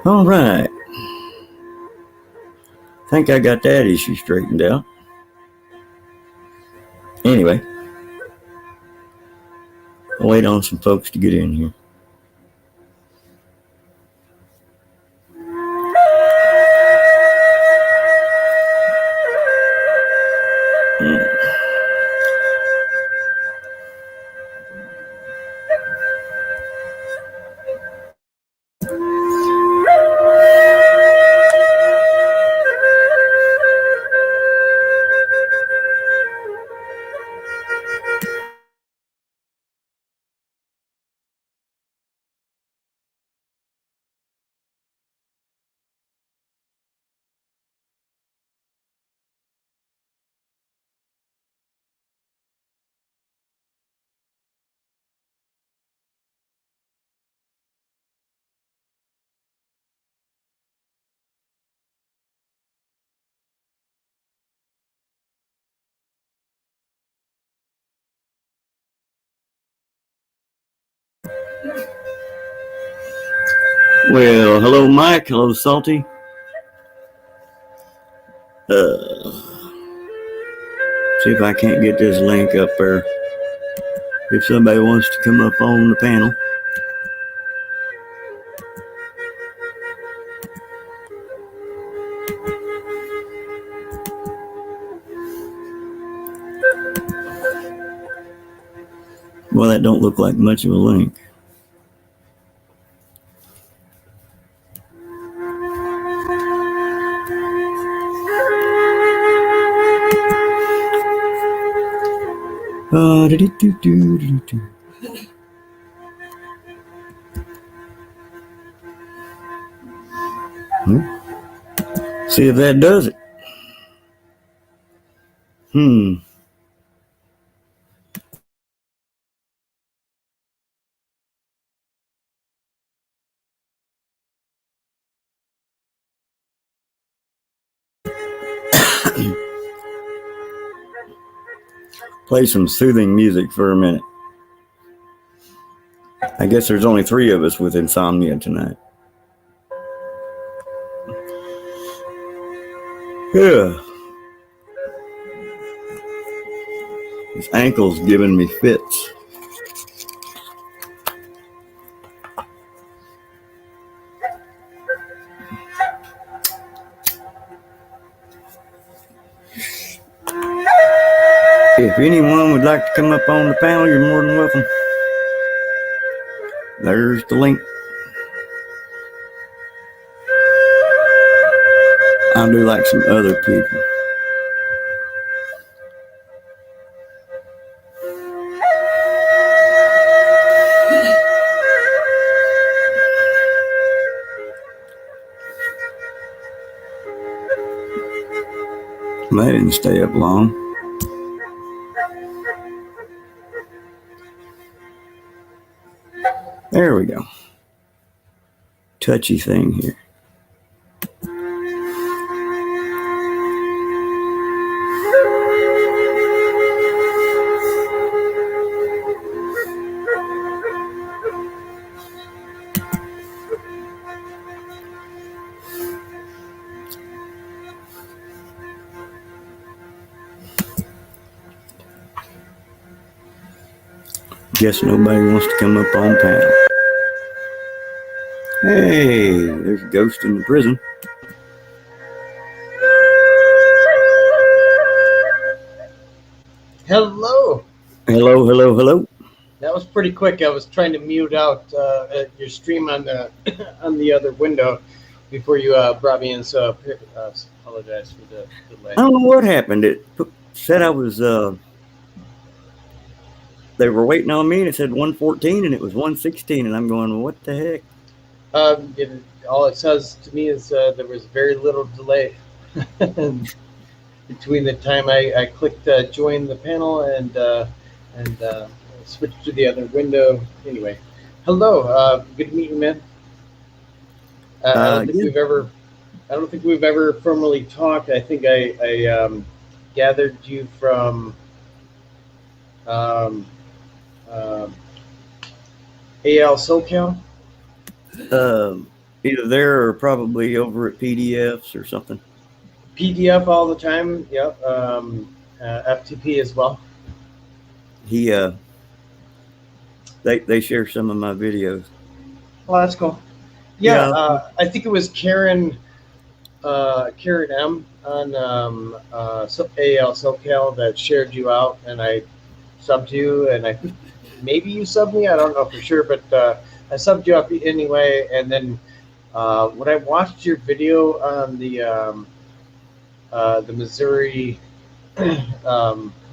All right. Think I got that issue straightened out. Anyway, I'll wait on some folks to get in here. Well, hello, Mike. Hello, Salty. See if I can't get this link up there. If somebody wants to come up on the panel. Well, that don't look like much of a link. See if that does it. Play some soothing music for a minute. I guess there's only 3 of us with insomnia tonight. Yeah. His ankle's giving me fits. If anyone would like to come up on the panel, you're more than welcome. There's the link. I'll do like some other people. That didn't stay up long. There we go. Touchy thing here. Guess nobody wants to come up on panel. Hey, there's a ghost in the prison. Hello. Hello, hello, hello. That was pretty quick. I was trying to mute out your stream on the on the other window before you brought me in, so apologize for the delay. I don't know what happened. It said I was, they were waiting on me and it said 114 and it was 116 and I'm going, what the heck? All it says to me is there was very little delay between the time I clicked join the panel and switched to the other window. Anyway, hello. Good to meet you, man. I don't think we've ever formally talked. I think I gathered you from AL SoCal. Either there or probably over at PDFs or something. PDF all the time. Yep. FTP as well. He they share some of my videos. Well, that's cool. Yeah, Yeah, I think it was Karen M on AL SoCal that shared you out, and I subbed you, and I think maybe you subbed me. I don't know for sure, but I subbed you up anyway. And then when I watched your video on the Missouri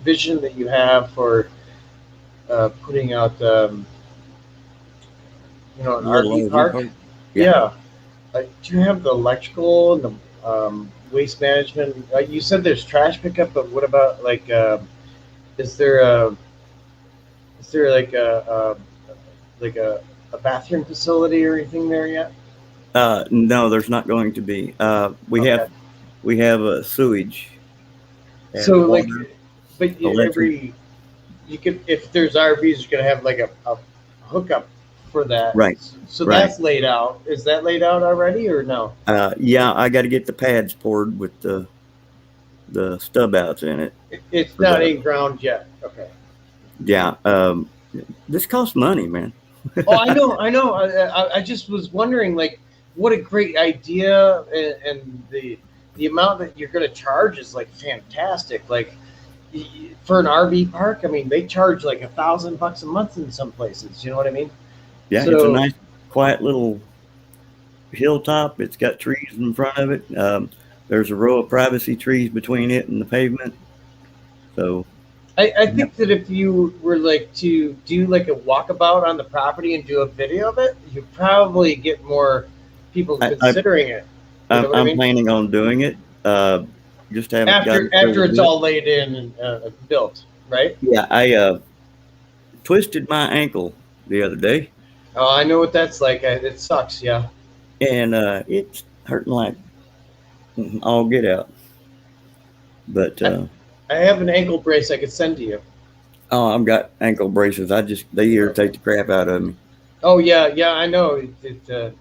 vision that you have for putting out, an little RV RV park, park. Yeah. yeah. Do you have the electrical and the waste management? You said there's trash pickup, but what about like, is there a is there like a bathroom facility or anything there yet? No, there's not going to be. Okay. We have a sewage So and like, water, but electric. you could, if there's RVs, you're gonna have like a hookup for that. Right, So right. that's laid out. Is that laid out already or no? Yeah, I got to get the pads poured with the stub outs in it It's for not the. in ground yet. Okay. Yeah. This costs money, man. Oh, I know, I know. I just was wondering, like, what a great idea, and the amount that you're going to charge is like fantastic. Like for an RV park, I mean, they charge like $1,000 a month in some places. You know what I mean? Yeah, it's a So nice, quiet little hilltop. It's got trees in front of it. There's a row of privacy trees between it and the pavement. So, I yeah, think that if you were like to do like a walkabout on the property and do a video of it, you probably get more people I, I, considering it. You know what I I'm mean? planning on doing it. Just haven't gotten through After it it's yet. all laid in and built, right? Yeah, I twisted my ankle the other day, Oh, I know what that's like. It sucks. Yeah. and it's hurting like all get out. But I, I have an ankle brace I could send to you. oh, I've got ankle braces. They irritate Okay. the crap out of me. Oh yeah, yeah. I know.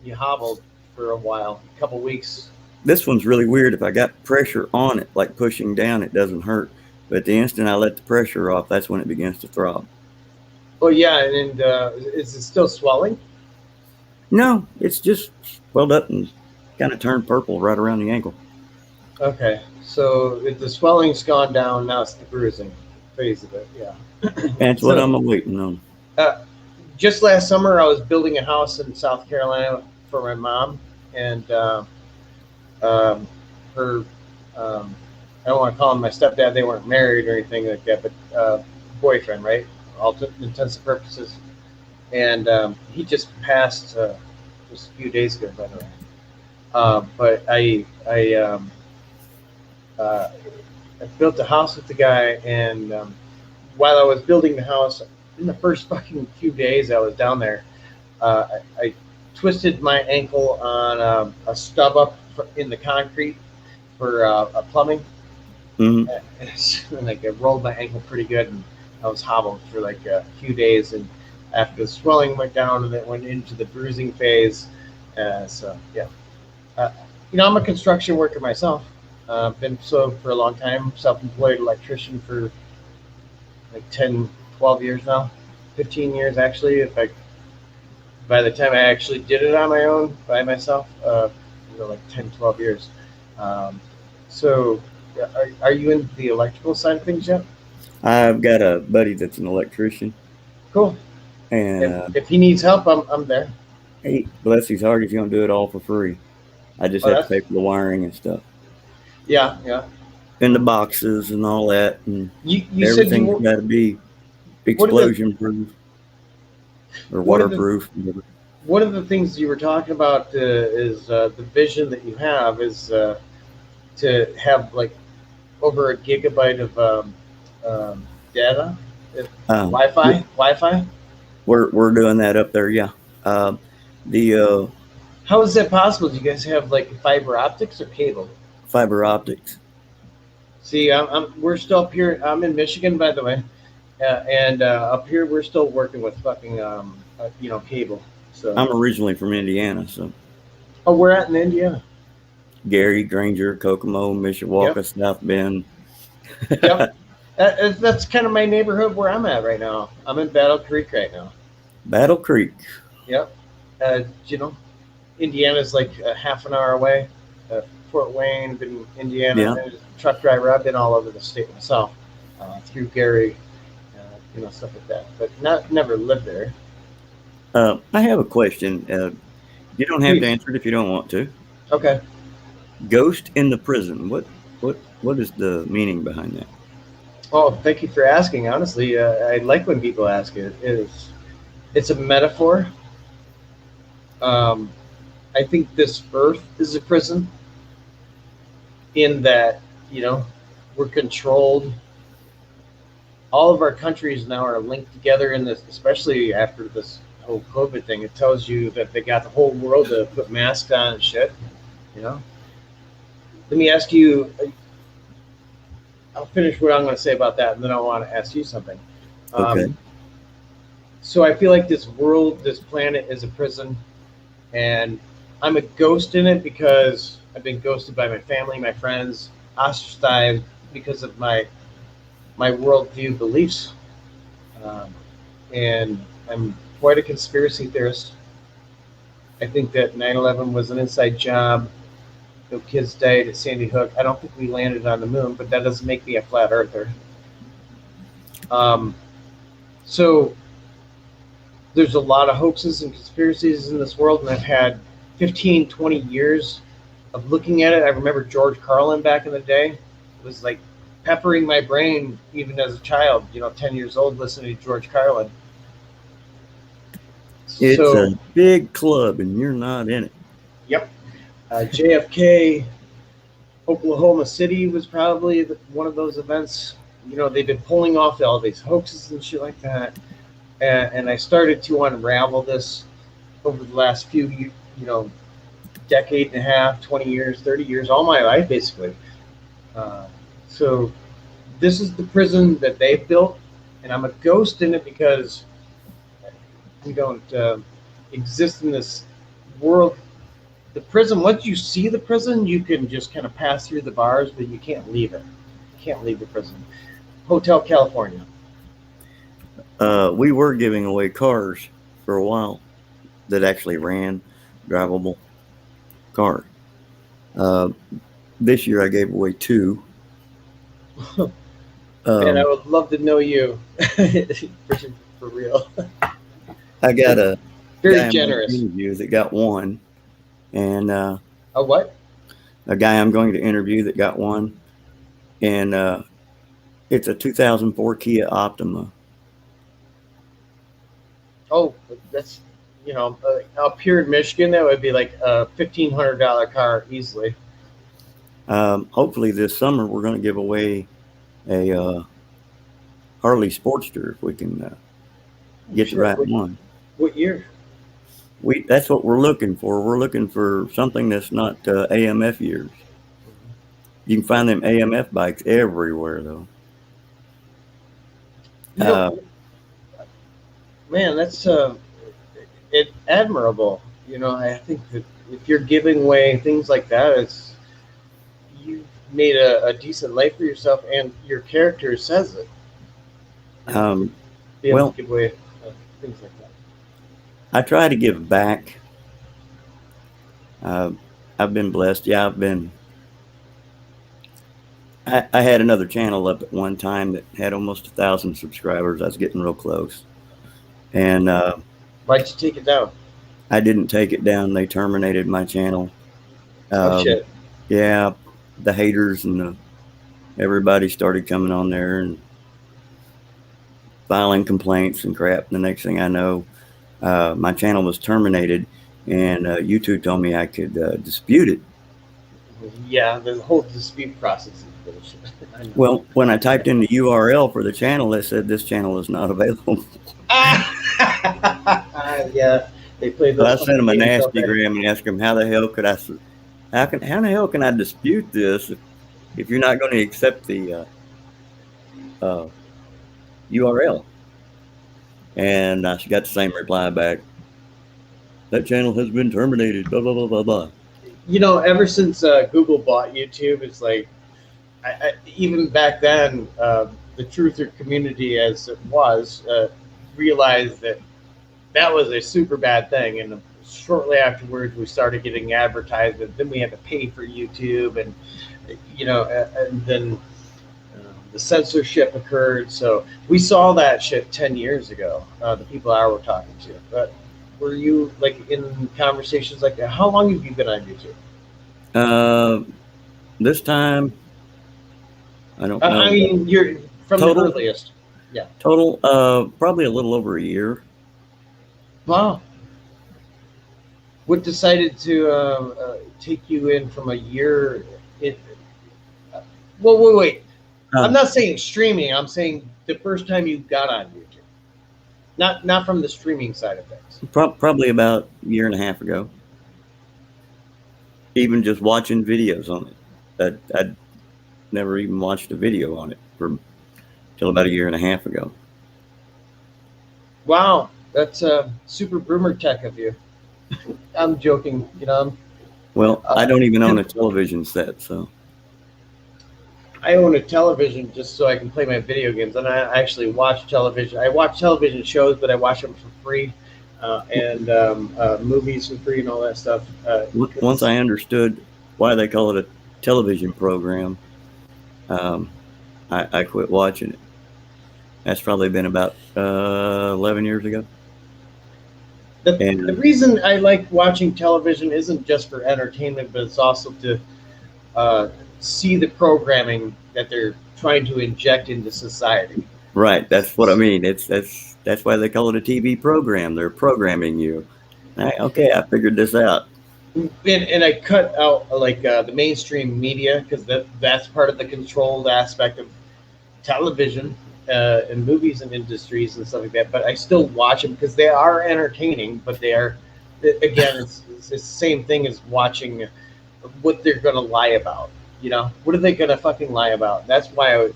You hobbled for a while, a couple weeks. This one's really weird. If I got pressure on it, like pushing down, it doesn't hurt. But the instant I let the pressure off, that's when it begins to throb. Oh yeah, and is it still swelling? No, it's just swelled up and kind of turned purple right around the ankle. Okay, so if the swelling's gone down, now it's the bruising phase of it. Yeah. That's what So I'm waiting on. uh, just last summer, I was building a house in South Carolina for my mom, and um, her. I don't want to call him my stepdad. They weren't married or anything like that, but boyfriend, right? All intents and purposes. And he just passed just a few days ago, by the way. But uh, I built a house with the guy, and while I was building the house, in the first fucking few days I was down there, I twisted my ankle on a stub up in the concrete for plumbing, Hmm. and like I rolled my ankle pretty good, and I was hobbled for like a few days, and after the swelling went down, and it went into the bruising phase. So yeah, uh, I'm a construction worker myself. Been so for a long time, self-employed electrician for like 10, 12 years now, 15 years actually. If I By the time I actually did it on my own by myself, like 10, 12 years. Um, so, are you in the electrical side of things yet? I've got a buddy that's an electrician, Cool. and If he needs help, I'm there. he, bless his heart, he's going to do it all for free. I just Oh, have to that's pay for the wiring and stuff, yeah, yeah. and the boxes and all that, and You said everything's got to be what are the explosion proof or what are the waterproof. one of the things you were talking about is the vision that you have is to have like over a gigabyte of data, We- Wi-Fi. we're doing that up there, yeah. The How is that possible? Do you guys have like fiber optics or cable? fiber optics. See, we're still up here. I'm in Michigan, by the way, and up here we're still working with fucking cable. So, I'm originally from Indiana, so Oh, we're at in Indiana. Gary, Granger, Kokomo, Yep. Mishawaka, South Bend. Yep. That's kind of my neighborhood where I'm at right now. I'm in Battle Creek right now. Battle Creek. Yep. You know, Indiana's like a half an hour away. Fort Wayne, been in Indiana. Yeah. As a truck driver, I've been all over the state myself through Gary, stuff like that. But never lived there. I have a question. You don't have to Please. answer it if you don't want to. Okay. Ghost in the prison. What is the meaning behind that? Oh, thank you for asking. Honestly, I like when people ask it. It's a metaphor. Um, I think this earth is a prison in that, you know, we're controlled. All of our countries now are linked together in this, especially after this whole COVID thing. It tells you that they got the whole world to put masks on and shit, you know? Let me ask you, I'll finish what I'm going to say about that, and then I want to ask you something. Okay. So I feel like this world, this planet is a prison, and I'm a ghost in it because I've been ghosted by my family, my friends, ostracized because of my worldview beliefs, and I'm quite a conspiracy theorist. I think that 9/11 was an inside job. No kids died at Sandy Hook. I don't think we landed on the moon, but that doesn't make me a flat earther. So there's a lot of hoaxes and conspiracies in this world, and I've had 15, 20 years of looking at it. I remember George Carlin back in the day. It was like peppering my brain even as a child, 10 years old, listening to George Carlin. It's So, a big club, and you're not in it. yep. JFK, Oklahoma City was probably one of those events. They've been pulling off all these hoaxes and shit like that. And I started to unravel this over the last few, decade and a half, 20 years, 30 years, all my life, basically. So this is the prison that they've built, and I'm a ghost in it because we don't exist in this world. The prison, once you see the prison, you can just kind of pass through the bars, but you can't leave it. You can't leave the prison. Hotel California. We were giving away cars for a while that actually ran drivable cars. This year I gave away 2. Man, I would love to know you. for real. I got a Very guy generous. I'm going to interview that got 1, and A what? a guy I'm going to interview that got 1, and it's a 2004 Kia Optima. Oh, that's up here in Michigan, that would be like a $1,500 car easily. Hopefully this summer we're going to give away a Harley Sportster if we can get the right one. What year? That's what we're looking for. We're looking for something that's not AMF years. You can find them AMF bikes everywhere, though. Man, that's admirable. I think that if you're giving away things like that, you made a decent life for yourself, and your character says it. Be able to give away things like that. I try to give back. I've been blessed. Yeah, I had another channel up at one time that had almost 1,000 subscribers. I was getting real close. And why'd you take it down? I didn't take it down. They terminated my channel. Oh, shit. Yeah, the haters and everybody started coming on there and filing complaints and crap. And the next thing I know, my channel was terminated, and YouTube told me I could dispute it. Yeah, the whole dispute process is bullshit. Well, when I typed in the URL for the channel, it said this channel is not available. Yeah, they played those. So I sent them a nasty gram and asked them how the hell can I dispute this if you're not going to accept the URL? And she got the same reply back. that channel has been terminated, blah, blah, blah, blah, blah. Ever since Google bought YouTube, it's like, even back then, the truther community, as it was, realized that that was a super bad thing. And shortly afterwards, we started getting advertisements. Then we had to pay for YouTube, and and then the censorship occurred. So we saw that shit 10 years ago. The people I were talking to, but were you like in conversations like that? How long have you been on YouTube? This time, I don't know. I mean, you're from Total? the earliest. Yeah. Total, probably a little over a year. Wow. What decided to take you in from a year? Well, wait. I'm not saying streaming. I'm saying the first time you got on YouTube, not from the streaming side of things. Probably about a year and a half ago. Even just watching videos on it. I'd never even watched a video on it until about a year and a half ago. Wow, that's super boomer tech of you. I'm joking. Well, I don't even own a television set, so. I own a television just so I can play my video games, and I actually watch television. I watch television shows, but I watch them for free, and movies for free and all that stuff. Once I understood why they call it a television program, I quit watching it. That's probably been about 11 years ago. The reason I like watching television isn't just for entertainment, but it's also to see the programming that they're trying to inject into society. Right, that's what I mean. That's why they call it a TV program. They're programming you. Okay, I figured this out. And I cut out like the mainstream media, because that's part of the controlled aspect of television and movies and industries and stuff like that. But I still watch them because they are entertaining. But they are, again, it's the same thing as watching what they're going to lie about. What are they going to fucking lie about? That's why I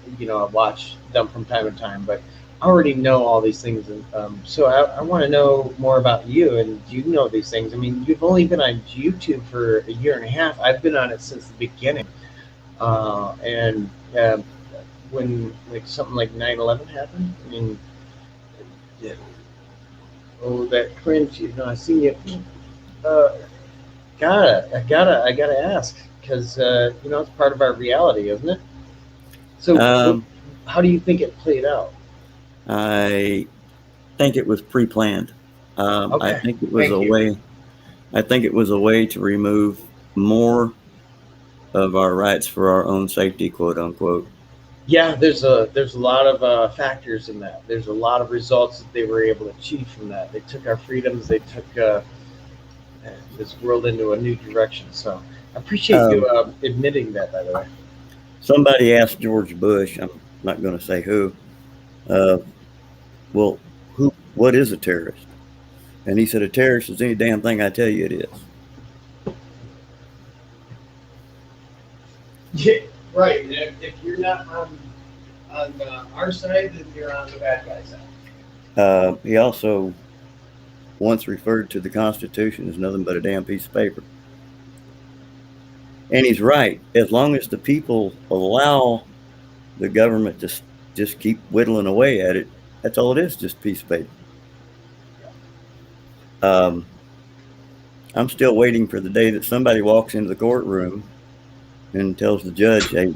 watch them from time to time. But I already know all these things, and so I want to know more about you. And you know these things. I mean, you've only been on YouTube for a year and a half. I've been on it since the beginning. And when like something like 9/11 happened, I mean, yeah. Oh, that cringe! I seen you. I gotta ask, because it's part of our reality, isn't it? So, how do you think it played out? I think it was pre-planned. Okay. I think it was a way. I think it was a way to remove more of our rights for our own safety, quote unquote. Yeah, there's a lot of factors in that. There's a lot of results that they were able to achieve from that. They took our freedoms. They took this world into a new direction. So I appreciate you admitting that, by the way. Somebody asked George Bush, I'm not going to say who, well, what is a terrorist? And he said, a terrorist is any damn thing I tell you it is. Yeah, right. If you're not on our side, then you're on the bad guy's side. He also once referred to the Constitution as nothing but a damn piece of paper. And he's right. As long as the people allow the government to just keep whittling away at it, that's all it is, just a piece of paper. I'm still waiting for the day that somebody walks into the courtroom and tells the judge, hey,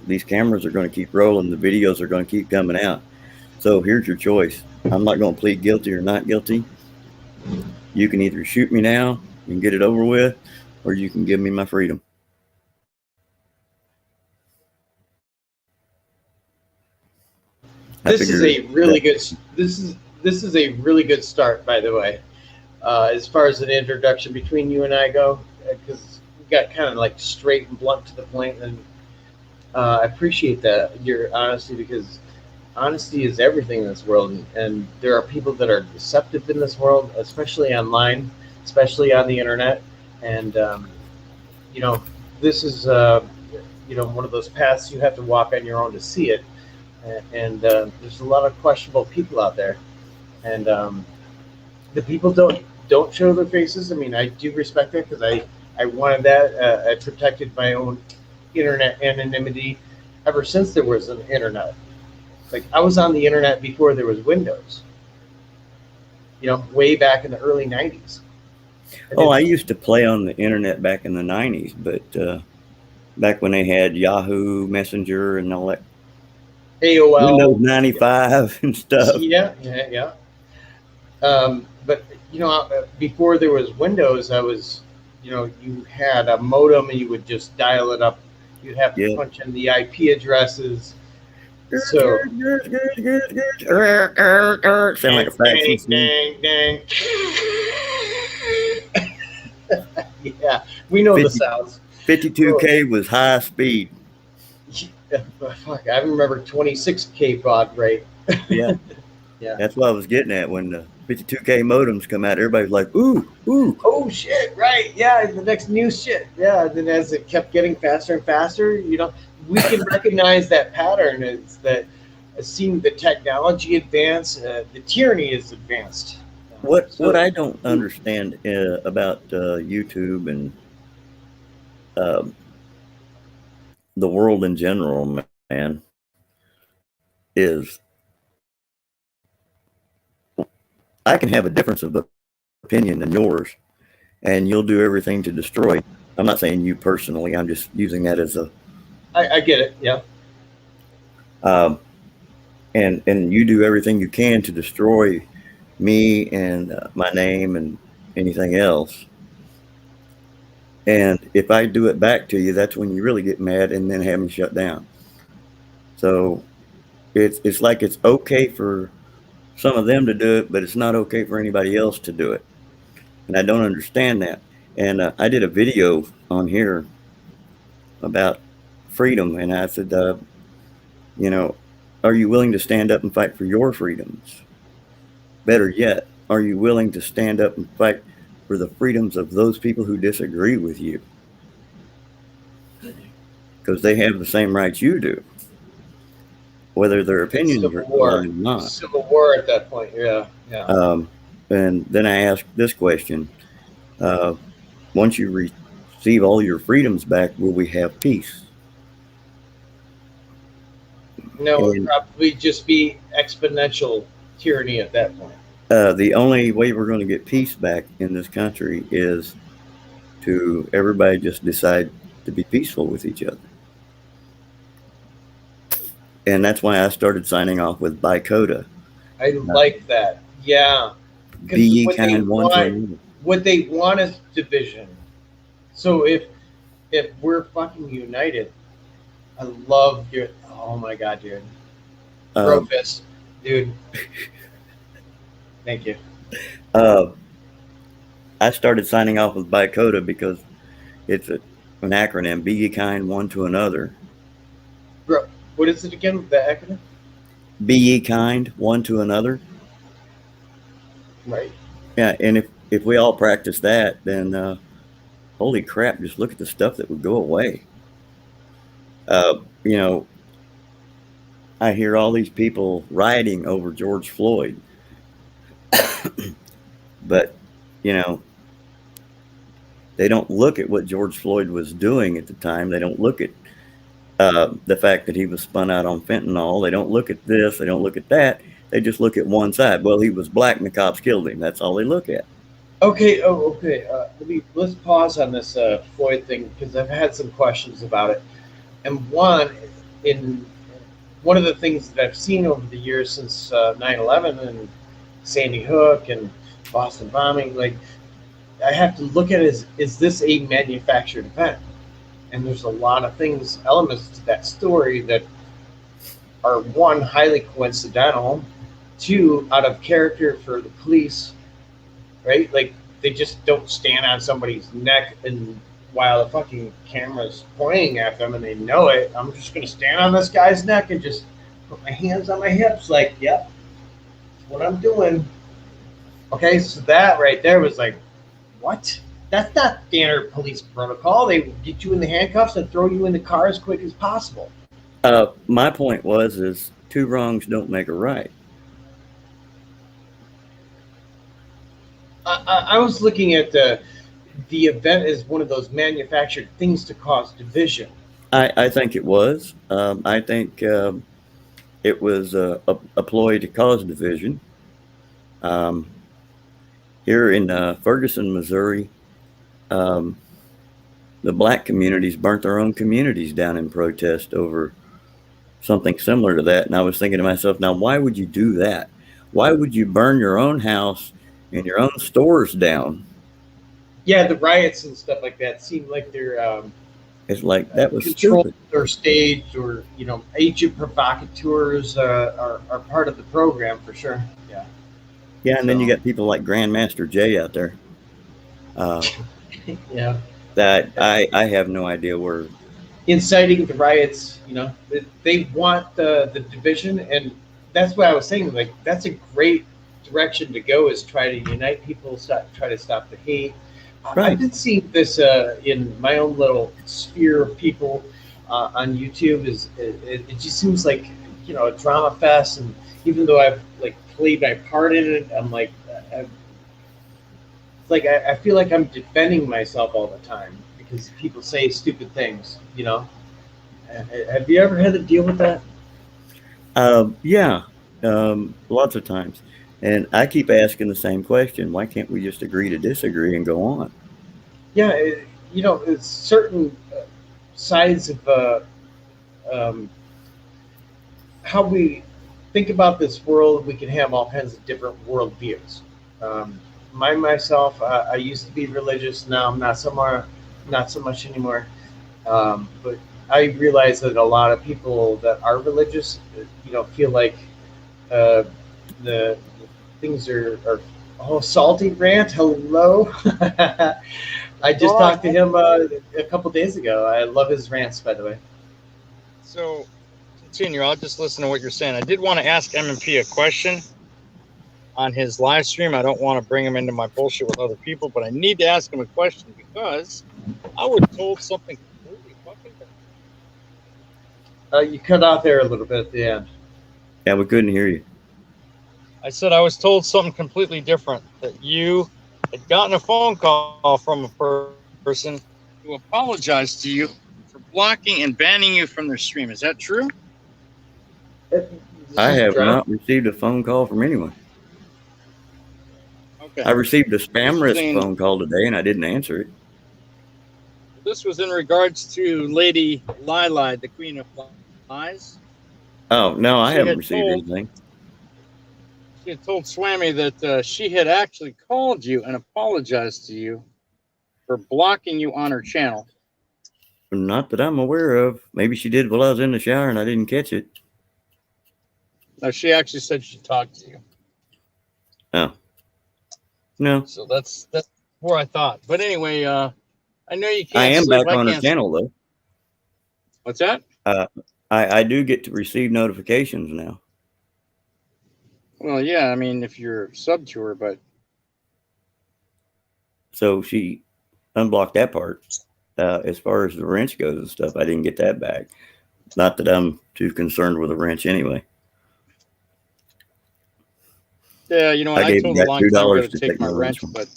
these cameras are going to keep rolling, the videos are going to keep coming out. So here's your choice. I'm not going to plead guilty or not guilty. You can either shoot me now and get it over with, or you can give me my freedom. This is a really good start, by the way, as far as an introduction between you and I go, because we got kind of like straight and blunt to the point, and I appreciate that, your honesty, because honesty is everything in this world, and there are people that are deceptive in this world, especially online, especially on the internet, and this is one of those paths you have to walk on your own to see it. And there's a lot of questionable people out there, and the people don't don't show their faces. I mean, I do respect that because I wanted that. I protected my own internet anonymity ever since there was an internet. Like I was on the internet before there was Windows. Way back in the early '90s. Oh, I used to play on the internet back in the 90s, but back when they had Yahoo Messenger and all that Windows AOL. 95 and stuff. Yeah, yeah, yeah. But before there was Windows, you had a modem and you would just dial it up. You'd have to Yeah. punch in the IP addresses. So Sound like a fax dang, machine. dang, dang. Yeah, we know the 50, sounds. 52K was high speed. Fuck, I remember 26K baud rate. Yeah. Yeah. That's what I was getting at when the 52K modems come out. Everybody's like, ooh, ooh. Oh shit! Right? Yeah, the next new shit. Yeah. And then as it kept getting faster and faster, we can recognize that pattern. Is that seeing the technology advance, the tyranny is advanced. What I don't understand about YouTube and um, the world in general, man, is I can have a difference of opinion than yours, and you'll do everything to destroy. I'm not saying you personally. I'm just using that as a. I get it. Yeah. Um, and you do everything you can to destroy me and my name and anything else. And if I do it back to you, that's when you really get mad and then have me shut down. So it's like it's okay for some of them to do it, but it's not okay for anybody else to do it. And I don't understand that. And I did a video on here about freedom, and I said, you know, are you willing to stand up and fight for your freedoms? Better yet, are you willing to stand up and fight for the freedoms of those people who disagree with you? Because they have the same rights you do, whether their opinions are aligned or not. Civil war at that point. Yeah. Yeah. And then I asked this question: once you receive all your freedoms back, will we have peace? No, it would probably just be exponential tyranny at that point. The only way we're going to get peace back in this country is to everybody just decide to be peaceful with each other. And that's why I started signing off with by coda. I like that. Yeah. Be ye kind one to another. What they want is division. So if we're fucking united, I love your. Oh my god, dude. Bro fist, dude. Thank you. I started signing off with by coda because it's an acronym. Be ye kind one to another. Bro, what is it again? The acronym? Be ye kind one to another. Right. Yeah, and if we all practice that, then holy crap! Just look at the stuff that would go away. You know, I hear all these people rioting over George Floyd, but you know, they don't look at what George Floyd was doing at the time. They don't look at the fact that he was spun out on fentanyl. They don't look at this. They don't look at that. They just look at one side. Well, he was black and the cops killed him. That's all they look at. Okay. Oh, okay. Let's pause on this Floyd thing because I've had some questions about it. And one of the things that I've seen over the years since 9/11 and Sandy Hook and Boston bombing, like I have to look at it is this a manufactured event? And there's a lot of elements to that story that are one, highly coincidental, two, out of character for the police, right? Like they just don't stand on somebody's neck and while the fucking camera's pointing at them and they know it, I'm just gonna stand on this guy's neck and just put my hands on my hips, like, yep, that's what I'm doing. Okay, so that right there was like, what? That's not standard police protocol. They get you in the handcuffs and throw you in the car as quick as possible. My point is two wrongs don't make a right. I was looking at the event as one of those manufactured things to cause division. I think it was. I think it was a ploy to cause division. Um, Here in Ferguson, Missouri, um, the black communities burnt their own communities down in protest over something similar to that. And I was thinking to myself, now, why would you do that? Why would you burn your own house and your own stores down? Yeah, the riots and stuff like that seem like they're It's like that was controlled stupid. or staged, or agent provocateurs are part of the program for sure. Yeah. Yeah, and then you So got people like Grandmaster Jay out there. Uh, yeah, that I have no idea where. inciting the riots. They want the division, and that's what I was saying. Like that's a great direction to go, is try to unite people, try to stop the hate. I Right. did see this in my own little sphere of people on YouTube. Is it just seems like a drama fest, and even though I've like played my part in it, I'm like, it's like I feel like I'm defending myself all the time because people say stupid things. Have you ever had to deal with that? Yeah, lots of times. And I keep asking the same question: why can't we just agree to disagree and go on? Yeah, it's certain sides of um, how we think about this world. We can have all kinds of different worldviews. Um, myself, I used to be religious. Now I'm not so much anymore. But I realize that a lot of people that are religious, feel like uh, the things are oh, salty rant. Hello. I just Well, talked to him a couple days ago. I love his rants, by the way. so continue. I'll just listen to what you're saying. I did want to ask M&P a question on his live stream. I don't want to bring him into my bullshit with other people, but I need to ask him a question because I was told something completely fucking different. You cut out there a little bit at the end. Yeah, we couldn't hear you. I said I was told something completely different, that you had gotten a phone call from a person who apologized to you for blocking and banning you from their stream. Is that true? This I is have drown. not received a phone call from anyone. Okay. I received a spam This was risk in phone call today, and I didn't answer it. this was in regards to Lady Lili, the Queen of Lies. Oh no, I She haven't had received told anything. she had told Swami that she had actually called you and apologized to you for blocking you on her channel. Not that I'm aware of. Maybe she did while I was in the shower and I didn't catch it. Now she actually said she talked to you. Oh no, So that's where I thought. But anyway, I know you I can't am sleep. back I on her can't sleep. channel though. What's that? Uh, I do get to receive notifications now. Well, yeah, I mean if you're sub to her, but So she unblocked that part. As far as the wrench goes and stuff, I didn't get that back. Not that I'm too concerned with a wrench anyway. yeah, I I gave a told a guy long two time ago dollars to to take take my my wrench wrench, home. but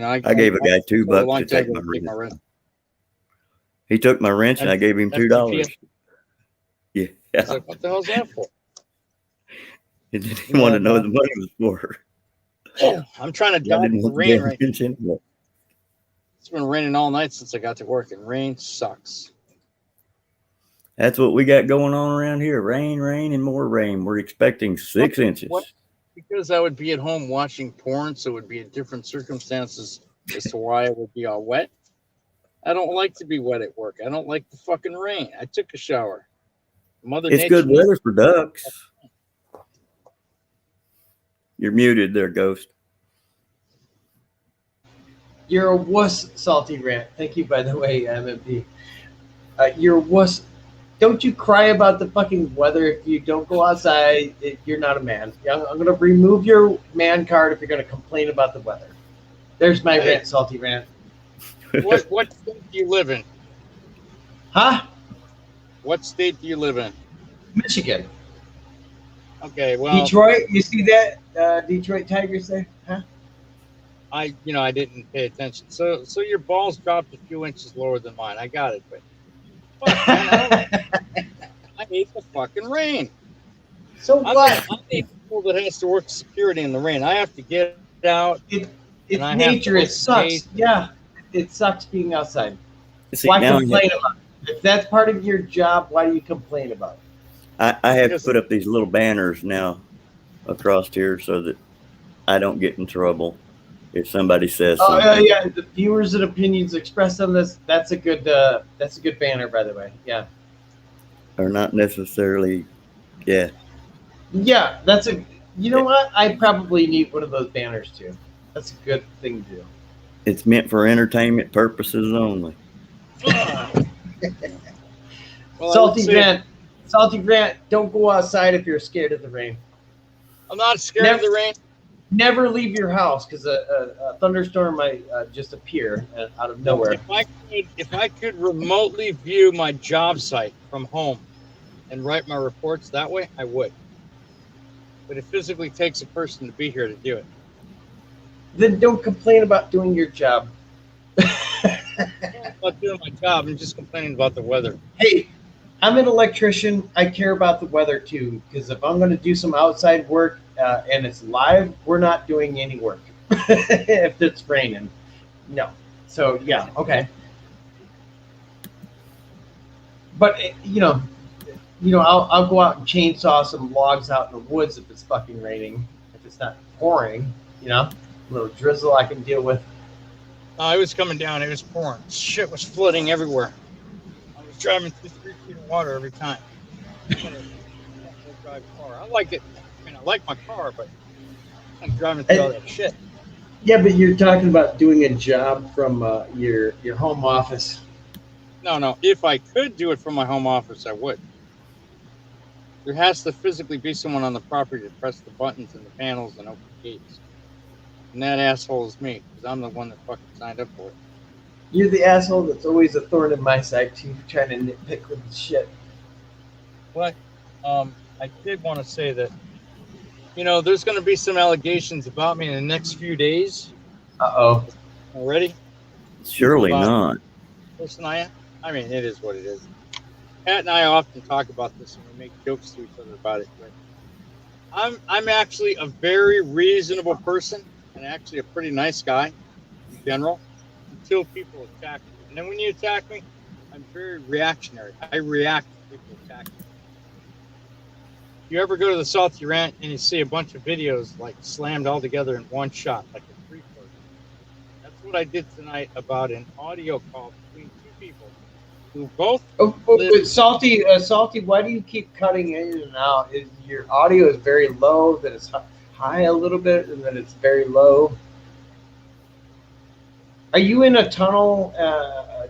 I I gave a guy told a $2 long to time take ago my to take my wrench. wrench. He took my wrench and I gave him FTP. $2. Yeah, I was like, what the hell's that for? he didn't want to know what the money was for. I'm trying to I dodge didn't the want the rain damn right wrench anyway. It's been raining all night since I got to work, and rain sucks. That's what we got going on around here. Rain, rain, and more rain. We're expecting 6 inches. What? Because I would be at home watching porn, so it would be in different circumstances as to why it would be all wet. I don't like to be wet at work. I don't like the fucking rain. I took a shower. Mother It's Nature good weather for ducks. You're muted there, Ghost. You're a wuss, salty rant. Thank you, by the way, MMP. You're a wuss. Don't you cry about the fucking weather if you don't go outside. You're not a man. I'm going to remove your man card if you're going to complain about the weather. There's my rant, salty rant. What state do you live in? Huh? What state do you live in? Michigan. Okay, well, Detroit, you see that? Detroit Tigers there? Huh? I didn't pay attention. So your balls dropped a few inches lower than mine. I got it, but fuck, man, I hate the fucking rain. So I'm the what? people that has to work security in the rain. I have to get out It, and I it's have to nature. open It the gate. sucks. Yeah, it sucks being outside. See, Why now complain about it? If that's part of your job, why do you complain about it? I have to Because put up these little banners now across here so that I don't get in trouble if somebody says Oh something. yeah. The viewers and opinions expressed on this. That's a good banner, by the way. Yeah. Or not necessarily, yeah. Yeah, that's a. You know It, what? I probably need one of those banners too. That's a good thing to do. it's meant for entertainment purposes only. well, I would Salty say Grant, Salty Grant, don't go outside if you're scared of the rain. I'm not scared of Never, the rain. never leave your house because a thunderstorm might just appear out of nowhere. If I could remotely view my job site from home and write my reports that way, I would. But it physically takes a person to be here to do it. Then don't complain about doing your job. I'm not doing my job. I'm just complaining about the weather. Hey, I'm an electrician. I care about the weather too because if I'm going to do some outside work and it's live, we're not doing any work if it's raining. No. So yeah, okay. But I'll go out and chainsaw some logs out in the woods if it's fucking raining. If it's not pouring, a little drizzle I can deal with. It was coming down. It was pouring. Shit was flooding everywhere. I was driving through 3 feet of water every time. Drive car. I like it. I mean, I like my car, but I'm driving through all that shit. Yeah, but you're talking about doing a job from your home office. No. If I could do it from my home office, I would. There has to physically be someone on the property to press the buttons and the panels and open the gates. And that asshole is me, because I'm the one that fucking signed up for it. You're the asshole that's always a thorn in my side too, trying to nitpick with the shit. But I did want to say that, there's going to be some allegations about me in the next few days. Uh-oh. Already? Surely About not. the person I am. I mean, it is what it is. Pat and I often talk about this and we make jokes to each other about it. But I'm actually a very reasonable person and actually a pretty nice guy in general until people attack me. And then when you attack me, I'm very reactionary. I react to people attacking me. You ever go to the Salty Rant and you see a bunch of videos like slammed all together in one shot, like a 3-part? That's what I did tonight about an audio call between two people who both. Salty. Why do you keep cutting in and out? Your audio is very low, then it's high a little bit, and then it's very low. Are you in a tunnel,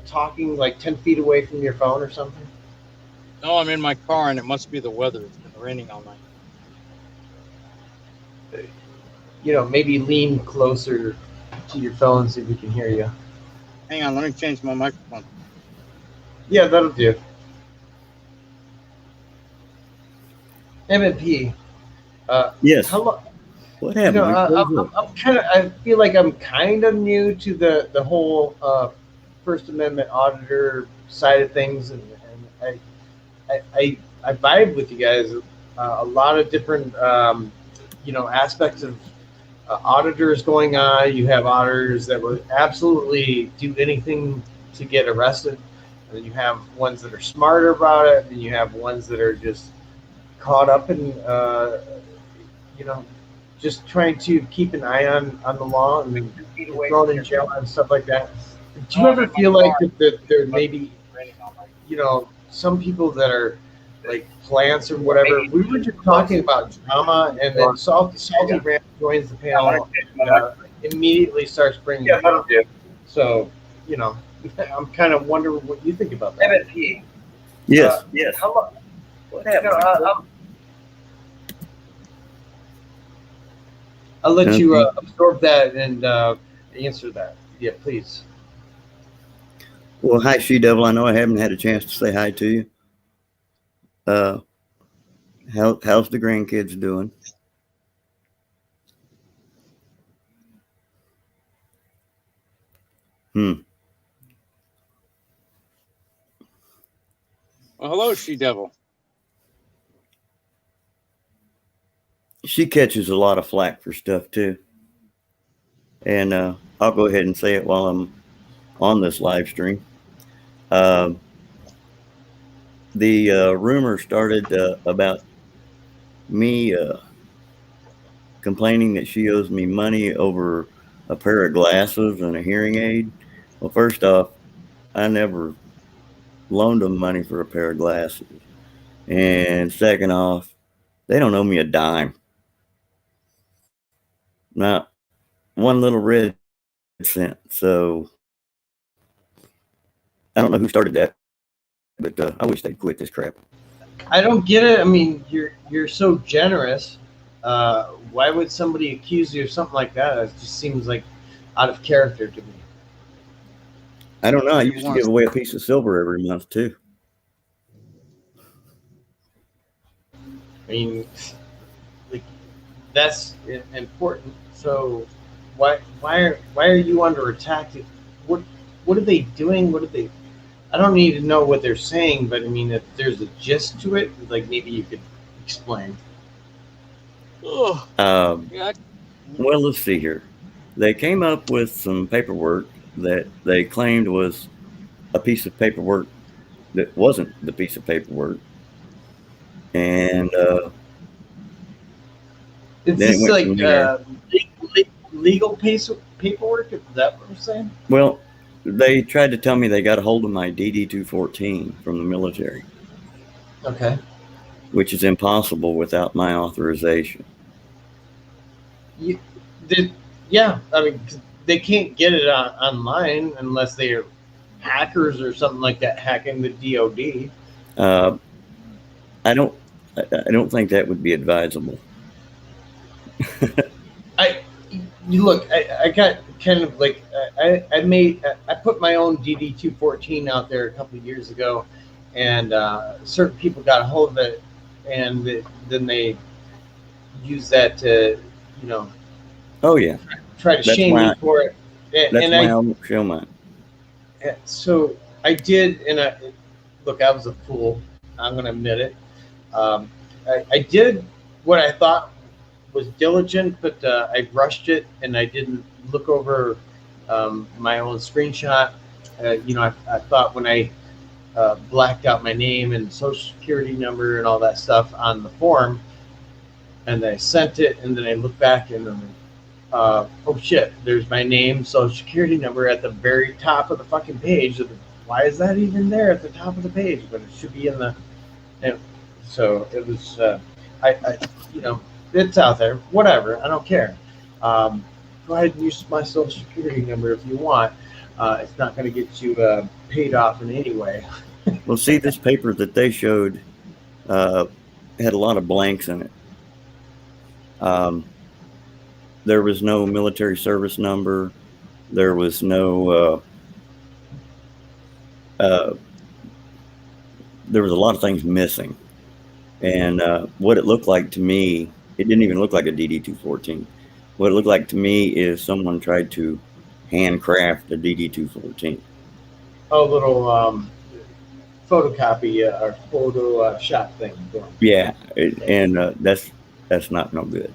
talking like 10 feet away from your phone or something? No, I'm in my car, and it must be the weather. It's been raining all night. Maybe lean closer to your phone so we can hear you. Hang on, let me change my microphone. Yeah, that'll do. M&P. Yes. How long? What happened? I feel like I'm kind of new to the whole First Amendment auditor side of things, and I vibe with you guys. A lot of different aspects of auditors going on. You have auditors that will absolutely do anything to get arrested, and then you have ones that are smarter about it, and you have ones that are just caught up in just trying to keep an eye on the law and thrown in jail and stuff like that. Do you ever feel like that there may be, some people that are like plants or whatever? We were just talking about drama, and then Salty Brand joins the panel and immediately starts bringing it up. So, I'm kind of wondering what you think about that. Yes. How long? What happened? I'll let you absorb that and answer that. Yeah, please. Well, hi, She Devil. I know I haven't had a chance to say hi to you. How's the grandkids doing? Hmm. Well, hello, she devil. She catches a lot of flack for stuff too, and I'll go ahead and say it while I'm on this live stream. Um, the rumor started about me complaining that she owes me money over a pair of glasses and a hearing aid. Well, first off, I never loaned them money for a pair of glasses. And second off, they don't owe me a dime. Not one little red cent. So I don't know who started that, but I wish they'd quit this crap. I don't get it. I mean, you're so generous. Why would somebody accuse you of something like that? It just seems like out of character to me. I don't know. I used to give away a piece of silver every month too. I mean, like that's important. So why are you under attack? What are they doing? What are they? I don't need to know what they're saying, but I mean, if there's a gist to it, like maybe you could explain. Yeah. Well, let's see here. They came up with some paperwork that they claimed was a piece of paperwork that wasn't the piece of paperwork, and Is then it this went like from there. legal paperwork? Is that what I'm saying? Well, they tried to tell me they got a hold of my DD 214 from the military, Okay. which is impossible without my authorization. You did, yeah. I mean, 'cause they can't get it online unless they are hackers or something like that hacking the DoD. Uh, I don't. I don't think that would be advisable. I you look. I got kind of like I put my own DD 214 out there a couple of years ago, and certain people got a hold of it, and then they use that to you know Oh yeah, try to that's shame why. me for it. That's And why I I won't show mine. so I did, and look, I was a fool. I'm going to admit it. I did what I thought was diligent, but I rushed it, and I didn't look over my own screenshot. I thought when I blacked out my name and social security number and all that stuff on the form, and I sent it, and then I looked back, and then oh shit, there's my name, social security number at the very top of the fucking page. Why is that even there at the top of the page? But it should be in the. And so it was. I it's out there. Whatever. I don't care. Go ahead and use my social security number if you want. It's not going to get you paid off in any way. Well, see, this paper that they showed had a lot of blanks in it. There was no military service number. There was no. There was a lot of things missing, and what it looked like to me, it didn't even look like a DD 214. What it looked like to me is someone tried to handcraft a DD 214. Oh, little photocopy or photo shot thing. Yeah, and that's not no good.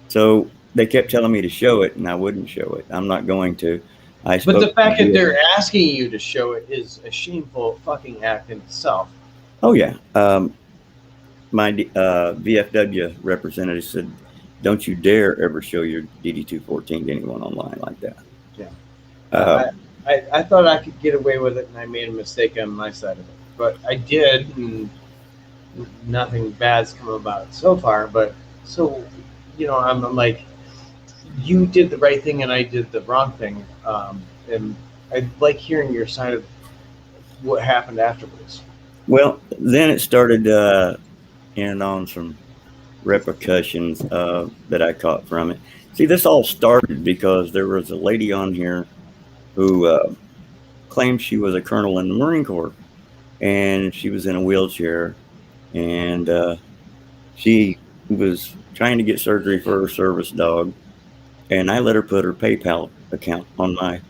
So they kept telling me to show it, and I wouldn't show it. I'm not going to. But the fact that they're asking you to show it is a shameful fucking act in itself. Oh yeah, my VFW representative said, "Don't you dare ever show your DD 214 to anyone online like that." Yeah. I thought I could get away with it, and I made a mistake on my side of it. But I did, and nothing bad's come about it so far. But so, I'm like, you did the right thing, and I did the wrong thing. And I like hearing your side of what happened afterwards. Well, then it started on some repercussions that I caught from it. See, this all started because there was a lady on here who claimed she was a colonel in the Marine Corps, and she was in a wheelchair, and She was trying to get surgery for her service dog, and I let her put her PayPal account on my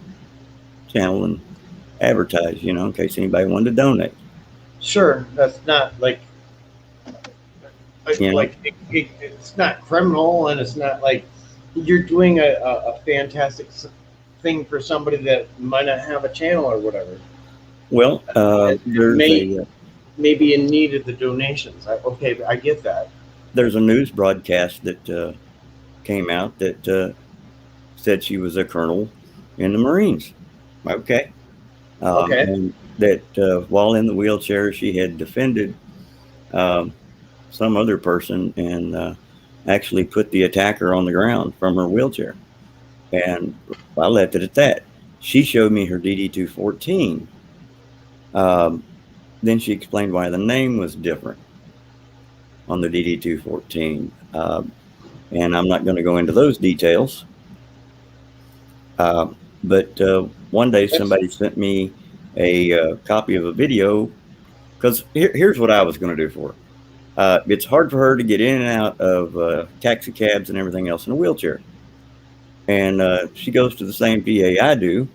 channel and advertise, in case anybody wanted to donate. Sure, that's not You know, it's not criminal, and it's not like you're doing a fantastic thing for somebody that might not have a channel or whatever. well, And maybe in need of the donations. Okay, I get that. there's a news broadcast that came out that said she was a colonel in the Marines. Okay, Okay. and that while in the wheelchair, she had defended um, some other person and actually put the attacker on the ground from her wheelchair. And I left it at that. She showed me her DD-214. Um, then she explained why the name was different on the DD-214. And I'm not going to go into those details. But one day somebody sent me a copy of a video, because here's what I was going to do for her. It's hard for her to get in and out of taxi cabs and everything else in a wheelchair. And she goes to the same VA I do.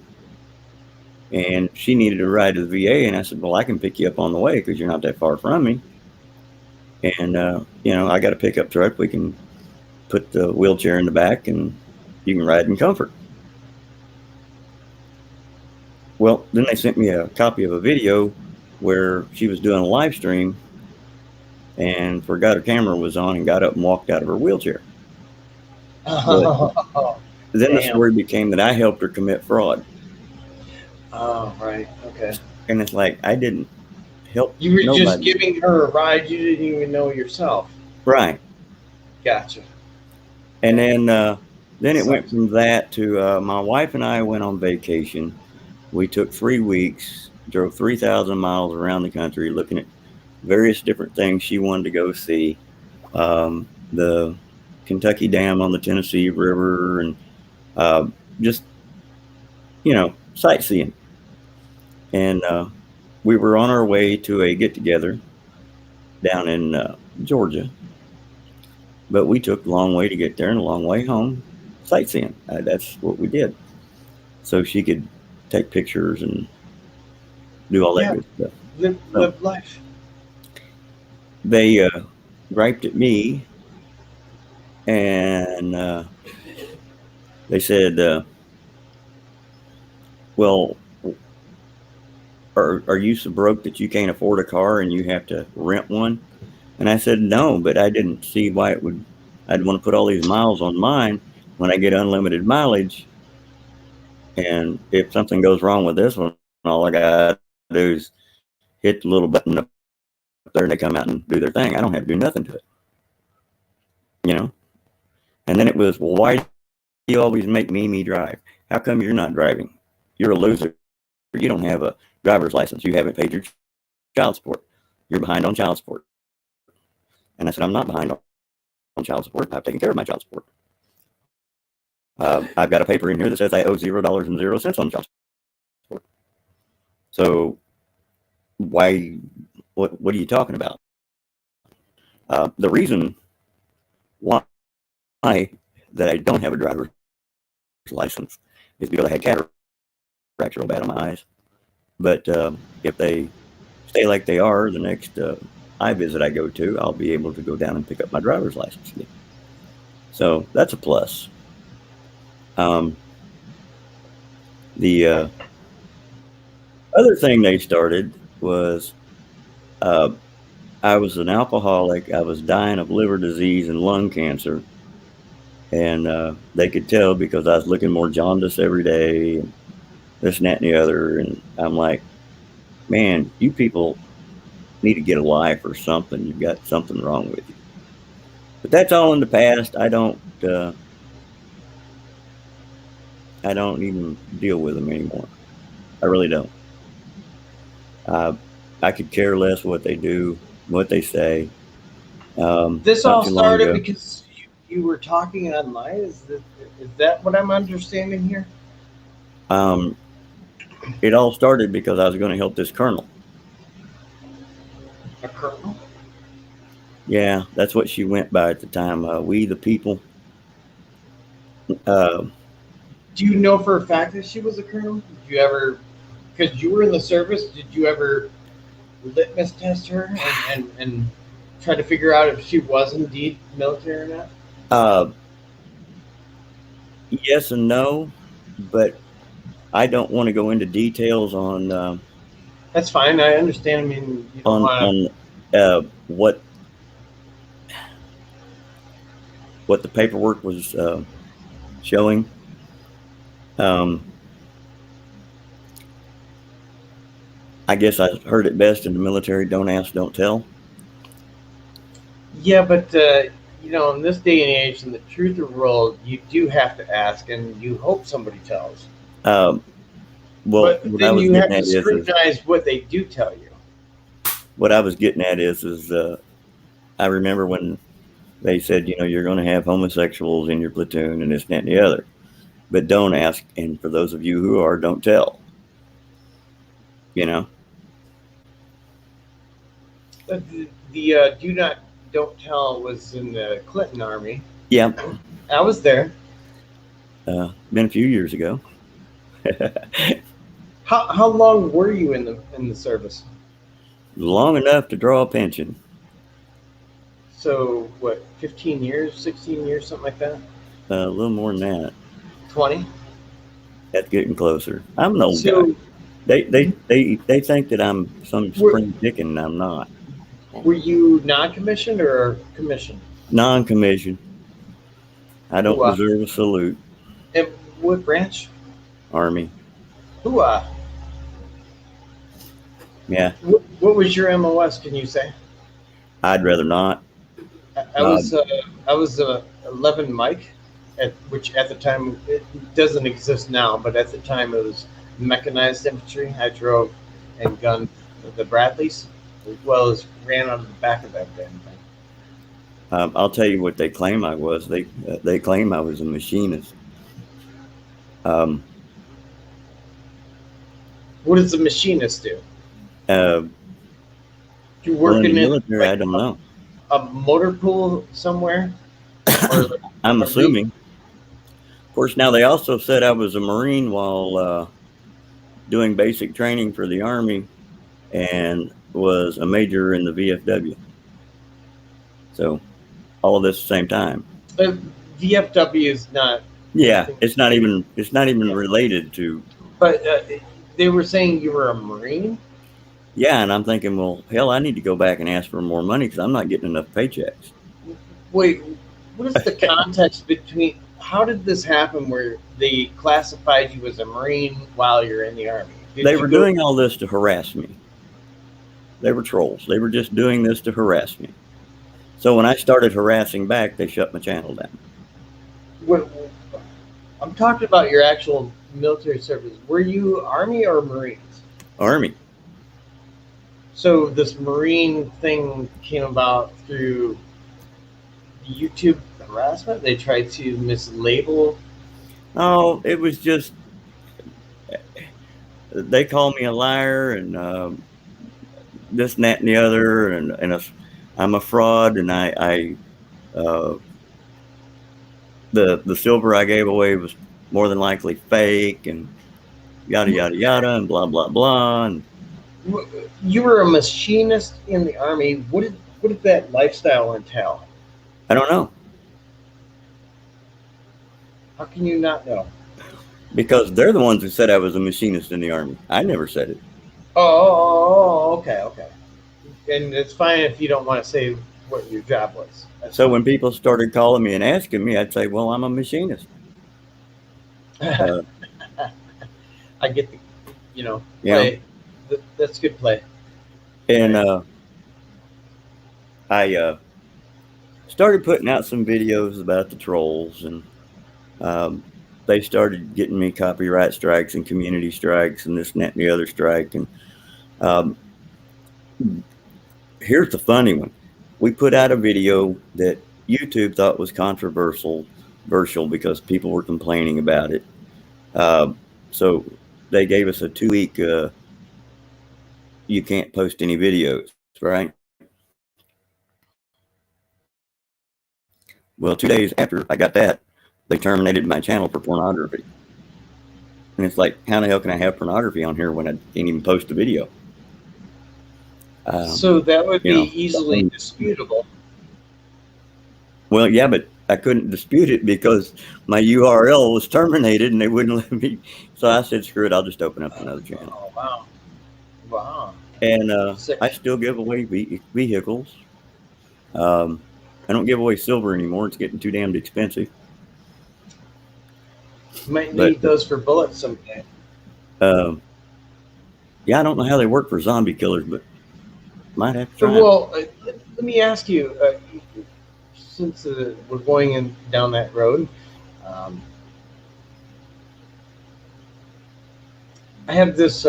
And she needed a ride to the VA. And I said, well, I can pick you up on the way because you're not that far from me. And, I got a pickup truck. We can put the wheelchair in the back and you can ride in comfort. Well, then they sent me a copy of a video where she was doing a live stream and forgot her camera was on and got up and walked out of her wheelchair. Then the story became that I helped her commit fraud. Oh, right. Okay. And it's like, I didn't help. You were just giving her a ride. You didn't even know yourself. Right. Gotcha. And then it went from that to my wife and I went on vacation. We took 3 weeks, drove 3,000 miles around the country looking at various different things she wanted to go see. The Kentucky Dam on the Tennessee River and just, sightseeing. And we were on our way to a get-together down in Georgia. But we took a long way to get there and a long way home sightseeing. That's what we did. So she could take pictures and do all that good stuff. Live life. They griped at me and they said, well, are you so broke that you can't afford a car and you have to rent one? And I said, no, but I didn't see why I'd want to put all these miles on mine when I get unlimited mileage. And if something goes wrong with this one, all I got to do is hit the little button up there and they come out and do their thing. I don't have to do nothing to it. And then it was, well, why do you always make me drive? How come you're not driving? You're a loser. You don't have a driver's license. You haven't paid your child support. You're behind on child support. And I said, I'm not behind on child support. I've taken care of my child support. I've got a paper in here that says I owe $0.00 on child support. So what are you talking about? The reason why that I don't have a driver's license is because I had cataracts real bad on my eyes. But if they stay like they are, the next eye visit I go to, I'll be able to go down and pick up my driver's license again. So that's a plus. The other thing they started was I was an alcoholic. I was dying of liver disease and lung cancer. And they could tell because I was looking more jaundiced every day and this and that and the other. And I'm like, man, you people need to get a life or something. You've got something wrong with you. But that's all in the past. I don't even deal with them anymore. I really don't. I could care less what they do, what they say. This all started because you were talking online. Is that what I'm understanding here? It all started because I was going to help this colonel. A colonel? Yeah, that's what she went by at the time. We the people. Uh, Do you know for a fact that she was a colonel? Did you ever, because you were in the service, did you ever litmus test her and try to figure out if she was indeed military or not? uh, yes and no, but I don't want to go into details That's fine. I understand. I mean, you don't on want on what the paperwork was showing. Um, I guess I heard it best in the military: don't ask, don't tell. to. Yeah, but in this day and age, in the truth of the world, you do have to ask, and you hope somebody tells. Um, well, But what I then was you getting have to at is scrutinize what they do tell you. what I was getting at is I remember when they said, you're going to have homosexuals in your platoon and this, that, and the other, but don't ask. And for those of you who are, don't tell. You know, The do not don't tell was in the Clinton army. yeah, I was there. been a few years ago. How long were you in the service? Long enough to draw a pension. So what, 15 years, 16 years, something like that? A little more than that. 20? That's getting closer. I'm an old guy. So They think that I'm some were, spring chicken, and I'm not. were you non-commissioned or commissioned? Non-commissioned. I Who don't deserve a salute. and what branch? Army. Who Yeah, what was your MOS, can you say? I'd rather not. I Uh, was I was 11 Mike, which at the time it doesn't exist now, but at the time it was mechanized infantry. I drove and gunned the Bradleys, as well as ran on the back of that damn thing. I'll tell you what they claim I was. They claim I was a machinist. Um, What does a machinist do? uh, You well, in the working in military, like I don't know. a motor pool somewhere, or I'm a re- assuming. Of course, now they also said I was a Marine while doing basic training for the Army and was a major in the VFW. So all of this at the same time. uh, VFW is not Yeah, anything. it's not even Yeah. related to. But they were saying you were a Marine. Yeah, and I'm thinking, well, hell, I need to go back and ask for more money because I'm not getting enough paychecks. Wait, what is the context between? How did this happen? Where they classified you as a Marine while you're in the Army? Did They you were go? doing all this to harass me. They were trolls. They were just doing this to harass me. So when I started harassing back, they shut my channel down. What, I'm talking about your actual military service. Were you Army or Marines? Army. So this Marine thing came about through YouTube harassment. They tried to mislabel. Oh, it was just they called me a liar and this and that and the other, I'm a fraud, and uh, the silver I gave away was more than likely fake, and yada yada yada, and blah blah blah, and You were a machinist in the Army. What did that lifestyle entail? I don't know How can you not know? because they're the ones who said I was a machinist in the Army. I never said it. Okay, okay. And it's fine if you don't want to say what your job was. That's So when people started calling me and asking me, I'd say, "Well, I'm a machinist." fine. Uh, I get the, you know, play. That's good play. and I started putting out some videos about the trolls, and um, they started getting me copyright strikes and community strikes and this and that and the other strike. And um, here's the funny one: we put out a video that YouTube thought was controversial because people were complaining about it. So they gave us a 2 week. You can't post any videos, right? Well, 2 days after I got that, they terminated my channel for pornography. And it's like, how the hell can I have pornography on here when I can't even post a video? So that would be You know, easily disputable. well, yeah, but I couldn't dispute it because my URL was terminated and they wouldn't let me. So I said, screw it, I'll just open up another channel. Oh, wow. Wow. And Sick. I still give away vehicles. I don't give away silver anymore. It's getting too damned expensive. You might But need those for bullets someday. yeah, I don't know how they work for zombie killers, but might have to try. Well, let me ask you, since we're going down that road, I have this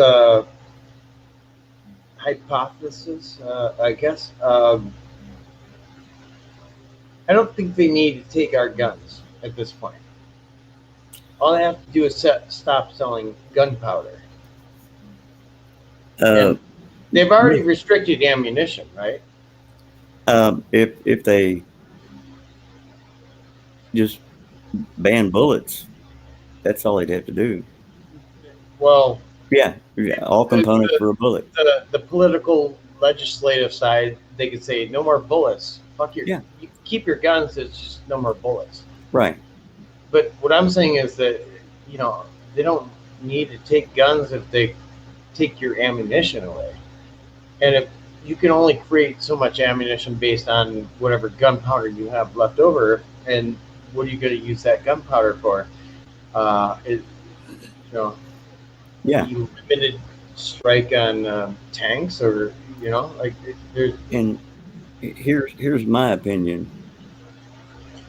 hypothesis, I guess. I don't think they need to take our guns at this point. All they have to do is stop selling gunpowder. And they've already restricted ammunition, right? If they just ban bullets, that's all they'd have to do. Well, yeah, all components for a bullet. The political legislative side, they could say no more bullets. Fuck your, you keep your guns. It's just no more bullets. Right. But what I'm saying is that they don't need to take guns if they take your ammunition away. And if you can only create so much ammunition based on whatever gunpowder you have left over, and what are you going to use that gunpowder for? You limited strike on tanks, or And here's my opinion.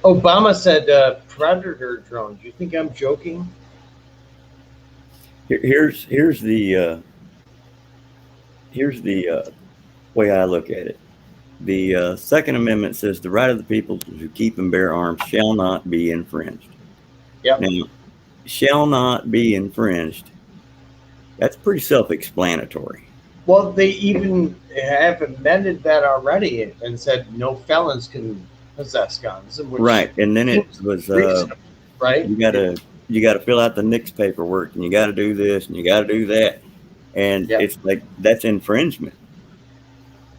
Obama said Predator drones. You think I'm joking? Here's the way I look at it. The Second Amendment says the right of the people to keep and bear arms shall not be infringed. Yep. Now, shall not be infringed. That's pretty self-explanatory. Well, they even have amended that already and said no felons can possess guns. Right, and then it was right. You gotta fill out the NICS paperwork, and you gotta do this, and you gotta do that, and it's like that's infringement.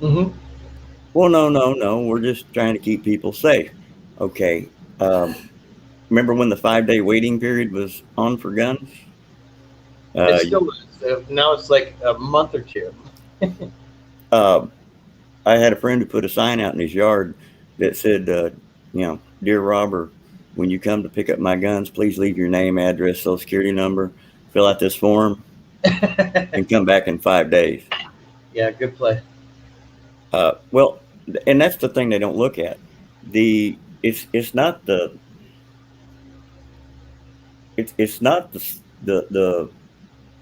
Mm-hmm. Well, no. We're just trying to keep people safe. Okay. Remember when the 5-day waiting period was on for guns? It still is. Now it's like a month or two. I had a friend who put a sign out in his yard that said, "Dear Robber, when you come to pick up my guns, please leave your name, address, social security number, fill out this form, and come back in 5 days." Yeah, good play. Well, and that's the thing they don't look at. It's not the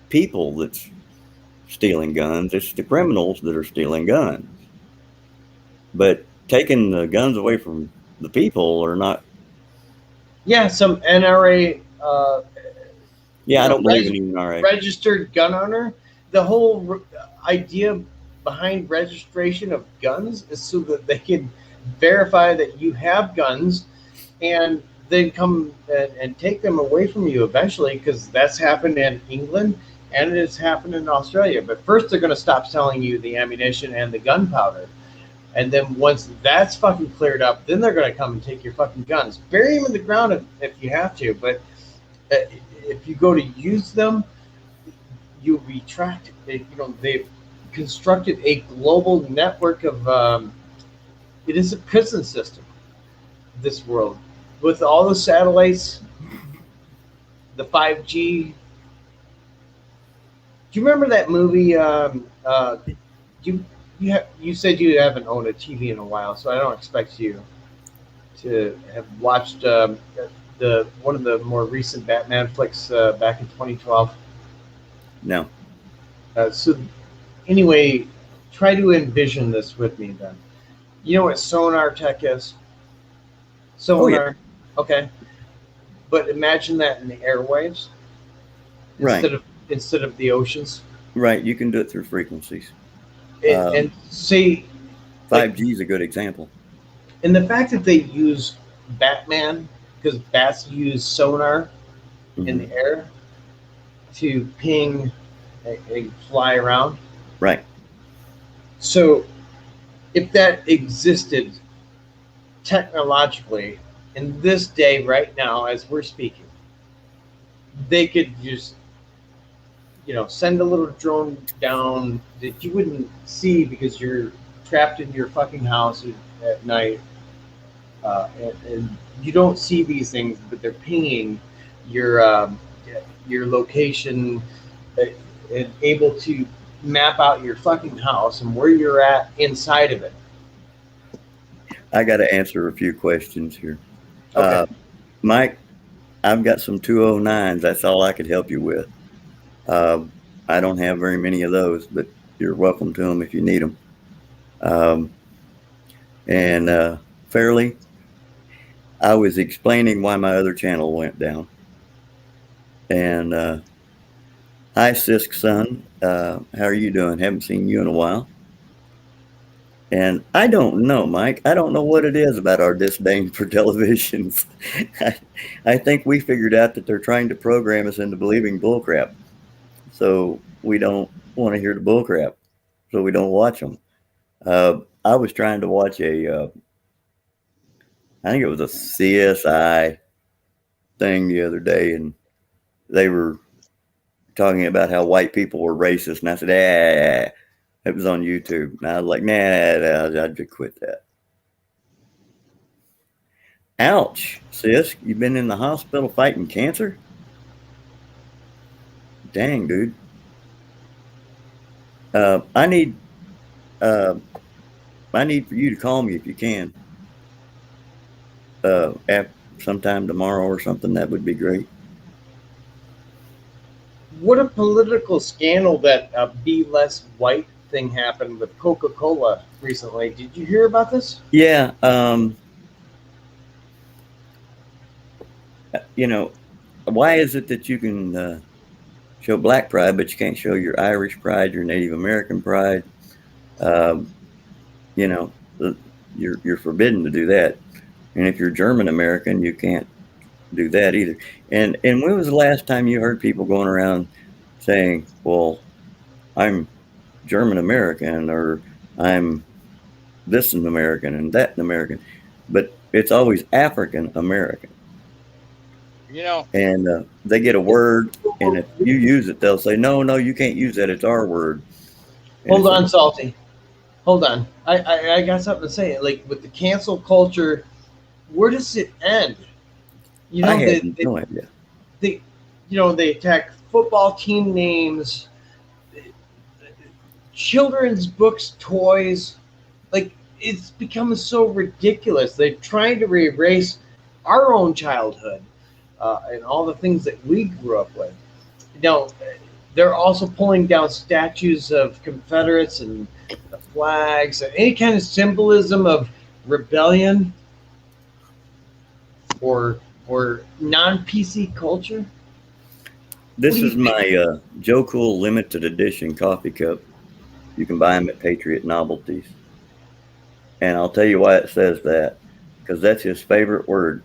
people that's stealing guns. It's the criminals that are stealing guns. But taking the guns away from the people are not. Yeah, some NRA. I don't believe in NRA. Registered gun owner. The whole idea behind registration of guns is so that they can verify that you have guns, and then come and take them away from you eventually, because that's happened in England and it has happened in Australia. But first they're going to stop selling you the ammunition and the gunpowder. And then once that's fucking cleared up, then they're going to come and take your fucking guns. Bury them in the ground if you have to. But if you go to use them, you retract it. They've constructed a global network of, it is a prison system, this world. With all the satellites, the 5G. Do you remember that movie? You said you haven't owned a TV in a while, so I don't expect you to have watched one of the more recent Batman flicks back in 2012. No. So anyway, try to envision this with me then. You know what sonar tech is? Sonar. Oh, yeah. Okay. But imagine that in the airwaves. Right. Instead of the oceans. Right. You can do it through frequencies. And say 5G is a good example. And the fact that they use Batman, because bats use sonar in the air to ping and fly around. Right. So if that existed technologically in this day right now as we're speaking, they could just send a little drone down that you wouldn't see because you're trapped in your fucking house at night, and you don't see these things, but they're pinging your location, and able to map out your fucking house and where you're at inside of it. I got to answer a few questions here. Okay. Mike, I've got some 209s. That's all I could help you with. I don't have very many of those, but you're welcome to them if you need them. And Fairly, I was explaining why my other channel went down. And hi, Sisk son. How are you doing? Haven't seen you in a while. And I don't know, Mike. I don't know what it is about our disdain for televisions. I think we figured out that they're trying to program us into believing bullcrap. So we don't want to hear the bullcrap. So we don't watch them. I was trying to watch I think it was a CSI thing the other day, and they were talking about how white people were racist. And I said, it was on YouTube. And I was like, nah, I'd just quit that. Ouch, sis. You've been in the hospital fighting cancer? Dang, dude. I need for you to call me if you can. Sometime tomorrow or something. That would be great. What a political scandal that Be Less White thing happened with Coca-Cola recently. Did you hear about this? Yeah. Why is it that you can show black pride, but you can't show your Irish pride, your Native American pride? You're forbidden to do that. And if you're German American, you can't do that either. And when was the last time you heard people going around saying, well, I'm German American, or I'm this an American and that an American? But it's always African American. And they get a word, and if you use it, they'll say, no, you can't use that. It's our word. And hold on, Salty. Hold on. I got something to say. Like, with the cancel culture, where does it end? I have no idea. They attack football team names, children's books, toys. Like, it's become so ridiculous. They're trying to erase our own childhood and all the things that we grew up with. They're also pulling down statues of Confederates and the flags, and any kind of symbolism of rebellion or non-PC culture. This is my Joe Cool limited edition coffee cup. You can buy them at Patriot Novelties. And I'll tell you why it says that. Because that's his favorite word.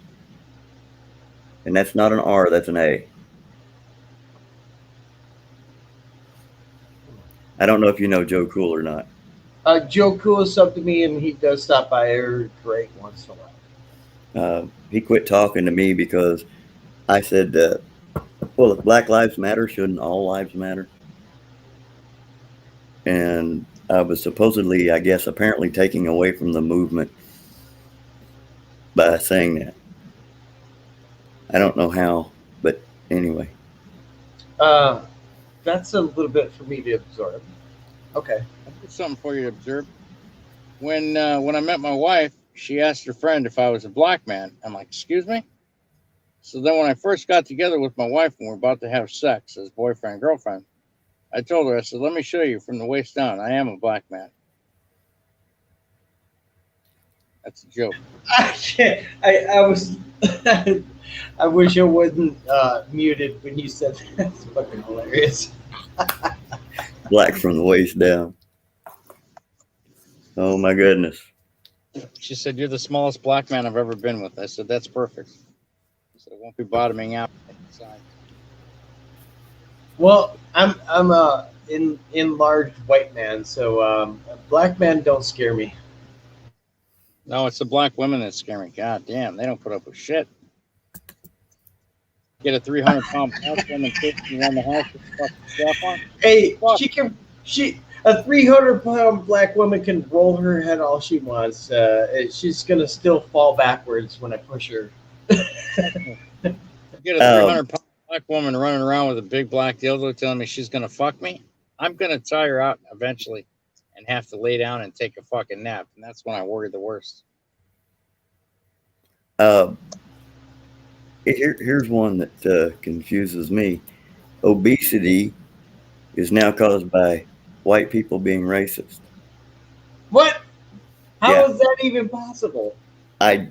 And that's not an R, that's an A. I don't know if you know Joe Cool or not. Joe Cool is up to me, and he does stop by every break once in a while. He quit talking to me because I said, well, if Black Lives Matter, shouldn't all lives matter? And I was supposedly, apparently taking away from the movement by saying that. I don't know how, but anyway. That's a little bit for me to absorb. Okay. I'll put something for you to observe. When I met my wife, she asked her friend if I was a black man. I'm like, excuse me? So then when I first got together with my wife and we're about to have sex as boyfriend, girlfriend, I told her, I said, let me show you from the waist down. I am a black man. That's a joke. I was... I wish I wasn't muted when you said that. That's fucking hilarious. Black from the waist down. Oh my goodness. She said, "You're the smallest black man I've ever been with." I said, "That's perfect." I said, "It won't be bottoming out." Well, I'm a enlarged white man, so black men don't scare me. No, it's the black women that scare me. God damn, they don't put up with shit. Get a 300-pound black woman chasing around the house with a fucking strap on. Hey, Fuck. a 300-pound black woman can roll her head all she wants. She's gonna still fall backwards when I push her. Get a 300-pound black woman running around with a big black dildo telling me she's gonna fuck me. I'm gonna tire out eventually and have to lay down and take a fucking nap, and that's when I worry the worst. Here's one that confuses me. Obesity is now caused by white people being racist. What? How Yeah. is that even possible? I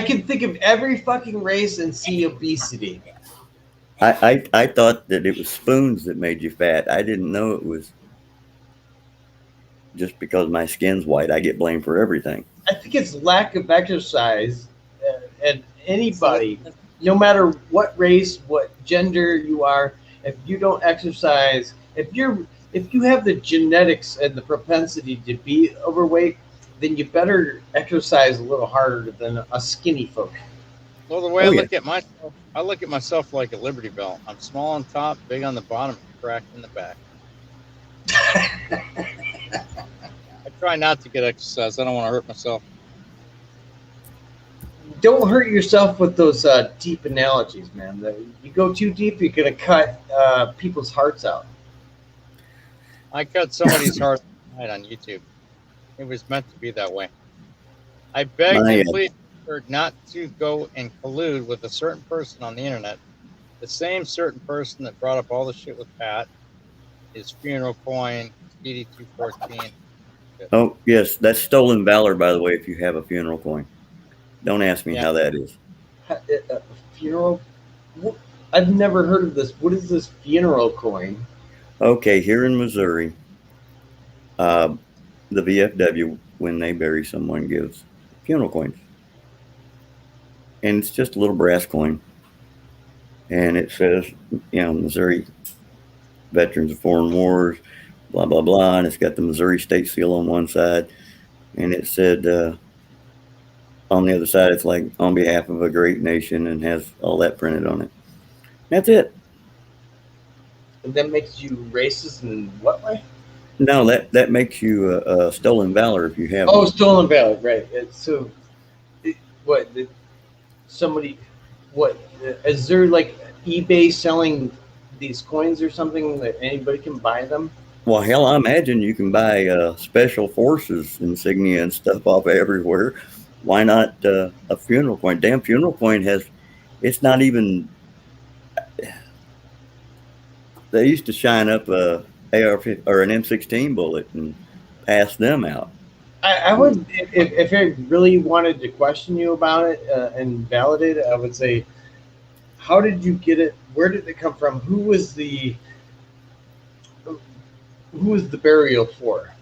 can think of every fucking race and see obesity. I thought that it was spoons that made you fat. I didn't know it was just because my skin's white. I get blamed for everything. I think it's lack of exercise, and anybody, no matter what race, what gender you are, if you don't exercise, if you have the genetics and the propensity to be overweight, then you better exercise a little harder than a skinny folk. Well, the way I look at myself like a Liberty Bell. I'm small on top, big on the bottom, and cracked in the back. I try not to get exercise. I don't want to hurt myself. Don't hurt yourself with those deep analogies, man. You go too deep, you're gonna cut people's hearts out. I cut somebody's heart tonight on YouTube. It was meant to be that way. I begged and pleaded her not to go and collude with a certain person on the internet. The same certain person that brought up all the shit with Pat, his funeral coin, Speedy 214. Oh, yes, that's stolen valor, by the way, if you have a funeral coin. Don't ask me how that is. Funeral? I've never heard of this. What is this funeral coin? Okay, here in Missouri, the VFW, when they bury someone, gives funeral coins. And it's just a little brass coin. And it says, Missouri Veterans of Foreign Wars, blah, blah, blah. And it's got the Missouri state seal on one side. And it said, on the other side, it's like, on behalf of a great nation, and has all that printed on it. That's it. And that makes you racist in what way? No, that makes you stolen valor if you have. Oh, stolen valor, right? Is there like eBay selling these coins or something that anybody can buy them? Well, hell, I imagine you can buy special forces insignia and stuff off everywhere. Why not a funeral coin? Damn funeral coin it's not even. They used to shine up a AR-15 or an M16 bullet and pass them out. I would, if I really wanted to question you about it and validate it, I would say, how did you get it? Where did it come from? Who was the burial for?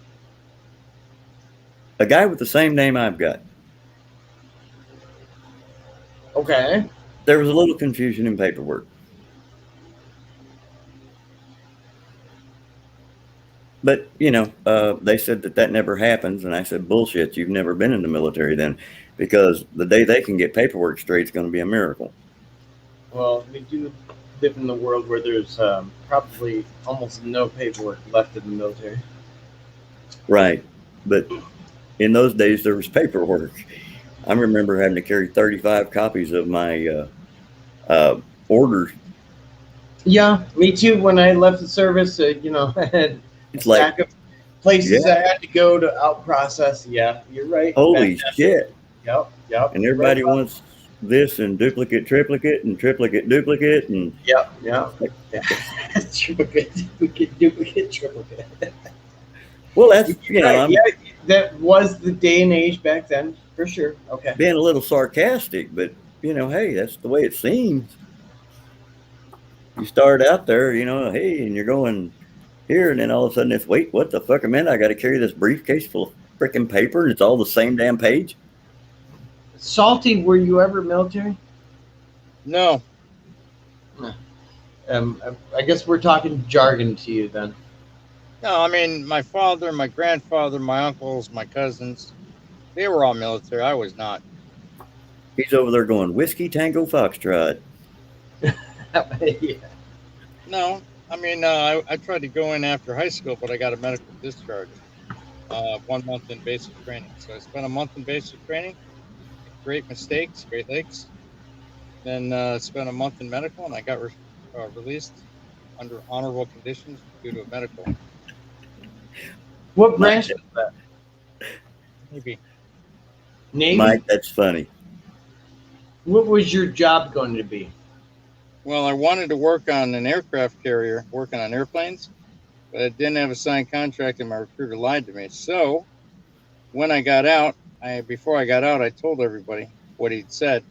A guy with the same name I've got. Okay. There was a little confusion in paperwork. But, they said that never happens. And I said, bullshit, you've never been in the military then. Because the day they can get paperwork straight is going to be a miracle. Well, we do live in the world where there's probably almost no paperwork left in the military. Right. But in those days, there was paperwork. I remember having to carry 35 copies of my orders. Yeah, me too. When I left the service, I had a stack of places I had to go to out process. Yeah, you're right. Holy shit. Yep. And everybody wants this and duplicate, triplicate, and triplicate, duplicate, and Yep. Triplicate, duplicate, triplicate. Well, that's that was the day and age back then, for sure. Okay. Being a little sarcastic, but hey, that's the way it seems. You start out there, hey, and you're going here, and then all of a sudden it's, wait, what the fuck a minute? I got to carry this briefcase full of freaking paper, and it's all the same damn page. Salty, were you ever military? No. I guess we're talking jargon to you then. No, I mean, my father, my grandfather, my uncles, my cousins, they were all military. I was not. He's over there going, Whiskey Tango Foxtrot. Yeah. No, I mean, I tried to go in after high school, but I got a medical discharge. 1 month in basic training. So I spent a month in basic training. Great mistakes, Great Lakes. Then spent a month in medical, and I got released under honorable conditions due to a medical. What branch was that? Maybe. Navy? Mike, that's funny. What was your job going to be? Well, I wanted to work on an aircraft carrier, working on airplanes, but I didn't have a signed contract, and my recruiter lied to me. So when I got out, before I got out, I told everybody what he'd said.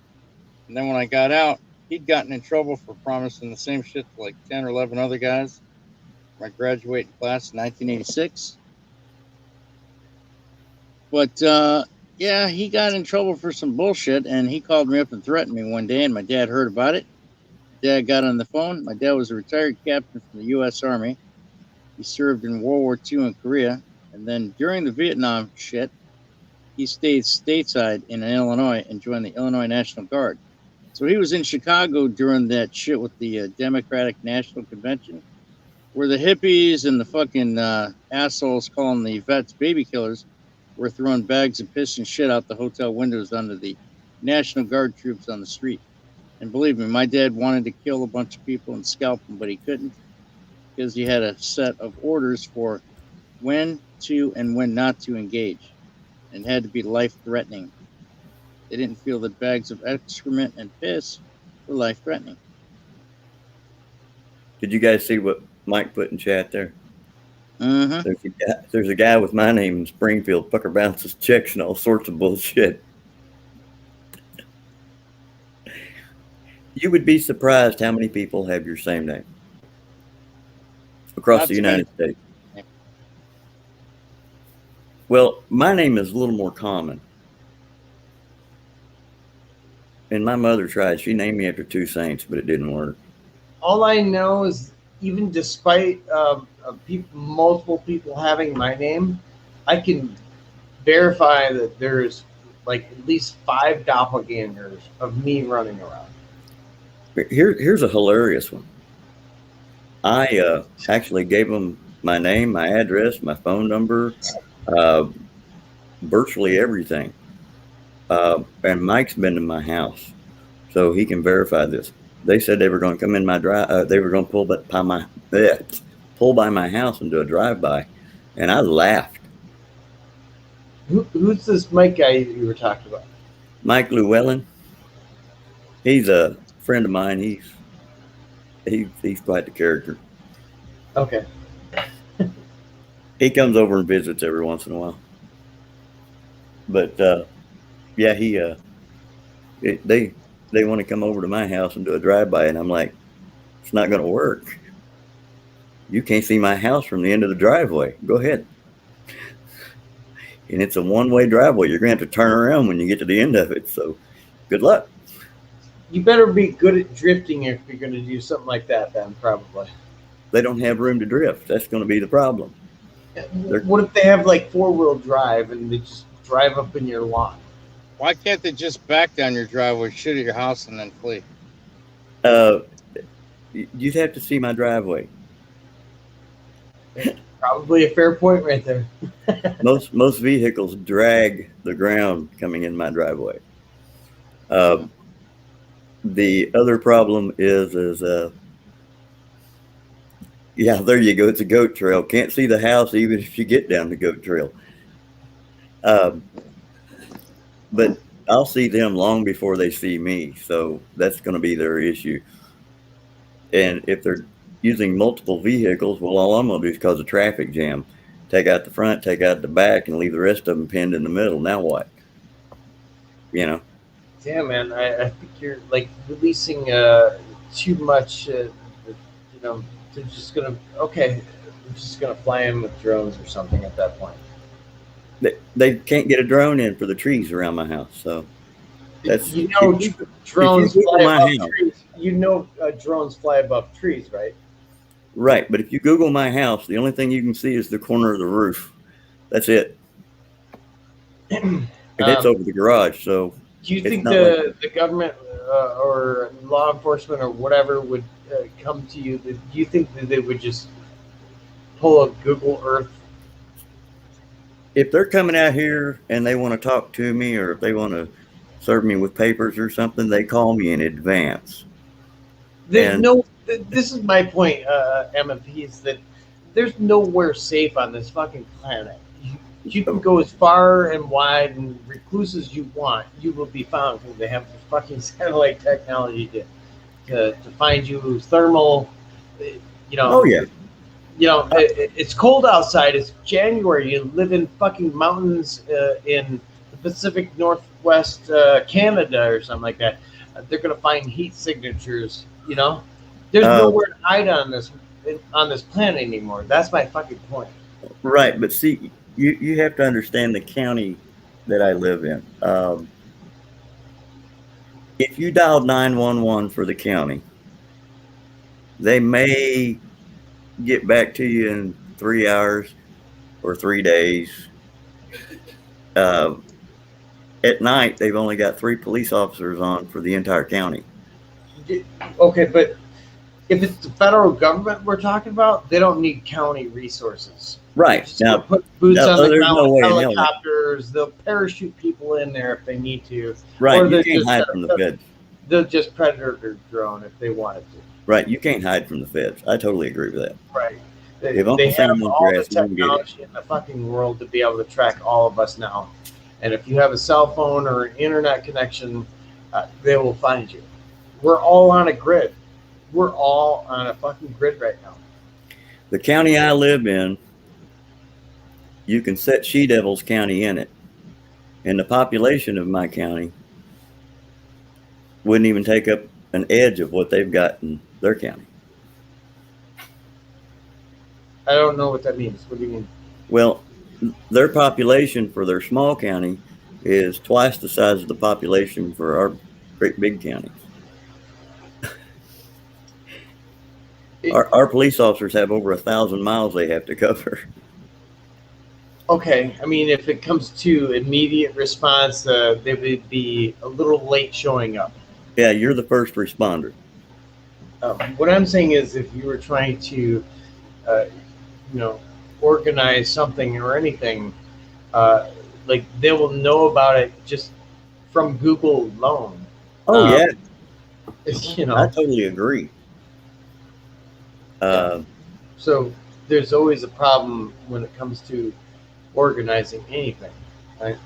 And then when I got out, he'd gotten in trouble for promising the same shit to like 10 or 11 other guys. My graduating class in 1986. But yeah, he got in trouble for some bullshit, and he called me up and threatened me one day, and my dad heard about it. Dad got on the phone. My dad was a retired captain from the U.S. Army. He served in World War II in Korea, and then during the Vietnam shit, he stayed stateside in Illinois and joined the Illinois National Guard. So he was in Chicago during that shit with the Democratic National Convention, where the hippies and the fucking assholes calling the vets baby killers were throwing bags of piss and shit out the hotel windows onto the National Guard troops on the street. And believe me, my dad wanted to kill a bunch of people and scalp them, but he couldn't because he had a set of orders for when to and when not to engage, and had to be life-threatening. They didn't feel that bags of excrement and piss were life-threatening. Did you guys see what Mike put in chat there? Mm-hmm. There's a guy with my name in Springfield, pucker bounces checks and all sorts of bullshit. You would be surprised how many people have your same name across the United States. Well, my name is a little more common. And my mother tried. She named me after two saints, but it didn't work. All I know is, even despite multiple people having my name, I can verify that there's like at least 5 doppelgangers of me running around. Here's a hilarious one. I actually gave them my name, my address, my phone number, virtually everything. And Mike's been to my house, so he can verify this. They said they were going to come in my drive. They were going to pull by my house and do a drive-by, and I laughed. Who's this Mike guy you were talking about? Mike Llewellyn. He's a friend of mine. He's quite the character. Okay. He comes over and visits every once in a while. But yeah, they want to come over to my house and do a drive-by, and I'm like, it's not going to work. You can't see my house from the end of the driveway. Go ahead. And it's a one-way driveway. You're going to have to turn around when you get to the end of it. So good luck. You better be good at drifting if you're going to do something like that, then, probably. They don't have room to drift. That's going to be the problem. What if they have like 4-wheel drive and they just drive up in your lawn? Why can't they just back down your driveway, shoot at your house, and then flee? You'd have to see my driveway. Probably a fair point right there. Most vehicles drag the ground coming in my driveway. The other problem is yeah, there you go. It's a goat trail. Can't see the house even if you get down the goat trail. But I'll see them long before they see me. So that's going to be their issue. And if they're using multiple vehicles, well, all I'm going to do is cause a traffic jam. Take out the front, take out the back, and leave the rest of them pinned in the middle. Now what? You know? Yeah, man. I think you're like releasing too much, they're just going to, okay, We're just gonna fly in with drones or something at that point. They can't get a drone in for the trees around my house. So that's You know, if you drones Google fly my above house, trees. You know, drones fly above trees, right? right? But if you Google my house, the only thing you can see is the corner of the roof. That's it, and it's um, over the garage. So do you it's think not like the government or law enforcement or whatever would come to you? Do you think that they would just pull up Google Earth? if they're coming out here and they want to talk to me, or if they want to serve me with papers or something, they call me in advance. There's And no. This is my point, MMP, is that there's nowhere safe on this fucking planet. You can go as far and wide and recluse as you want. You will be found because they have the fucking satellite technology to find you. Thermal, you oh know, yeah, it's cold outside. It's January. You live in fucking mountains in the Pacific Northwest, Canada, or something like that. They're gonna find heat signatures. There's uh, nowhere to hide on this planet anymore. That's my fucking point. right. But see, you have to understand the county that I live in. If you dial 911 for the county, they may get back to you in 3 hours or 3 days. Uh, at night, they've only got 3 police officers on for the entire county. Okay, but if it's the federal government we're talking about, they don't need county resources. They're Right just gonna now, put boots on the there's ground no with way in hell. helicopters. They'll parachute people in there if they need to, Right, or you they're can't just hide from the feds. they'll just predator drone if they wanted to. Right, you can't hide from the feds. I totally agree with that. Right. They, If Uncle they Sam have wants all your the ass, let him get it. technology in the fucking world to be able to track all of us now. And if you have a cell phone or an internet connection, they will find you. We're all on a grid. We're all on a fucking grid right now. The county I live in, you can set She Devils County in it, and the population of my county wouldn't even take up an edge of what they've got in their county. I don't know what that means. What do you mean? Well, their population for their small county is twice the size of the population for our great big county. Our police officers have over 1,000 miles they have to cover. Okay, I mean, if it comes to immediate response, they would be a little late showing up. Yeah, you're the first responder. What I'm saying is, if you were trying to, uh, organize something or anything, like they will know about it just from Google alone. Oh yeah, I totally agree. Yeah. So there's always a problem when it comes to organizing anything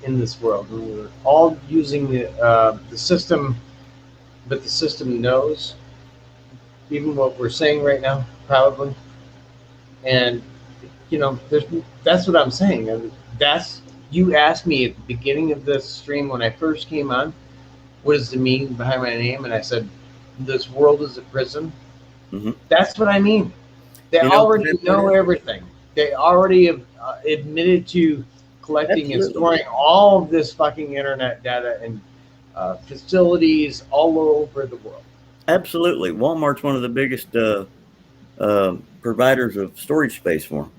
in this world. And we're all using the system, but the system knows even what we're saying right now, probably. And that's what I'm saying. And you asked me at the beginning of this stream when I first came on, what is the meaning behind my name? And I said, this world is a prison. Mm-hmm. That's what I mean. They already know everything. They already have admitted to collecting and storing all of this fucking internet data in facilities all over the world. Absolutely. Walmart's one of the biggest providers of storage space for them.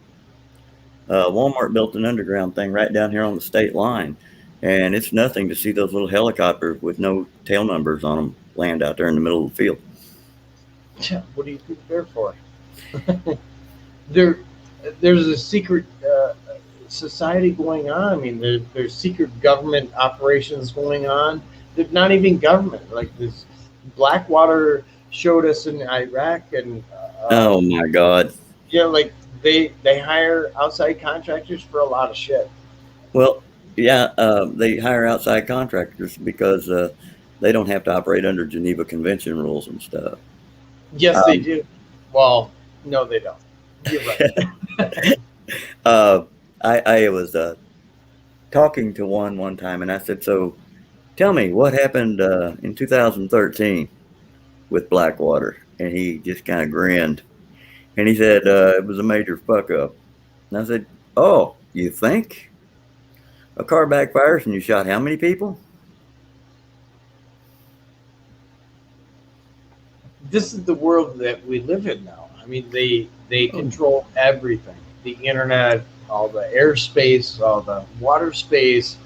Walmart built an underground thing right down here on the state line, and it's nothing to see those little helicopters with no tail numbers on them land out there in the middle of the field. Yeah, what do you think they're for? There's a secret society going on. I mean, there's secret government operations going on. They're not even government. Like this Blackwater showed us in Iraq, and oh my God. Yeah, like they hire outside contractors for a lot of shit. Well, yeah, they hire outside contractors because they don't have to operate under Geneva Convention rules and stuff. Yes, they do. Well, no, they don't. You're right. I was talking to one time, and I said, so tell me what happened in 2013 with Blackwater. And he just kind of grinned. And he said it was a major fuck up. And I said, "Oh, you think a car backfires and you shot how many people?" This is the world that we live in now. I mean, they control everything: the internet, all the airspace, all the water space,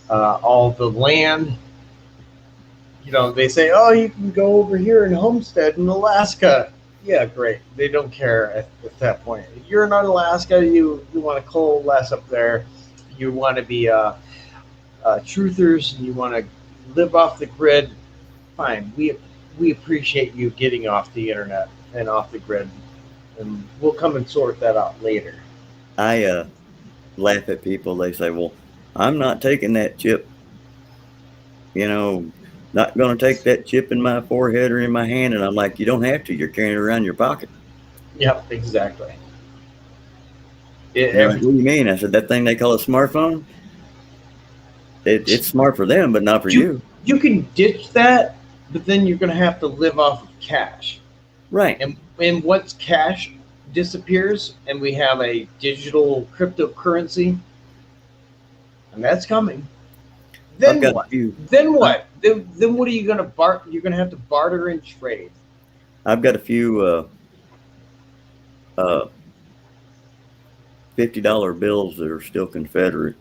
all the land. You know, they say, "Oh, you can go over here in Homestead in Alaska." Yeah, great. They don't care at that point. You're in Alaska. You want to coalesce up there. You want to be truthers, and you want to live off the grid. Fine. We appreciate you getting off the internet and off the grid, and we'll come and sort that out later. I laugh at people. They say, "Well, I'm not taking that chip. You know, not going to take that chip in my forehead or in my hand." And I'm like, "You don't have to. You're carrying it around your pocket." Yep, exactly. And they're like, "What do you mean?" I said, "That thing they call a smartphone. It's smart for them, but not for you." You can ditch that, but then you're going to have to live off of cash. Right. And once cash disappears and we have a digital cryptocurrency, and that's coming, then what? Then what? Then what are you going to You're going to have to barter and trade. I've got a few $50 bills that are still Confederate.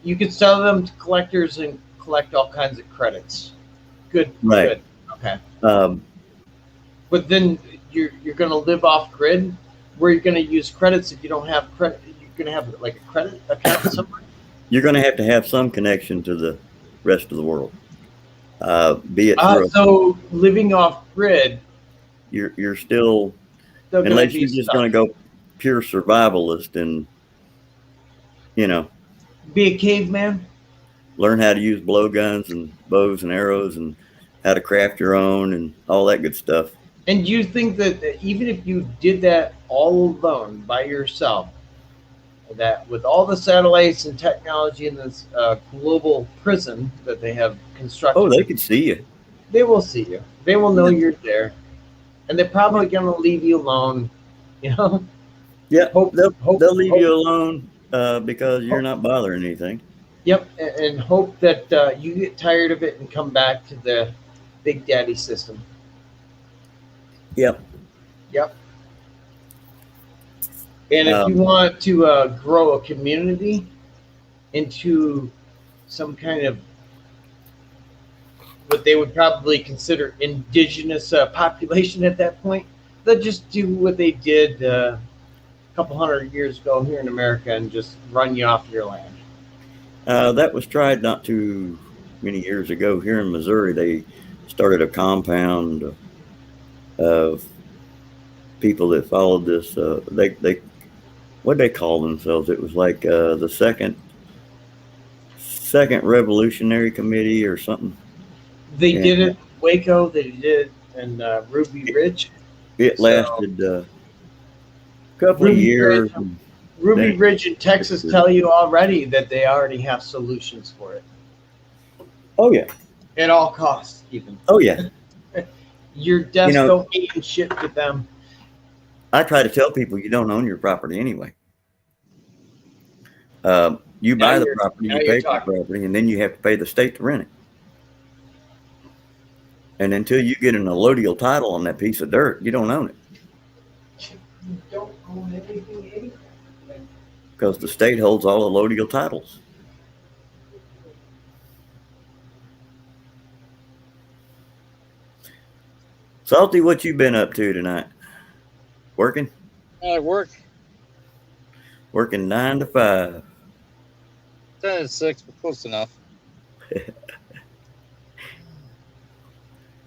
You could sell them to collectors and collect all kinds of credits. Good. Right. Good. Okay. But then you're going to live off grid. Where you're going to use credits if you don't have credit? You're going to have like a credit account somewhere. You're going to have some connection to the rest of the world. Be it so living off grid. You're still unless you're just going to go pure survivalist and be a caveman. Learn how to use blowguns and bows and arrows and how to craft your own and all that good stuff. And you think that even if you did that all alone by yourself, that with all the satellites and technology in this global prison that they have constructed, oh, they could see you. They will see you. They will know you're there, and they're probably going to leave you alone. Yeah, they'll leave you alone because you're not bothering anything. Yep, and hope that you get tired of it and come back to the Big Daddy system. Yep. And if you want to grow a community into some kind of what they would probably consider indigenous population at that point, they'll just do what they did a couple hundred years ago here in America and just run you off your land. That was tried not too many years ago here in Missouri. They started a compound of people that followed this. They what they call themselves? It was like the second Revolutionary Committee or something. They did it in Waco. They did it in Ruby Ridge. It lasted a couple of years. Ruby Ridge in Texas tell you already that they already have solutions for it. Oh yeah. At all costs, even. Oh yeah. Your desk don't mean shit to them. I try to tell people you don't own your property anyway. You buy the property, you pay for the property, and then you have to pay the state to rent it. And until you get an allodial title on that piece of dirt, you don't own it. You don't own anything anyway. Because the state holds all allodial titles. Salty, what you been up to tonight? Working? I work. Working 9 to 5. 10 to 6, but close enough.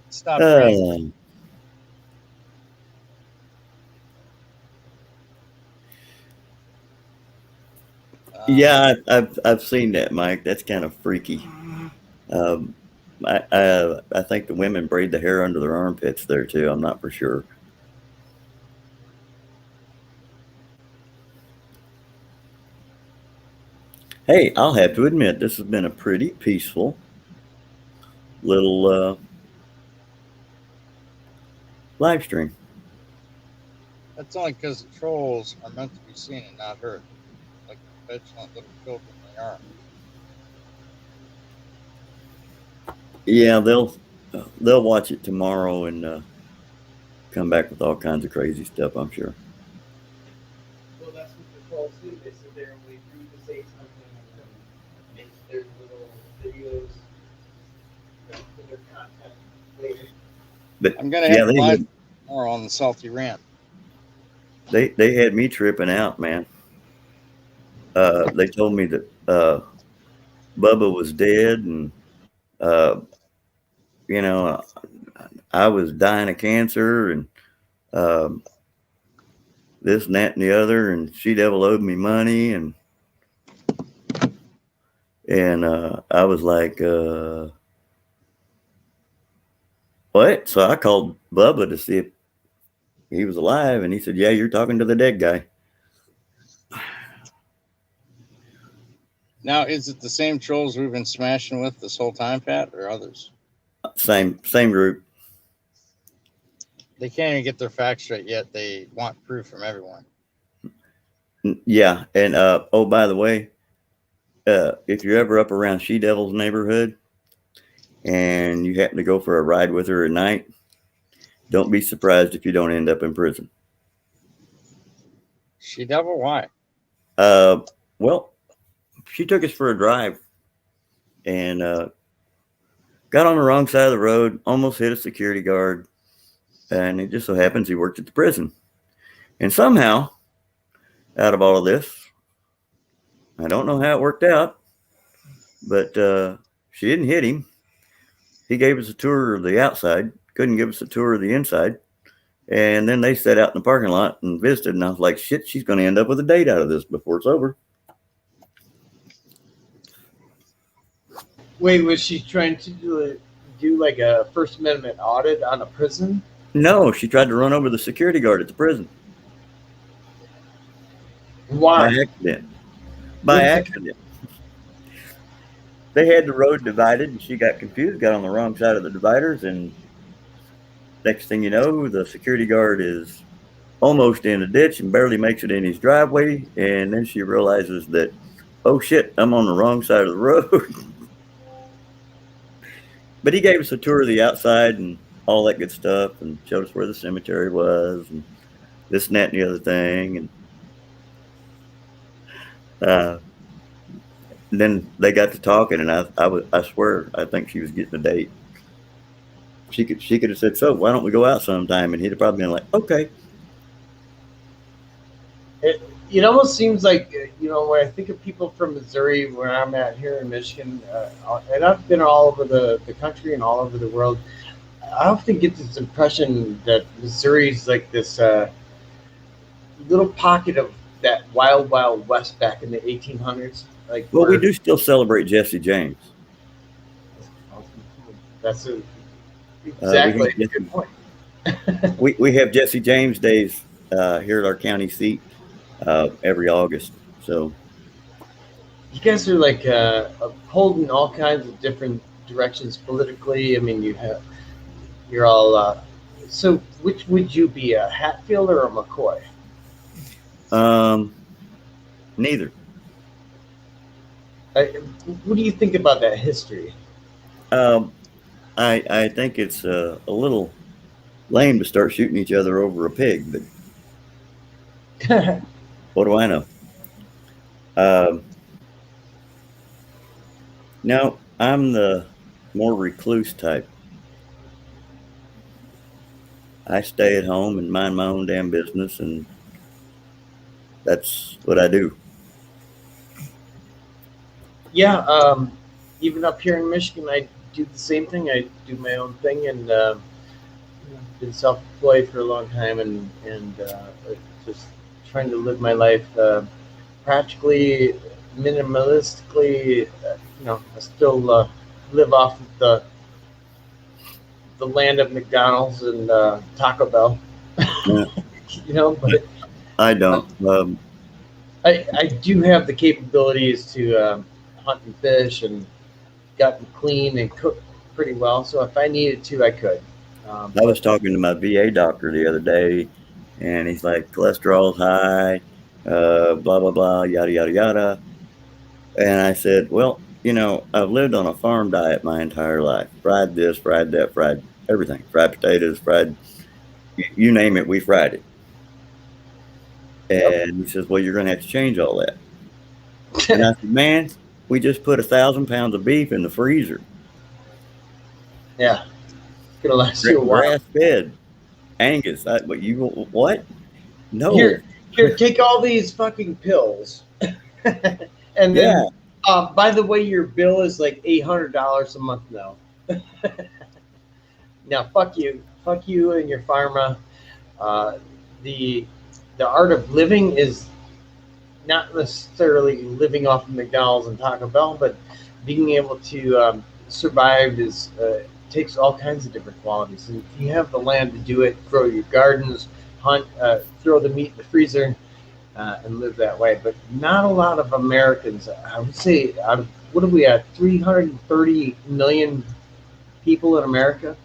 It's not crazy. Yeah, I've seen that, Mike. That's kind of freaky. I think the women braid the hair under their armpits there too. I'm not for sure. Hey, I'll have to admit this has been a pretty peaceful little live stream. That's only because the trolls are meant to be seen and not heard, like the vigilant little children they are. Yeah, they'll watch it tomorrow and come back with all kinds of crazy stuff. I'm sure. Well, that's what the trolls do. They sit there and wait for you to say something and then make their little videos, for their content later. But I'm gonna yeah, have live tomorrow on the Salty Rant. they had me tripping out, man. They told me that Bubba was dead, and uh, you know I was dying of cancer, and um, this and that and the other, and She Devil owed me money, and I was like, what? So I called Bubba to see if he was alive, and he said, yeah, you're talking to the dead guy. Now, is it the same trolls we've been smashing with this whole time, Pat, or others? Same group. They can't even get their facts straight yet. They want proof from everyone. Yeah, and oh, by the way, if you're ever up around She Devil's neighborhood and you happen to go for a ride with her at night, don't be surprised if you don't end up in prison. She Devil? Why? Well, she took us for a drive and got on the wrong side of the road, almost hit a security guard, and it just so happens he worked at the prison. And somehow, out of all of this, I don't know how it worked out, but she didn't hit him. He gave us a tour of the outside, couldn't give us a tour of the inside. And then they sat out in the parking lot and visited, and I was like, shit, she's going to end up with a date out of this before it's over. Wait, was she trying to do like a First Amendment audit on a prison? No, she tried to run over the security guard at the prison. Why? By accident. By accident. They had the road divided, and she got confused, got on the wrong side of the dividers, and next thing you know, the security guard is almost in a ditch and barely makes it in his driveway, and then she realizes that, oh shit, I'm on the wrong side of the road. But he gave us a tour of the outside and all that good stuff, and showed us where the cemetery was, and this and that and the other thing, and then they got to talking, and I swear I think she was getting a date. She could have said, so why don't we go out sometime, and he'd have probably been like, okay. It almost seems like, when I think of people from Missouri, where I'm at here in Michigan, and I've been all over the country and all over the world, I often get this impression that Missouri is like this little pocket of that wild, wild west back in the 1800s. Well, we do still celebrate Jesse James. That's exactly a good point. we have Jesse James days here at our county seat every August. So you guys are like holding all kinds of different directions politically. I mean, you're all. So, which would you be, a Hatfield or a McCoy? Neither. What do you think about that history? I think it's a little lame to start shooting each other over a pig, but what do I know? No, I'm the more recluse type. I stay at home and mind my own damn business, and that's what I do. Yeah, even up here in Michigan, I do the same thing. I do my own thing, and been self-employed for a long time, and just trying to live my life practically, minimalistically. I still live off of the land of McDonald's and Taco Bell. Yeah. But I don't. I do have the capabilities to hunt and fish and gotten clean and cook pretty well. So if I needed to, I could. I was talking to my VA doctor the other day, And he's like, cholesterol's high, blah, blah, blah, yada, yada, yada. And I said, well, I've lived on a farm diet my entire life. Fried this, fried that, fried everything. Fried potatoes, fried, you name it, we fried it. Yep. And he says, well, you're going to have to change all that. And I said, man, we just put 1,000 pounds of beef in the freezer. Yeah. It's going to last you a while. Grass fed Angus. What? No. Here, take all these fucking pills. And then, by the way, your bill is like $800 a month now. Now, fuck you and your pharma. The art of living is not necessarily living off of McDonald's and Taco Bell, but being able to survive takes all kinds of different qualities. And if you have the land to do it, grow your gardens, hunt, throw the meat in the freezer, and live that way. But not a lot of Americans. I would say, what are we at? 330 million people in America.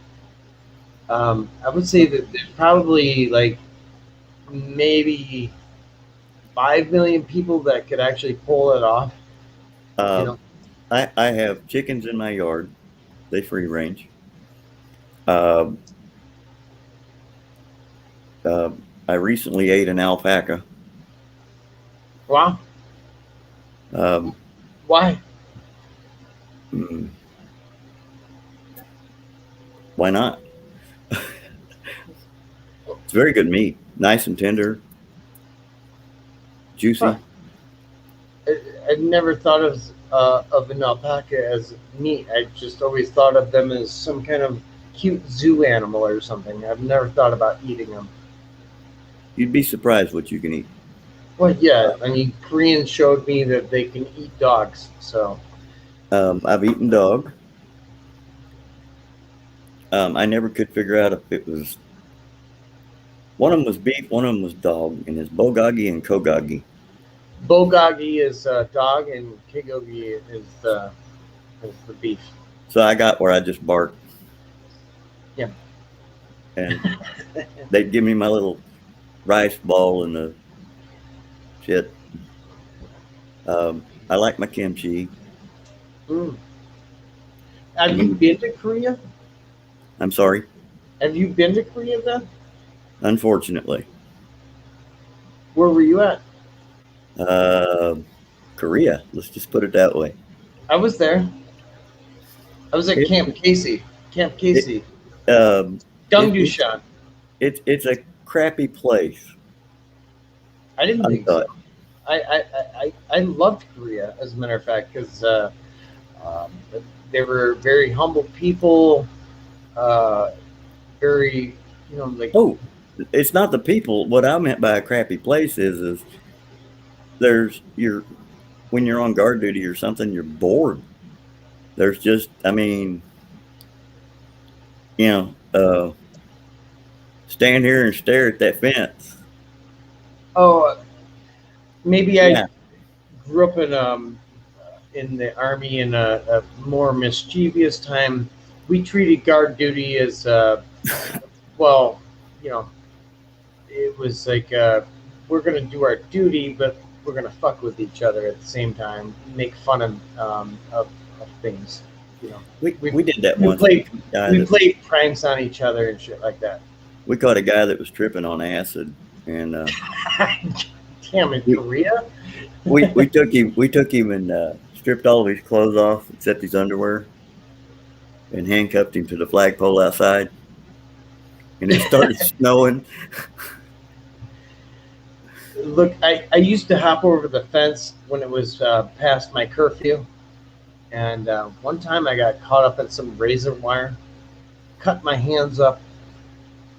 I would say that there's probably like maybe 5 million people that could actually pull it off. I have chickens in my yard. They free range. I recently ate an alpaca. Wow. Why? Why not? It's very good meat. Nice and tender. Juicy. Huh. I never thought of an alpaca as meat. I just always thought of them as some kind of cute zoo animal or something. I've never thought about eating them. You'd be surprised what you can eat. Well, yeah. I mean, Koreans showed me that they can eat dogs. So I've eaten dog. I never could figure out if it was. One of them was beef, one of them was dog, and it's bulgogi and kogogi. Bulgogi is dog, and kogogi is the beef. So I got where I just barked. Yeah. And they'd give me my little rice ball and the shit. I like my kimchi. Have you been to Korea? I'm sorry? Have you been to Korea then? Unfortunately. Where were you at? Korea. Let's just put it that way. I was there. I was at Camp Casey. Gyeongju-shan. It's a crappy place. I didn't think so. I loved Korea, as a matter of fact, because they were very humble people. Very, like. Oh, it's not the people. What I meant by a crappy place is when you're on guard duty or something, you're bored. There's just, stand here and stare at that fence. Oh, maybe I grew up in the Army in a more mischievous time. We treated guard duty as, well, it was like we're going to do our duty, but we're going to fuck with each other at the same time, make fun of things. We did that once. We played pranks on each other and shit like that. We caught a guy that was tripping on acid, and damn it, Korea. we took him and stripped all of his clothes off except his underwear, and handcuffed him to the flagpole outside. And it started snowing. Look, I used to hop over the fence when it was past my curfew. And one time I got caught up in some razor wire, cut my hands up,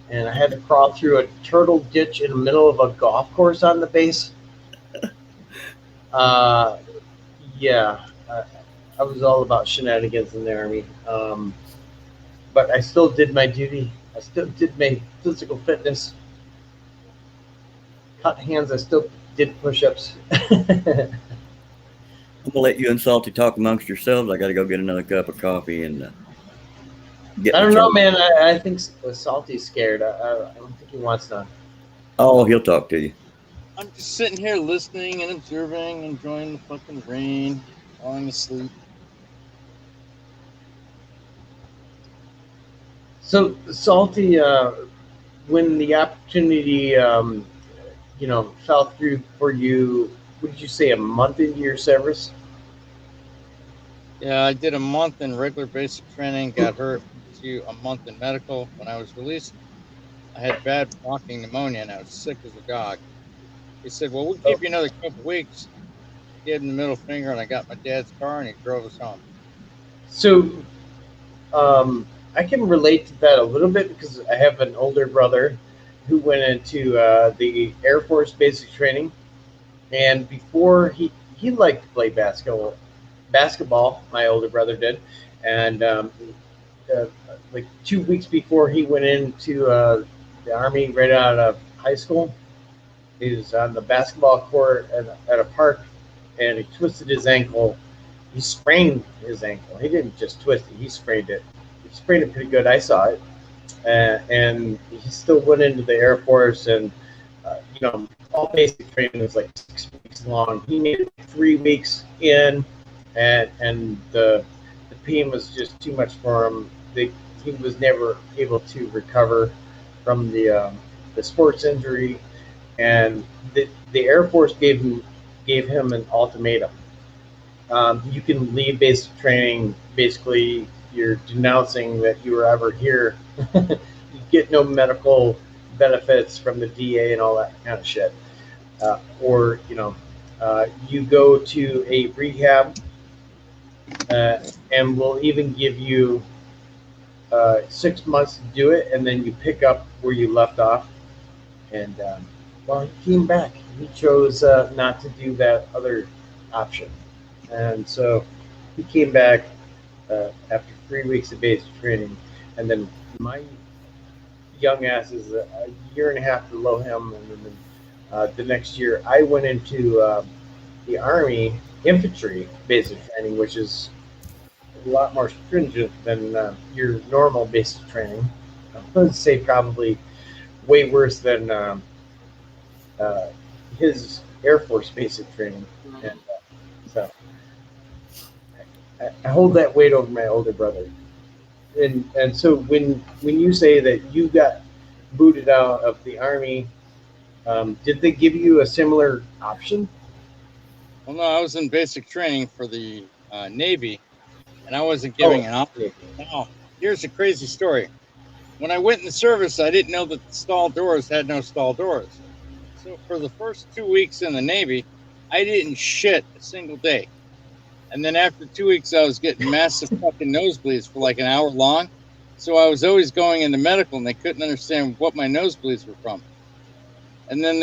and I had to crawl through a turtle ditch in the middle of a golf course on the base. I was all about shenanigans in the Army. But I still did my duty. I still did my physical fitness. Cut hands, I still did push-ups. I'm going to let you and Salty talk amongst yourselves. I got to go get another cup of coffee and I don't know, man. I think Salty's scared. I don't think he wants none. Oh, he'll talk to you. I'm just sitting here listening and observing, enjoying the fucking rain, falling asleep. So, Salty, when the opportunity, fell through for you, what did you say, a month into your service? Yeah, I did a month in regular basic training, got hurt to a month in medical. When I was released, I had bad walking pneumonia and I was sick as a dog. He said, "Well, we'll Oh, keep you another couple weeks." I gave him the middle finger and I got my dad's car and he drove us home. so I can relate to that a little bit because I have an older brother who went into the Air Force basic training, and before he liked to play basketball. Basketball, my older brother did, and uh, like 2 weeks before he went into the army, right out of high school, he was on the basketball court at a park, and he twisted his ankle. He sprained his ankle. He didn't just twist it; he sprained it. He sprained it pretty good. I saw it, and he still went into the Air Force, and all basic training was like 6 weeks long. He made it 3 weeks in, and the pain was just too much for him. He was never able to recover from the sports injury, and the Air Force gave him an ultimatum. You can leave basic training. Basically, you're denouncing that you were ever here. You get no medical benefits from the DA and all that kind of shit. Or you go to a rehab, uh, and we'll even give you 6 months to do it, and then you pick up where you left off. And well, he came back. He chose not to do that other option, and so he came back after 3 weeks of basic training, and then my young ass is a year and a half below him, and then the next year I went into the Army infantry basic training, which is a lot more stringent than your normal basic training. I would say probably way worse than uh, his Air Force basic training. And so I hold that weight over my older brother. And so when you say that you got booted out of the Army, did they give you a similar option? Well, no, I was in basic training for the Navy and I wasn't Oh, giving an option. Now, here's a crazy story. When I went in the service, I didn't know that the stall doors had no stall doors. So for the first 2 weeks in the Navy, I didn't shit a single day. And then after 2 weeks, I was getting massive fucking nosebleeds for like an hour long. So I was always going into medical and they couldn't understand what my nosebleeds were from. And then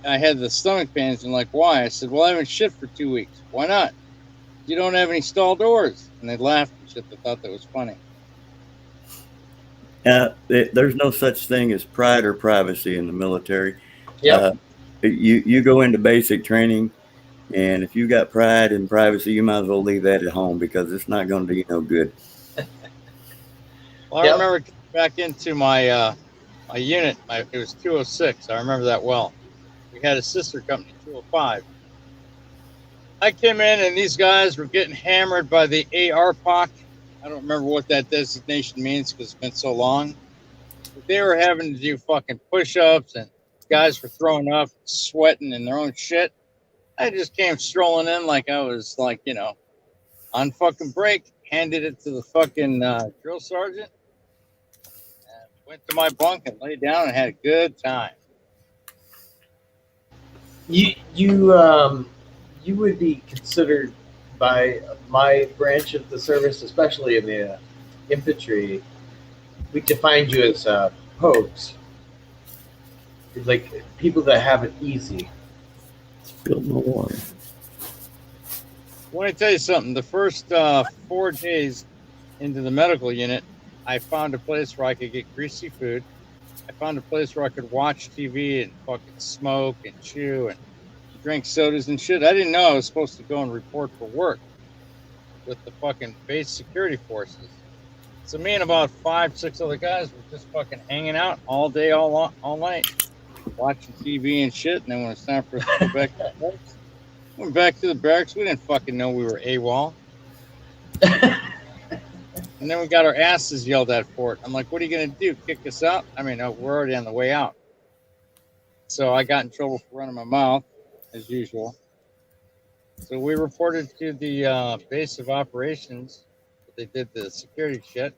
I had the stomach pains and like, why? I said, well, I haven't shit for 2 weeks. Why not? You don't have any stall doors. And they laughed and shit. They thought that was funny. There's no such thing as pride or privacy in the military. Yep. You go into basic training, and if you got pride and privacy, you might as well leave that at home because it's not going to do you no good. Well, I remember back into my unit. It was 206. I remember that well. We had a sister company, 205. I came in and these guys were getting hammered by the ARPOC. I don't remember what that designation means because it's been so long. But they were having to do fucking push-ups and guys were throwing up, sweating in their own shit. I just came strolling in like I was like, on fucking break, handed it to the fucking drill sergeant, and went to my bunk and laid down and had a good time. You would be considered by my branch of the service, especially in the infantry. We defined you as pogues, like people that have it easy. Spilled my water. I want to tell you something. The first 4 days into the medical unit, I found a place where I could get greasy food. I found a place where I could watch TV and fucking smoke and chew and drink sodas and shit. I didn't know I was supposed to go and report for work with the fucking base security forces. So me and about 5, 6 other guys were just fucking hanging out all day, all night. watching TV and shit. And then when it's time for us to go back to the barracks, went back to the barracks. We didn't fucking know we were AWOL. And then we got our asses yelled at for it. I'm like, what are you going to do? Kick us out? I mean, we're already on the way out. So I got in trouble for running my mouth, as usual. So we reported to the base of operations. They did the security shit.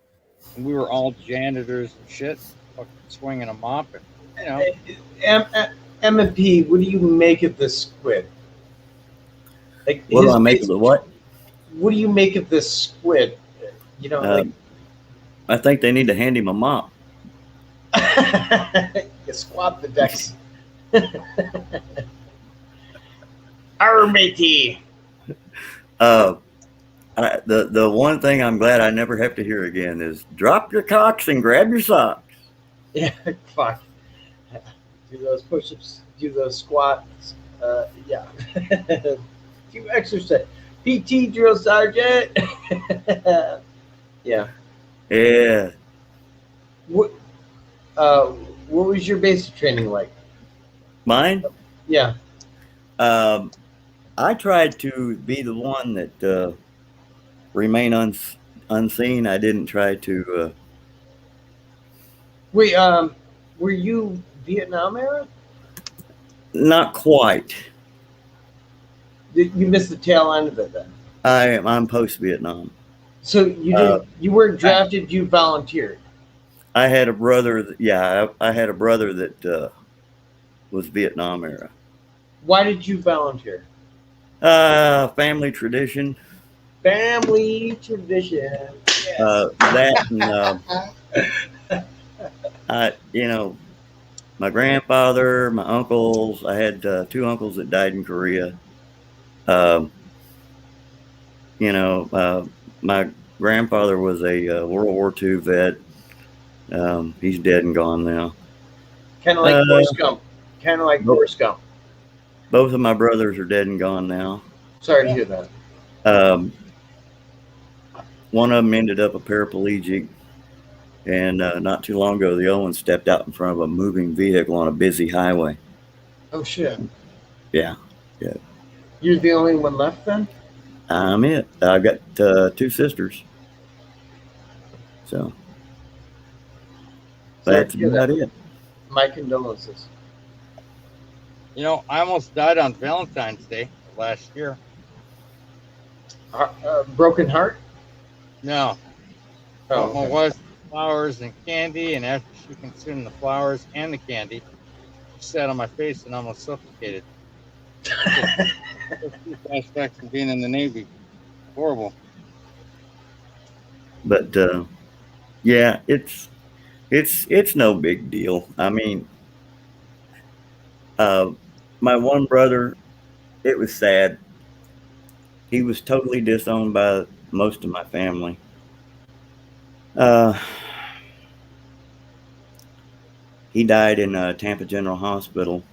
And we were all janitors and shit, fucking swinging a mop. And, you know. M&P, what do you make of this squid? Like, what do I make of the what? What do you make of this squid? You know, I think they need to hand him a mop. you squat the decks. Arr, matey. The one thing I'm glad I never have to hear again is drop your cocks and grab your socks. Yeah, fuck. Do those push-ups, do those squats. Yeah. Do exercise. PT drill sergeant. Yeah. Yeah. What was your basic training like? Mine? Yeah. I tried to be the one that remain unseen. I didn't try to. Wait, were you Vietnam era? Not quite. You missed the tail end of it then. I'm post Vietnam. So you didn't. You weren't drafted. You volunteered. I had a brother. I had a brother that was Vietnam era. Why did you volunteer? Family tradition. Family tradition. Yes. That and my grandfather, my uncles. I had 2 uncles that died in Korea. My grandfather was a World War II vet. He's dead and gone now. Kind of like Forrest Gump. Kind of like Forrest Gump. Both of my brothers are dead and gone now. Sorry to hear that. One of them ended up a paraplegic, and not too long ago, the other one stepped out in front of a moving vehicle on a busy highway. Oh shit! Yeah. You're the only one left then? I'm it. I've got 2 sisters, so that's about it. My condolences. You know, I almost died on Valentine's Day last year. Broken heart? No. Oh, my wife's flowers and candy, and after she consumed the flowers and the candy, she sat on my face and almost suffocated. Flashbacks from being in the Navy. Horrible. But yeah, it's no big deal. I mean, my one brother, it was sad. He was totally disowned by most of my family. He died in Tampa General Hospital.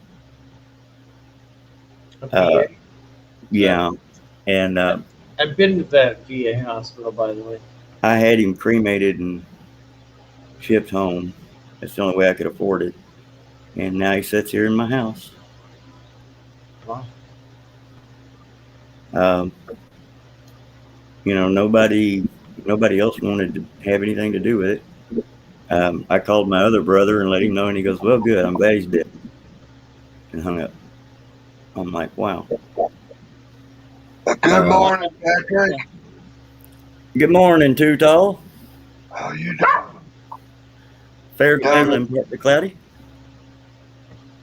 Yeah, and I've been to that VA hospital, by the way. I had him cremated and shipped home. That's the only way I could afford it. And now he sits here in my house. Wow. Nobody else wanted to have anything to do with it. I called my other brother and let him know, and he goes, "Well, good. I'm glad he's dead," and hung up. I'm like, wow. Good morning, Patrick. Good morning, Too Tall. How you doing? Fair and cloudy.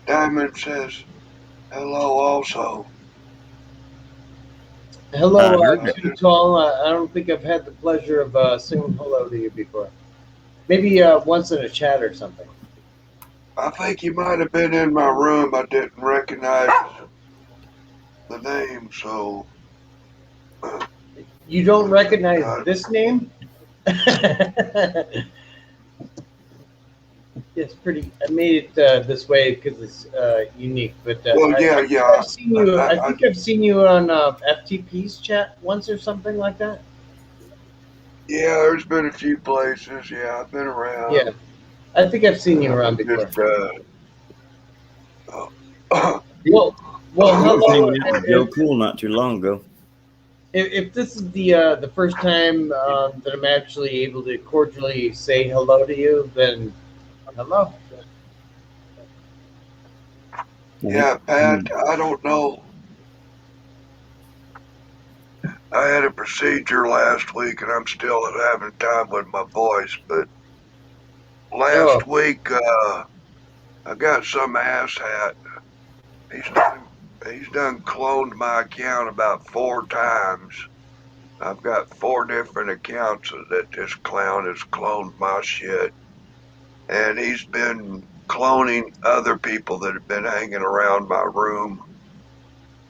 Diamond says hello also. Hello, Too Tall. I don't think I've had the pleasure of saying hello to you before. Maybe once in a chat or something. I think you might have been in my room. I didn't recognize the name, so. You don't recognize this name? It's pretty. I made it this way because it's unique. But I've seen you. I think I've seen you on FTP's chat once or something like that. Yeah, there's been a few places. Yeah, I've been around. Yeah, I think I've seen you around before. Well, I was hello. hanging out with Joe Cool not too long ago. If this is the first time that I'm actually able to cordially say hello to you, then hello. Yeah, Pat, I don't know. I had a procedure last week and I'm still having time with my voice, but Oh, last week I got some asshat. He's done cloned my account about 4 times. I've got 4 different accounts that this clown has cloned my shit. And he's been cloning other people that have been hanging around my room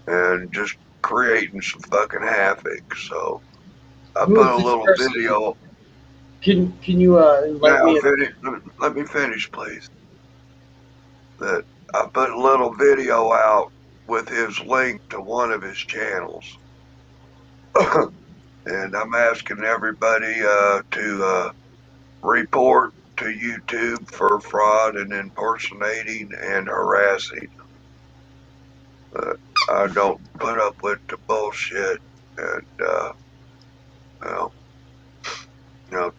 and just creating some fucking havoc. So I who put is a this little person? video. Can you enlighten Now, me? let me finish, please. That I put a little video out with his link to one of his channels. And I'm asking everybody to report to YouTube for fraud and impersonating and harassing. I don't put up with the bullshit. And, well,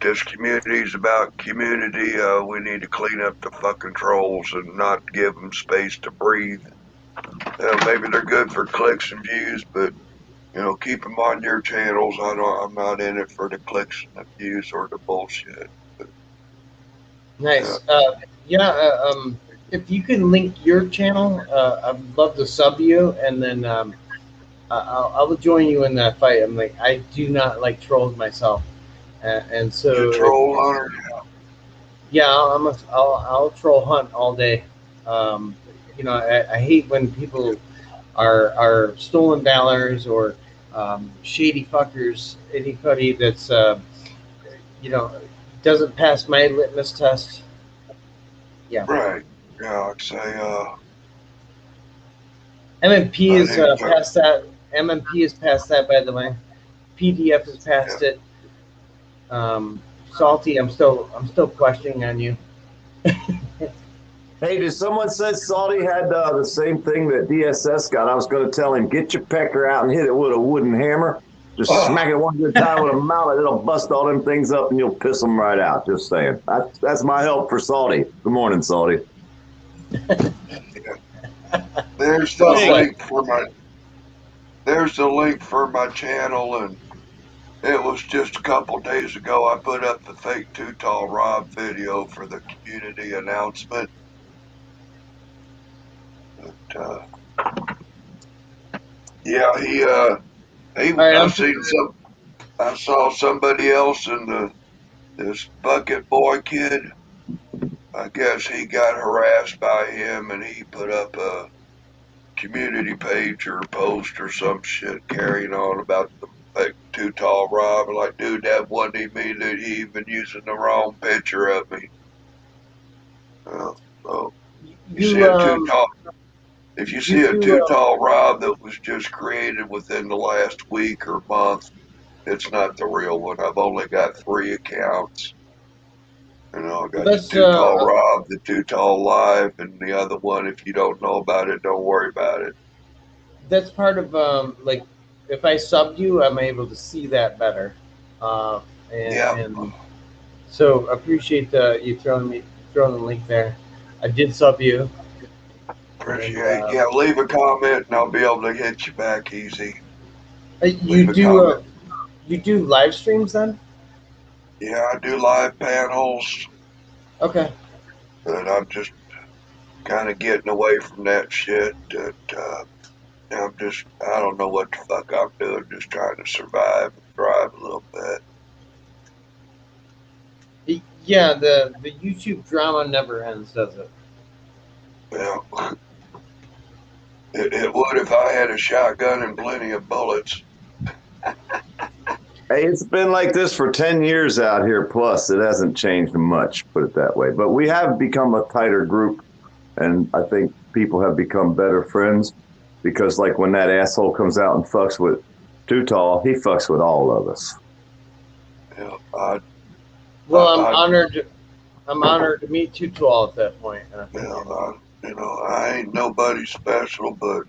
this community is about community. We need to clean up the fucking trolls and not give them space to breathe. Maybe they're good for clicks and views, but keep them on your channels. I'm not in it for the clicks and the views or the bullshit. Nice. Yeah. If you can link your channel, I'd love to sub you, and then I will join you in that fight. I'm like, I do not like trolls myself, and You so troll hunter. yeah, I'll troll hunt all day. Um, I hate when people are stolen valors or shady fuckers. Anybody that's you know doesn't pass my litmus test. Yeah, Right. Yeah, I'd say, MMP I is think, past that. MMP is past that, by the way. PDF is yeah. past it. Salty, I'm still questioning on you. Hey, did someone say Salty had the same thing that DSS got? I was going to tell him, get your pecker out and hit it with a wooden hammer. Just smack it one good time with a mallet. It'll bust all them things up and you'll piss them right out. Just saying. That's my help for Salty. Good morning, Salty. There's the Well said. link for my channel, and it was just a couple days ago I put up the fake Too Tall Rob video for the community announcement. But, yeah, All right, I saw somebody else in this bucket boy kid. I guess he got harassed by him and he put up a community page or post or some shit carrying on about the fake Too Tall Rob. I'm like, dude, that wasn't even me. That he even using the wrong picture of me. So you see you a too tall. If you you see a do Too Tall Rob that was just created within the last week or month, it's not the real one. I've only got 3 accounts. I got the that's Too Tall Rob, the Too Tall Live, and the other one. If you don't know about it, don't worry about it. that's part of like if I subbed you, I'm able to see that better. Uh, Yeah, and so appreciate you throwing the link there. I did sub you, and appreciate. Yeah, leave a comment and I'll be able to hit you back easy. you Leave a do comment. you do live streams then? Yeah, I do live panels, Okay. but I'm just kind of getting away from that shit. I don't know what the fuck I'm doing, just trying to survive and thrive a little bit. Yeah, the YouTube drama never ends, does it? Well, it would if I had a shotgun and plenty of bullets. Hey, it's been like this for 10 years out here, plus it hasn't changed much, put it that way. But we have become a tighter group, and I think people have become better friends because, like, when that asshole comes out and fucks with Too Tall, he fucks with all of us. Yeah, Well, I, I'm honored to meet you two all at that point. yeah, And You know, I ain't nobody special, but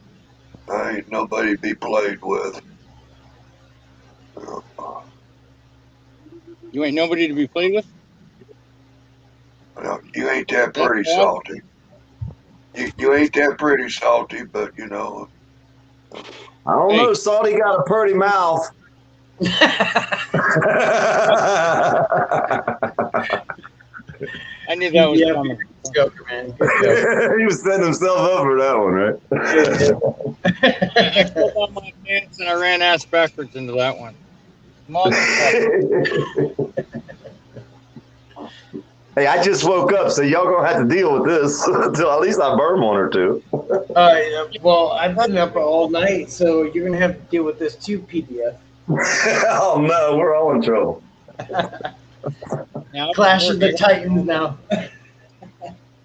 I ain't nobody to be played with. You ain't nobody to be played with? Well, you ain't that That pretty bad? salty. You ain't that pretty salty, but you know. I don't Hey. know. Salty got a pretty mouth. I knew that was coming. Joker, man. Good joke. He was setting himself up for that one, right? I pulled on my pants and I ran ass backwards into that one. Hey, I just woke up, so y'all gonna have to deal with this until at least I burn one or two. Well, I've been up all night, so you're gonna have to deal with this too, PDF. Oh no, we're all in trouble. Clash of the Titans now.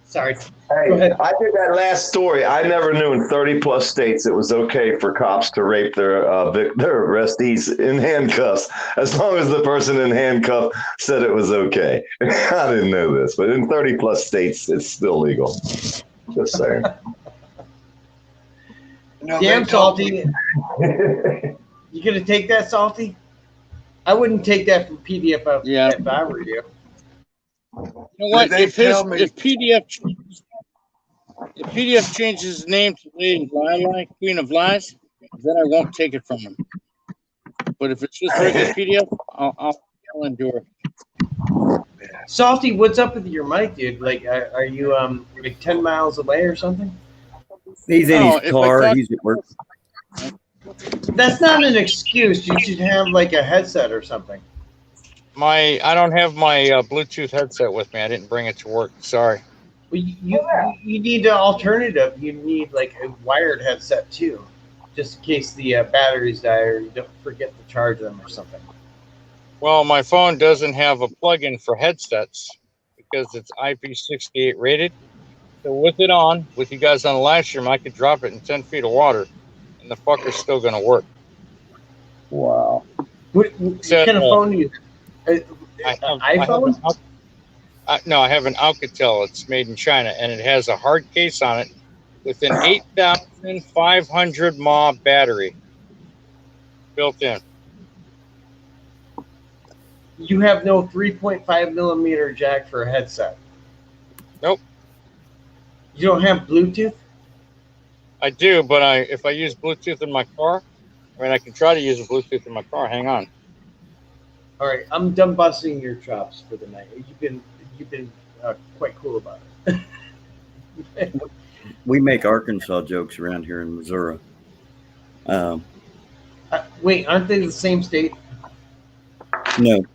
Sorry. Hey, I did that last story. I never knew in 30 plus states it was okay for cops to rape their arrestees in handcuffs, as long as the person in handcuff said it was okay. I didn't know this, but in 30 plus states, it's still legal. Just saying. No, damn, Salty. You gonna take that, Salty? I wouldn't take that from PDF if I were you. You know what? If PDF changes his name to Lady Lilac, Queen of Lies, then I won't take it from him. But if it's just regular PDF, I'll endure. Salty, what's up with your mic, dude? Like, are you like 10 miles away or something? He's in his car. He's at work. That's not an excuse. You should have like a headset or something. I don't have my Bluetooth headset with me. I didn't bring it to work. Sorry. Well, you need an alternative. You need like a wired headset too, just in case the batteries die or you don't forget to charge them or something. Well, my phone doesn't have a plug-in for headsets because it's IP68 rated. So with it on, with you guys on the live stream, I could drop it in 10 feet of water, and the fucker's still going to work. Wow. What kind of phone do you? iPhone? No, I have an Alcatel. It's made in China, and it has a hard case on it with an 8,500 mAh battery built in. You have no 3.5 millimeter jack for a headset? Nope. You don't have Bluetooth? I do, but if I use Bluetooth in my car, I can try to use a Bluetooth in my car. Hang on. All right, I'm done busting your chops for the night. You've been quite cool about it. We make Arkansas jokes around here in Missouri. Wait, aren't they the same state? No.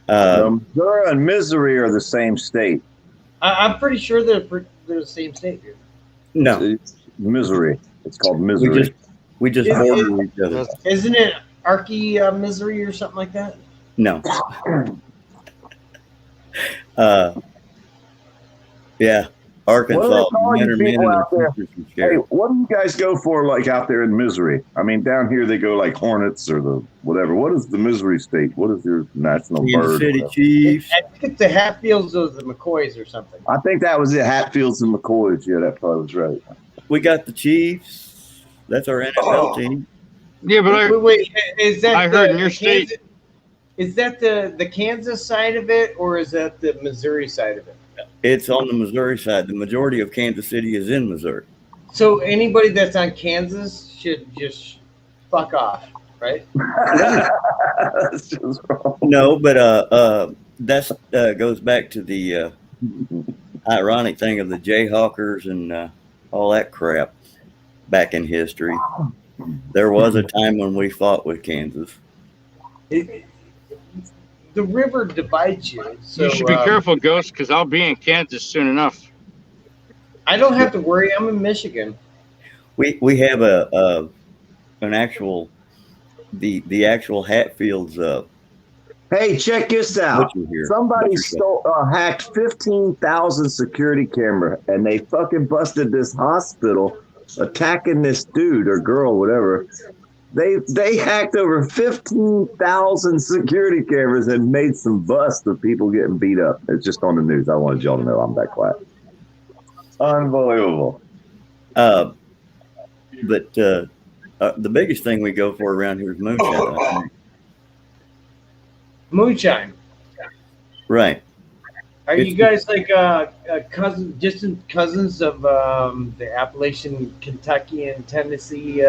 Missouri and Missouri are the same state. I'm pretty sure they're the same state, dude. No. It's Missouri. It's called Missouri. We just border each other. Isn't it Arky Missouri or something like that? No. Yeah. Arkansas. What do they call you people out there? Hey, what do you guys go for like out there in Missouri? I mean, down here they go like Hornets or the whatever. What is the Missouri state? What is your national bird? City Chiefs. I think it's the Hatfields or the McCoys or something. I think that was it. Hatfields and McCoys. Yeah, that probably was right. We got the Chiefs. That's our NFL team. Yeah, but wait, is that I heard in your state? Is that the Kansas side of it, or is that the Missouri side of it? It's on the Missouri side. The majority of Kansas City is in Missouri. So anybody that's on Kansas should just fuck off, right? That's just wrong. No, but that's goes back to the ironic thing of the Jayhawkers and all that crap back in history. There was a time when we fought with Kansas. The river divides you. So, you should be careful, Ghost, because I'll be in Kansas soon enough. I don't have to worry. I'm in Michigan. We have an actual the actual Hatfields. Hey, check this out. Somebody hacked 15,000 security camera, and they fucking busted this hospital attacking this dude or girl, whatever. They hacked over 15,000 security cameras and made some busts of people getting beat up. It's just on the news. I wanted y'all to know I'm that quiet. Unbelievable. But the biggest thing we go for around here is moonshine. I think. Moonshine. Right. Are you guys like distant cousins of the Appalachian, Kentucky, and Tennessee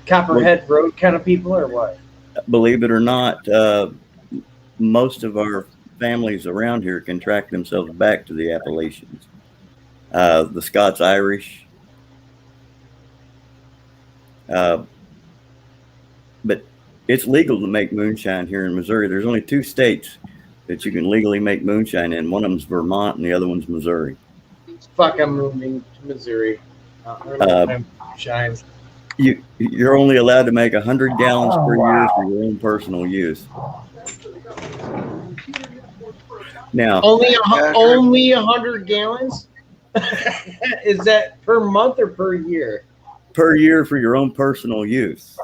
Copperhead Road kind of people, or what? Believe it or not, most of our families around here can track themselves back to the Appalachians. The Scots Irish. But it's legal to make moonshine here in Missouri. There's only 2 states that you can legally make moonshine in. One of them's Vermont and the other one's Missouri. Fuck, I'm moving to Missouri. Moonshine. You're only allowed to make 100 gallons per year for your own personal use. Now, only 100 gallons? Is that per month or per year? Per year for your own personal use.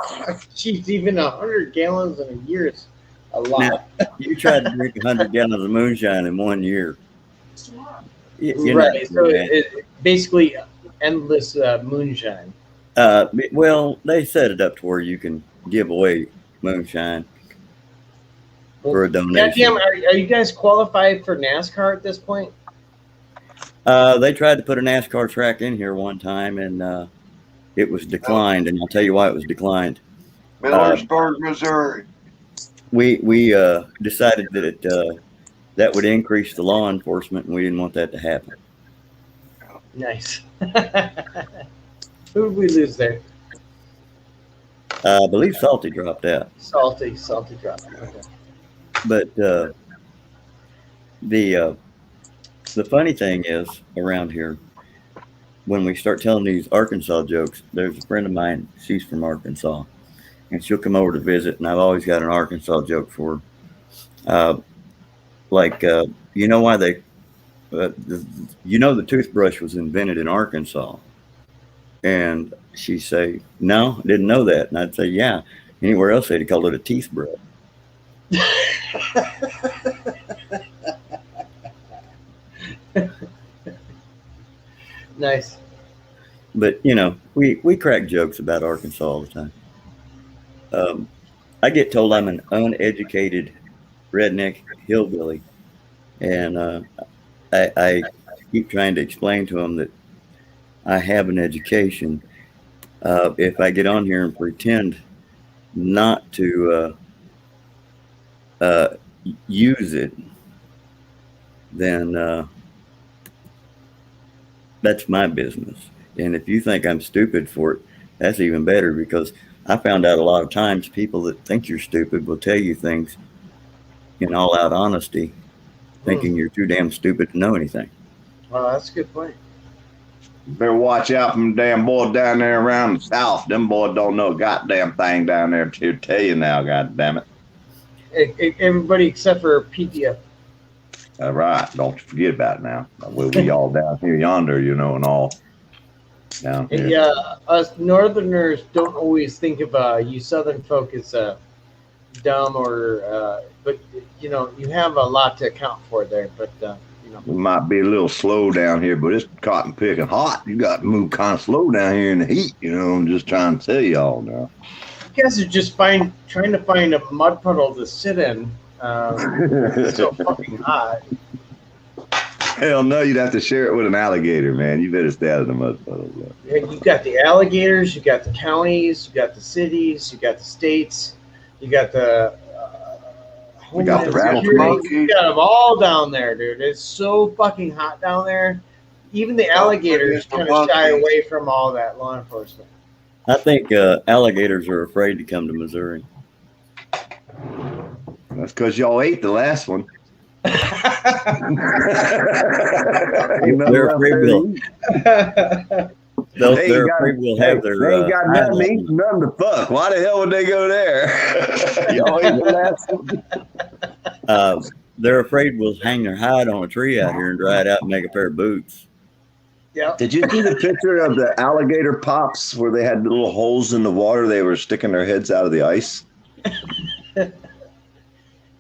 Jeez, even 100 gallons in a year is a lot. Now, you tried to drink 100 gallons of moonshine in 1 year. Right. So it's basically endless moonshine. Well, they set it up to where you can give away moonshine for a donation. Goddamn, are you guys qualified for NASCAR at this point? They tried to put a NASCAR track in here one time, and it was declined. And I'll tell you why it was declined. Millersburg, Missouri. We decided that that would increase the law enforcement, and we didn't want that to happen. Nice. Who did we lose there? I believe Salty dropped out. Salty dropped out. Okay. But the funny thing is around here, when we start telling these Arkansas jokes, there's a friend of mine. She's from Arkansas, and she'll come over to visit, and I've always got an Arkansas joke for her. You know why they, the toothbrush was invented in Arkansas. And she'd say, no, I didn't know that. And I'd say, yeah, anywhere else they'd call it a teeth brush. Nice. But, we crack jokes about Arkansas all the time. I get told I'm an uneducated redneck hillbilly. And I keep trying to explain to them that I have an education. If I get on here and pretend not to use it, then that's my business. And if you think I'm stupid for it, that's even better, because I found out a lot of times people that think you're stupid will tell you things in all out honesty, thinking you're too damn stupid to know anything. Well, that's a good point. Better watch out from damn boys down there around the south. Them boys don't know a goddamn thing down there to tell you now, goddamn it. Everybody except for PTF. All right. Don't you forget about it now. We all down here yonder, and all down here. Yeah, us Northerners don't always think of you Southern folk as dumb but you have a lot to account for there. But we might be a little slow down here, but it's cotton picking hot. You got to move kind of slow down here in the heat. I'm just trying to tell y'all now. You guys are just trying to find a mud puddle to sit in. It's so fucking hot. Hell no, you'd have to share it with an alligator, man. You better stay out of the mud puddle. You got the alligators, you got the counties, you got the cities, you got the states, you got the we got the rattlesnakes. You got them all down there, dude. It's so fucking hot down there. Even the alligators kind of shy away from all that law enforcement. I think alligators are afraid to come to Missouri. That's because y'all ate the last one. They're afraid they're afraid we'll have their. They ain't got nothing to eat, nothing to fuck. Why the hell would they go there? Y'all ate the last one. They're afraid we'll hang their hide on a tree out here and dry it out and make a pair of boots. Yeah. Did you see the picture of the alligator pops where they had little holes in the water? They were sticking their heads out of the ice.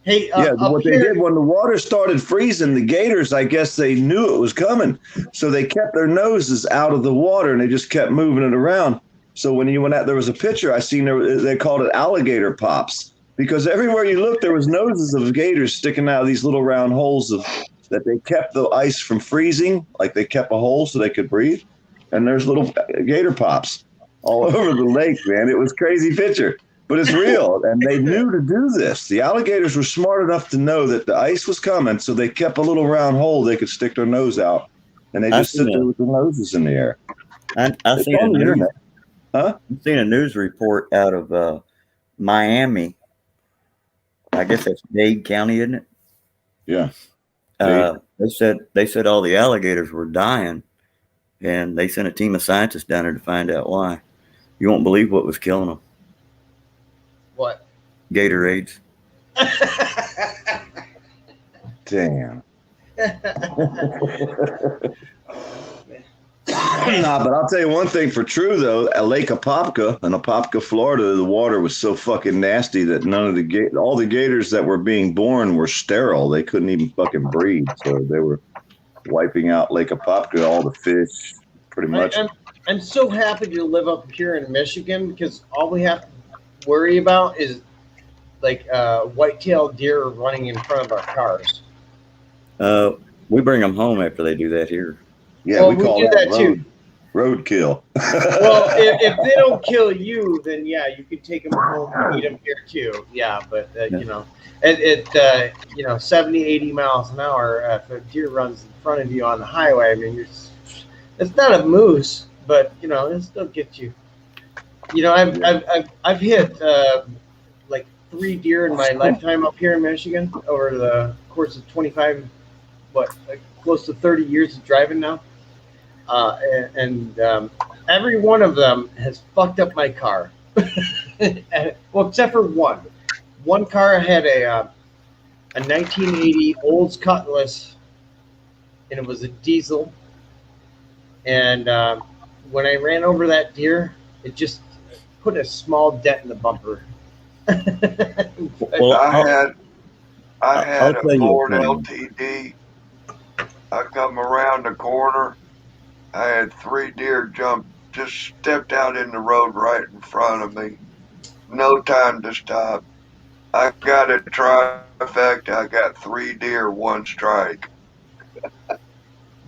Hey, Yeah, up what they here. did when the water started freezing, the gators, I guess they knew it was coming. So they kept their noses out of the water and they just kept moving it around. So when you went out, there was a picture I seen there, they called it alligator pops because everywhere you looked, there was noses of gators sticking out of these little round holes of that they kept the ice from freezing, like they kept a hole so they could breathe. And there's little gator pops all over the lake, man. It was a crazy picture. But it's real, and they knew to do this. The alligators were smart enough to know that the ice was coming, so they kept a little round hole they could stick their nose out, and they I just sit seen there a with their noses in the air. I It's seen a on the news internet, huh? I seen a news report out of Miami. I guess that's Dade County, isn't it? Yeah, Dade. They said all the alligators were dying, and they sent a team of scientists down there to find out why. You won't believe what was killing them. What? Gatorades. Damn. Nah, but I'll tell you one thing for true though. At Lake Apopka in Apopka, Florida, the water was so fucking nasty that none of the all the gators that were being born were sterile. They couldn't even fucking breathe, so they were wiping out Lake Apopka, all the fish, pretty much. I'm so happy to live up here in Michigan because all we have to worry about is like white-tailed deer running in front of our cars. We bring them home after they do that here. Yeah, well, we call do that too. Roadkill. Well, if they don't kill you, then yeah, you can take them home and eat them here too. Yeah, but you know, at 70, 80 miles an hour, if a deer runs in front of you on the highway, I mean, it's not a moose, but you know, it still gets you. You know, I've hit like 3 deer in my lifetime up here in Michigan over the course of 25, close to 30 years of driving now. And every one of them has fucked up my car. Well, except for one. One car had a 1980 Olds Cutlass, and it was a diesel. And when I ran over that deer, it just put a small dent in the bumper. Well, I had I'll a tell you Ford something. LTD. I come around the corner. I had 3 deer just stepped out in the road right in front of me. No time to stop. I got a trifecta. I got 3 deer, 1 strike.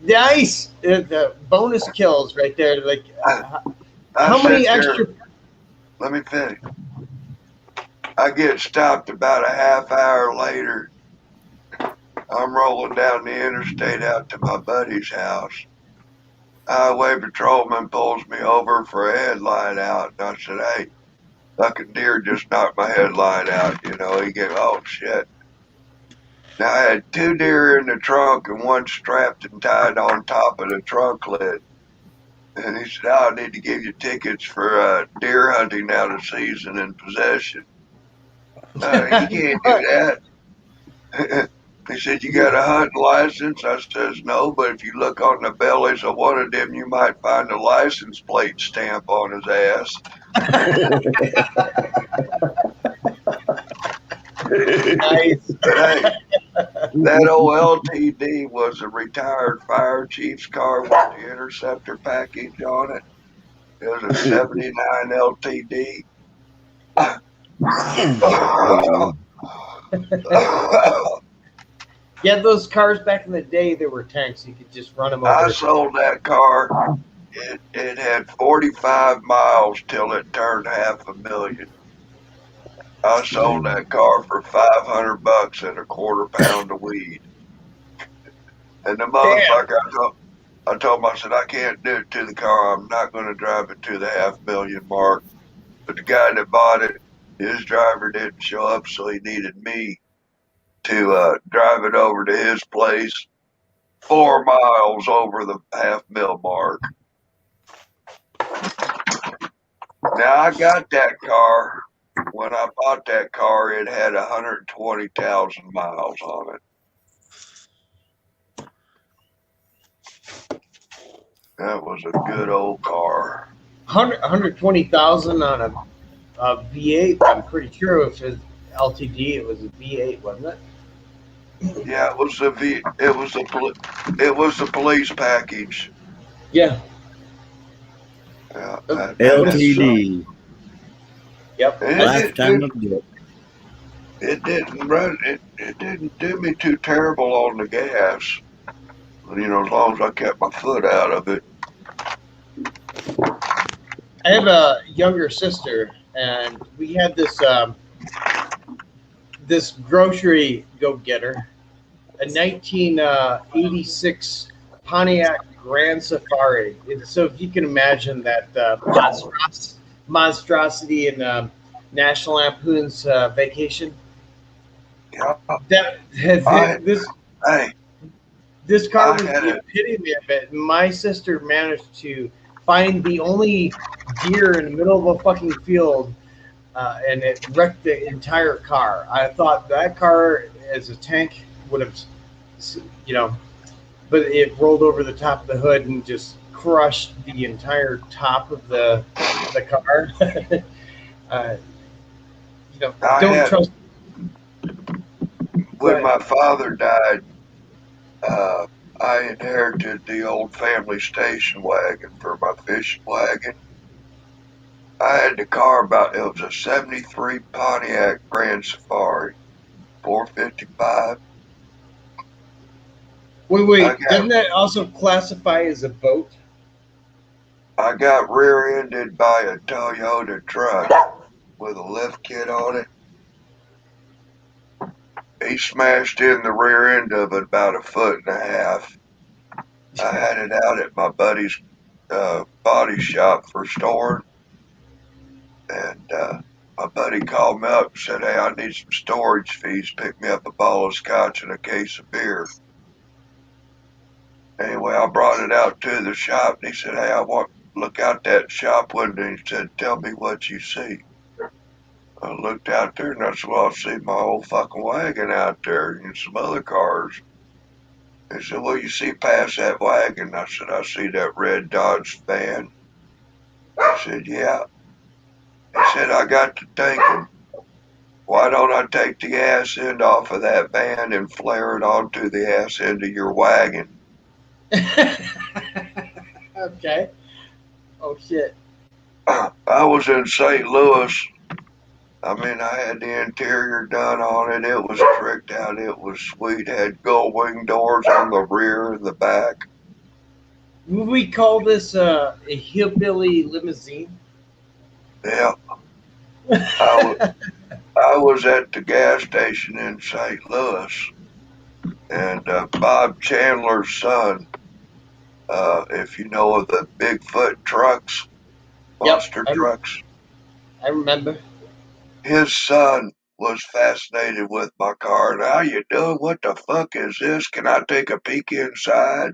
Nice. The bonus kills right there. Like, I how many sit extra? there, let me finish. I get stopped about a half hour later. I'm rolling down the interstate out to my buddy's house. Highway patrolman pulls me over for a headlight out. And I said, hey, fucking deer just knocked my headlight out. You know, he gave, oh shit. Now I had 2 deer in the trunk and 1 strapped and tied on top of the trunk lid. And he said, oh, I need to give you tickets for deer hunting out of season and possession. You can't do that. He said, you got a hunting license? I says, no, but if you look on the bellies of one of them, you might find a license plate stamp on his ass. Nice. Hey, that old LTD was a retired fire chief's car with the interceptor package on it. It was a 79 LTD. Yeah, those cars back in the day, they were tanks. You could just run them over. I sold that car. It had 45 miles till it turned $500,000. I sold that car for $500 and a quarter pound of weed. And the motherfucker, I told him, I said, I can't do it to the car. I'm not going to drive it to the $500,000 mark. But the guy that bought it, his driver didn't show up, so he needed me to drive it over to his place 4 miles over the $500,000 mark. Now I got that car. When I bought that car, it had 120,000 miles on it. That was a good old car. 120,000 on a V8. I'm pretty sure if LTD. It was a V8, wasn't it? Yeah, it was the police package. Yeah. Yeah, What a strong. LTD, Yep. it, I, it, lifetime it, of debt. it didn't run. It didn't do me too terrible on the gas. As long as I kept my foot out of it. I have a younger sister, and we had this grocery go getter, a 1986 Pontiac Grand Safari. So if you can imagine that monstrosity in National Lampoon's Vacation, Yeah, that I this hey, this car I was had the it. epitome of it. My sister managed to find the only deer in the middle of a fucking field, and it wrecked the entire car. I thought that car as a tank would have, you know, but it rolled over the top of the hood and just crushed the entire top of the car. uh, I don't had trust. Go when ahead. my father died. Uh, I inherited the old family station wagon for my fishing wagon. I had the car about it was a '73 Pontiac Grand Safari, 455. I Wait. got Doesn't that also classify as a boat? I got rear-ended by a Toyota truck with a lift kit on it. He smashed in the rear end of it about a foot and a half. I had it out at my buddy's body shop for storing, and my buddy called me up and said, "Hey, I need some storage fees. Pick me up a bottle of scotch and a case of beer." Anyway, I brought it out to the shop, and he said, "Hey, I want look out that shop window." And he said, "Tell me what you see." I looked out there, and I said, "Well, I see my old fucking wagon out there and some other cars." He said, "Well, you see past that wagon?" I said, "I see that red Dodge van." He said, "Yeah." He said, "I got to thinking, why don't I take the ass end off of that van and flare it onto the ass end of your wagon?" Okay. Oh shit. I was in St. Louis. I mean, I had the interior done on it. It was tricked out. It was sweet. Had gold wing doors on the rear and the back. Would we call this a hillbilly limousine? Yeah, I was. I was at the gas station in St. Louis, and Bob Chandler's son, if you know of the Bigfoot trucks, Yep, monster trucks, I remember. his son was fascinated with my car. And how you doing? What the fuck is this? Can I take a peek inside?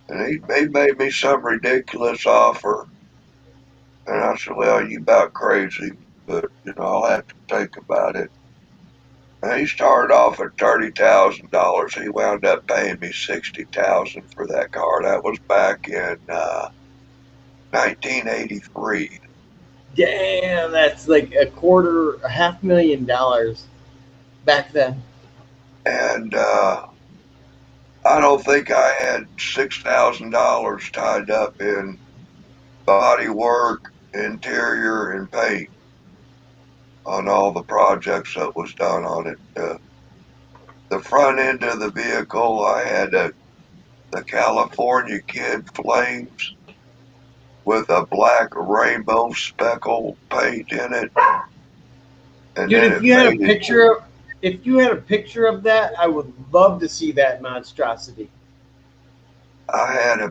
And he made me some ridiculous offer. And I said, well, you about crazy, but I'll have to think about it. And he started off at $30,000. He wound up paying me 60,000 for that car. That was back in 1983. Damn, that's like a half million dollars back then. And I don't think I had $6,000 tied up in body work, interior, and paint on all the projects that was done on it. The front end of the vehicle, I had the California Kid flames with a black rainbow speckle paint in it, and Dude, then if it you had a faded. picture of that, I would love to see that monstrosity. I had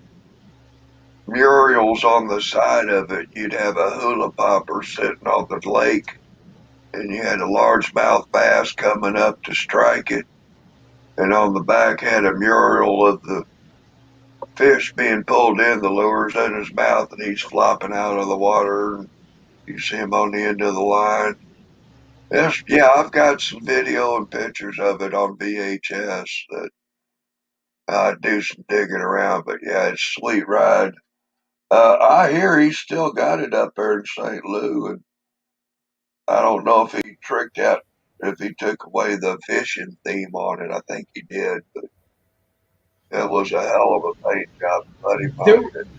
murals on the side of it. You'd have a hula popper sitting on the lake, and you had a largemouth bass coming up to strike it. And on the back had a mural of the fish being pulled in, the lures in his mouth, and he's flopping out of the water. And you see him on the end of the line. Yes, yeah, I've got some video and pictures of it on VHS that I do some digging around. But yeah, it's a sweet ride. I hear he's still got it up there in St. Louis, and I don't know if he tricked out, if he took away the fishing theme on it. I think he did, but it was a hell of a paint job, buddy.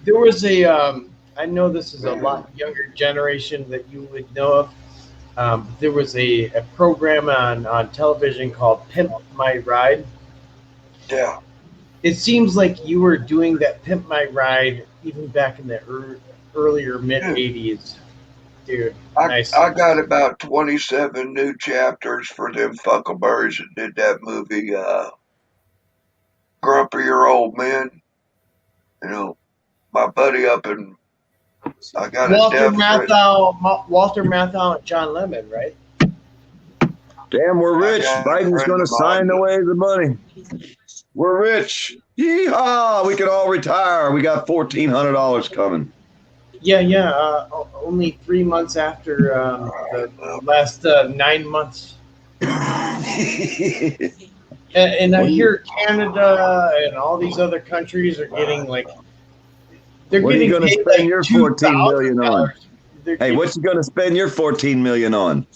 There was a I know this is a lot younger generation that you would know of. There was a program on television called Pimp My Ride. Yeah. It seems like you were doing that Pimp My Ride even back in the earlier mid 80s. Dude, nice. I got about 27 new chapters for them fuckleberries that did that movie, Grumpier Old Men. You know, my buddy up in, I got Walter Matthau and John Lemon, right? Damn, we're rich. Biden's going to sign away the money. We're rich. Yeehaw! We can all retire. We got $1,400 coming. Yeah. Only 3 months after the last 9 months. And I hear Canada and all these other countries are getting like they're what getting are you going to spend your $14 million on? Hey, what you going to spend your $14 million on?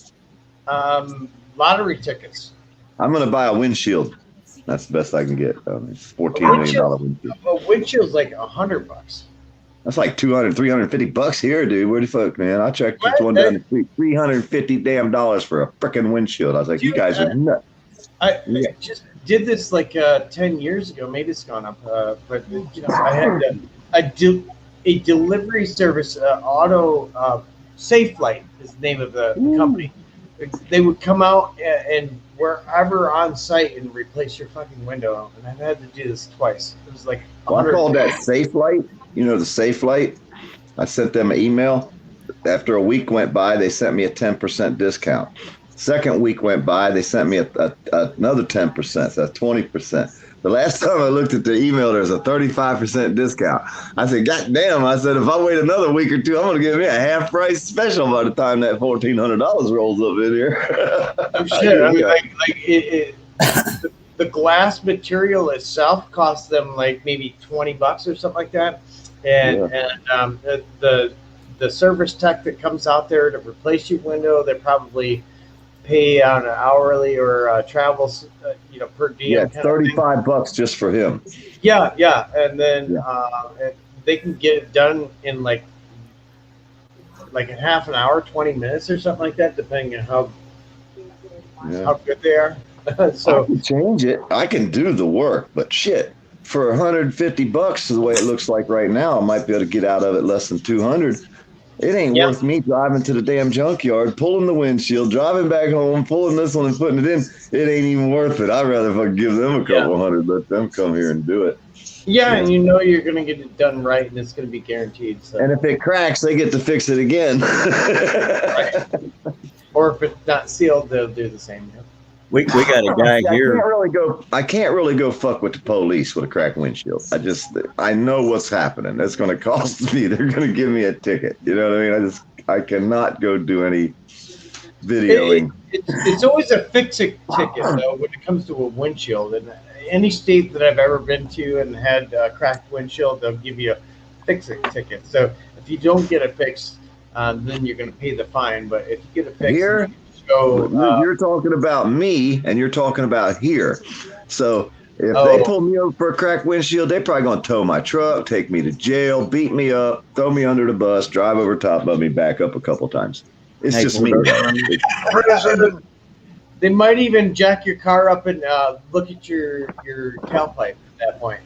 Lottery tickets. I'm going to buy a windshield. That's the best I can get. It's $14 million windshield. A windshield's like $100. That's like $200, $350 here, dude. Where the fuck, man? I checked this one down the street. $350 damn dollars for a freaking windshield. I was like, dude, you guys are nuts. I just did this like 10 years ago. Maybe it's gone up, but I had a delivery service, auto Safe Light is the name of the company. They would come out and wherever on site and replace your fucking window. And I've had to do this twice. It was like I called that Safe Light. You know the Safe Light? I sent them an email. After a week went by, they sent me a 10% discount. Second week went by, they sent me another 10%, so that's 20%. The last time I looked at the email, there's a 35% discount. I said, God damn, I said, if I wait another week or two, I'm going to give me a half price special by the time that $1,400 rolls up in here. Oh, shit. I mean, the glass material itself costs them like maybe $20 or something like that. And the service tech that comes out there to replace your window, they probably pay on an hourly or travels, per diem. Yeah, $35 just for him. Yeah, and then they can get it done in like in half an hour, 20 minutes or something like that, depending on how good they are. So I can change it. I can do the work, but shit, for $150, the way it looks like right now, I might be able to get out of it less than 200. It ain't worth me driving to the damn junkyard, pulling the windshield, driving back home, pulling this one and putting it in. It ain't even worth it. I'd rather if I give them a couple hundred, let them come here and do it. Yeah, and you're going to get it done right, and it's going to be guaranteed. So. And if it cracks, they get to fix it again. Right. Or if it's not sealed, they'll do the same. We got a guy here. I can't really go fuck with the police with a cracked windshield. I know what's happening. That's going to cost me. They're going to give me a ticket. You know what I mean? I cannot go do any videoing. It's always a fix-it ticket though when it comes to a windshield. And any state that I've ever been to and had a cracked windshield, they'll give you a fix-it ticket. So if you don't get it fixed, then you're going to pay the fine. But if you get it fixed, here. You're talking about me, and you're talking about here. So if they pull me over for a cracked windshield, they're probably going to tow my truck, take me to jail, beat me up, throw me under the bus, drive over top of me, back up a couple times. It's just me. They might even jack your car up and look at your tailpipe at that point.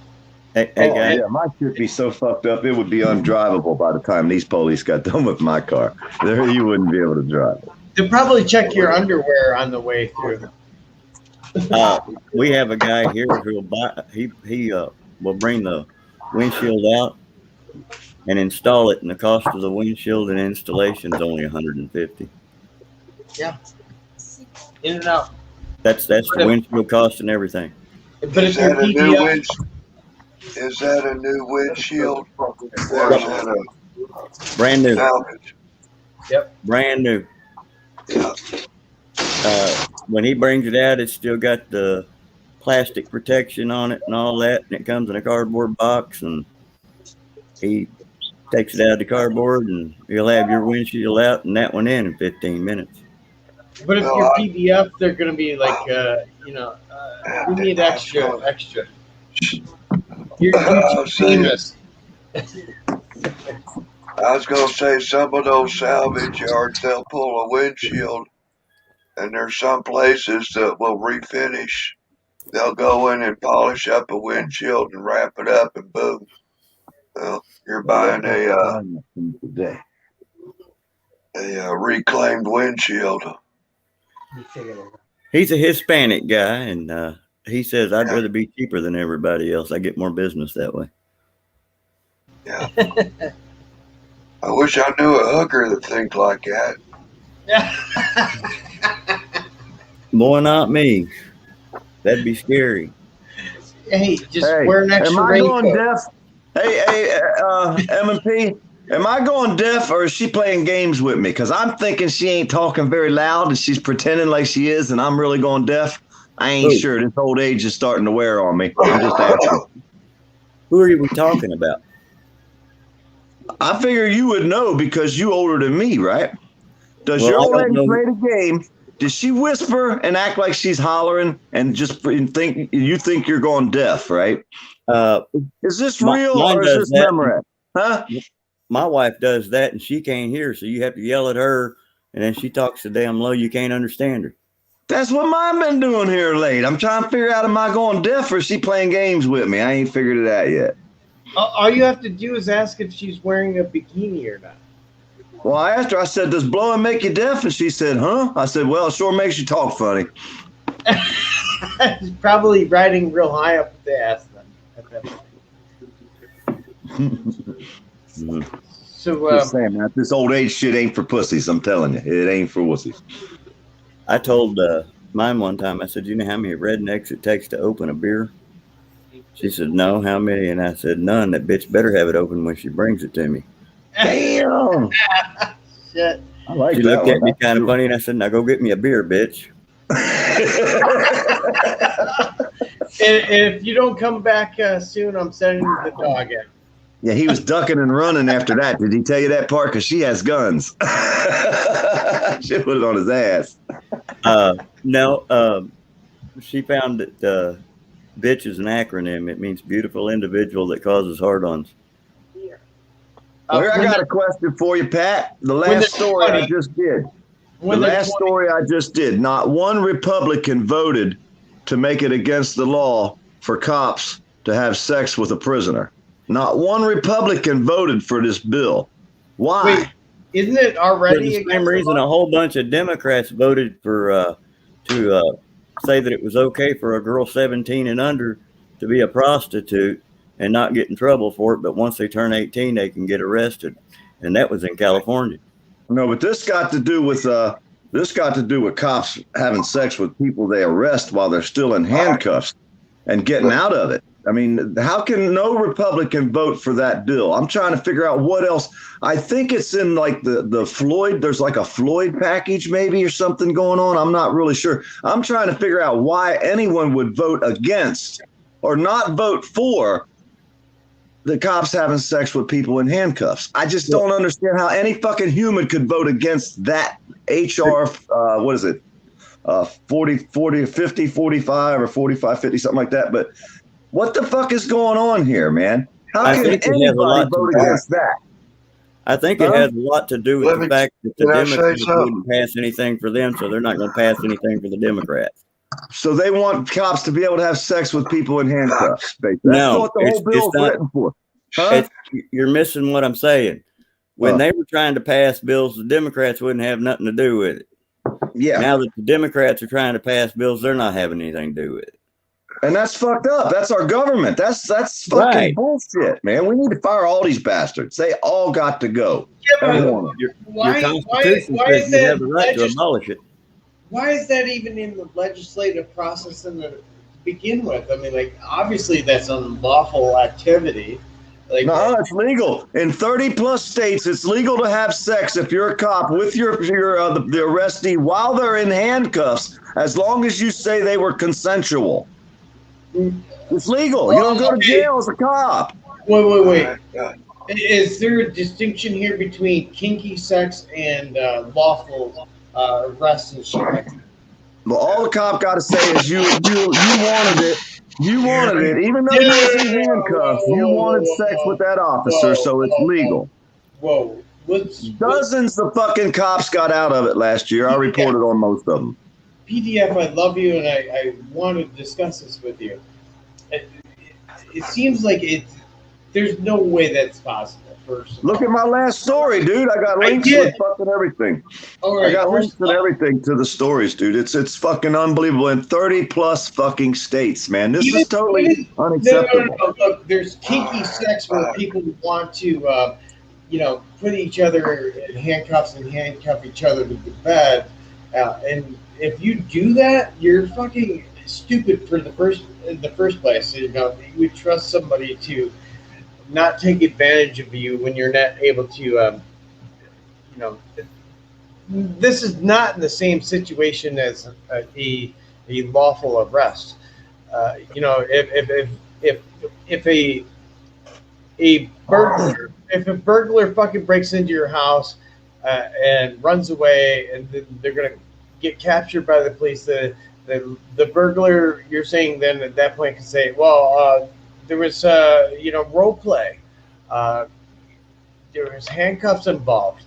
Yeah, my shit be so fucked up, it would be undrivable by the time these police got done with my car. There, you wouldn't be able to drive it. They'll probably check your underwear on the way through. We have a guy here who will bring the windshield out and install it, and the cost of the windshield and installation is only $150. Yeah, in and out. That's the windshield cost and everything. But if you're is that a new windshield? Or is that a brand new? salvage? Yep, brand new. Yeah. When he brings it out, it's still got the plastic protection on it and all that, and it comes in a cardboard box, and he takes it out of the cardboard, and he'll have your windshield out and that one in 15 minutes. But if No, you're PDF, they're going to be like, we need extra. You're too famous. I was going to say some of those salvage yards, they'll pull a windshield, and there's some places that will refinish. They'll go in and polish up a windshield and wrap it up, and boom. Well, you're buying a reclaimed windshield. He's a Hispanic guy, and he says I'd rather be cheaper than everybody else. I get more business that way. Yeah. I wish I knew a hooker that thinks like that. Boy, not me. That'd be scary. Hey, wear an extra raincoat. Am I going deaf? Hey, M&P, am I going deaf or is she playing games with me? Because I'm thinking she ain't talking very loud and she's pretending like she is, and I'm really going deaf. I ain't sure. This old age is starting to wear on me. I'm just asking. Who are we talking about? I figure you would know because you older than me, right? Does your old lady play the game? Does she whisper and act like she's hollering and just think you're going deaf, right? Is this real or is this memory? Huh? My wife does that and she can't hear, so you have to yell at her, and then she talks so damn low you can't understand her. That's what mine been doing here late. I'm trying to figure out, am I going deaf or is she playing games with me? I ain't figured it out yet. All you have to do is ask if she's wearing a bikini or not. Well, I asked her, I said, does blowing make you deaf? And she said, huh? I said, well, it sure makes you talk funny. She's probably riding real high up the ass then. So, just saying, man, this old age shit ain't for pussies. I'm telling you, it ain't for wussies. I told mine one time, I said, you know how many rednecks it takes to open a beer? She said, no, how many? And I said, none. That bitch better have it open when she brings it to me. Damn. Shit. I like she that looked at me kind of funny, and I said, now go get me a beer, bitch. If you don't come back soon, I'm sending the dog in. Yeah, he was ducking and running after that. Did he tell you that part? Because she has guns. She put it on his ass. No, she found that bitch is an acronym. It means beautiful individual that causes hard-ons. Well, I got a question for you, Pat. The last story I just did. Not one Republican voted to make it against the law for cops to have sex with a prisoner. Not one Republican voted for this bill. Why? Wait, isn't it already? For the same reason a whole bunch of Democrats voted for to say that it was okay for a girl 17 and under to be a prostitute and not get in trouble for it, but once they turn 18, they can get arrested, and that was in California. No, but this got to do with cops having sex with people they arrest while they're still in handcuffs and getting out of it. I mean, how can no Republican vote for that bill? I'm trying to figure out what else. I think it's in like the Floyd. There's like a Floyd package maybe or something going on. I'm not really sure. I'm trying to figure out why anyone would vote against or not vote for the cops having sex with people in handcuffs. I just don't understand how any fucking human could vote against that HR, what is it, 40, 50, 45 or 45, 50, something like that. But what the fuck is going on here, man? How can anybody vote against that? I think it has a lot to do with the fact that the Democrats wouldn't pass anything for them, so they're not going to pass anything for the Democrats. So they want cops to be able to have sex with people in handcuffs. That's no, what the whole bill's written for. Huh? You're missing what I'm saying. When they were trying to pass bills, the Democrats wouldn't have nothing to do with it. Yeah. Now that the Democrats are trying to pass bills, they're not having anything to do with it. And that's fucked up. That's our government. That's fucking bullshit, man. We need to fire all these bastards. They all got to go. Yeah, your Constitution says you have the right to abolish it. Why is that even in the legislative process to begin with? I mean, like, obviously that's unlawful activity. Like, no, it's legal. In 30 plus states, it's legal to have sex if you're a cop with the arrestee while they're in handcuffs, as long as you say they were consensual. It's legal. You don't go to jail as a cop. Wait. Is there a distinction here between kinky sex and lawful arrests and shit like that. Well, all the cop got to say is you wanted it. You wanted it, even though you was in handcuffs. You wanted sex with that officer, so it's legal. Whoa. Dozens of fucking cops got out of it last year. I reported on most of them. PDF, I love you, and I want to discuss this with you. It seems like there's no way that's possible. First, look at my last story, dude. I got links with fucking everything. Right, I got links and everything to the stories, dude. It's fucking unbelievable in 30 plus fucking states, man. This is totally unacceptable. No. Look, there's kinky sex where people want to, put each other in handcuffs and handcuff each other to the bed, and if you do that, you're fucking stupid in the first place. You would trust somebody to not take advantage of you when you're not able to, this is not in the same situation as a lawful arrest. If a burglar fucking breaks into your house and runs away, and then they're gonna get captured by the police, the burglar, you're saying then at that point can say, well, there was role play, there was handcuffs involved.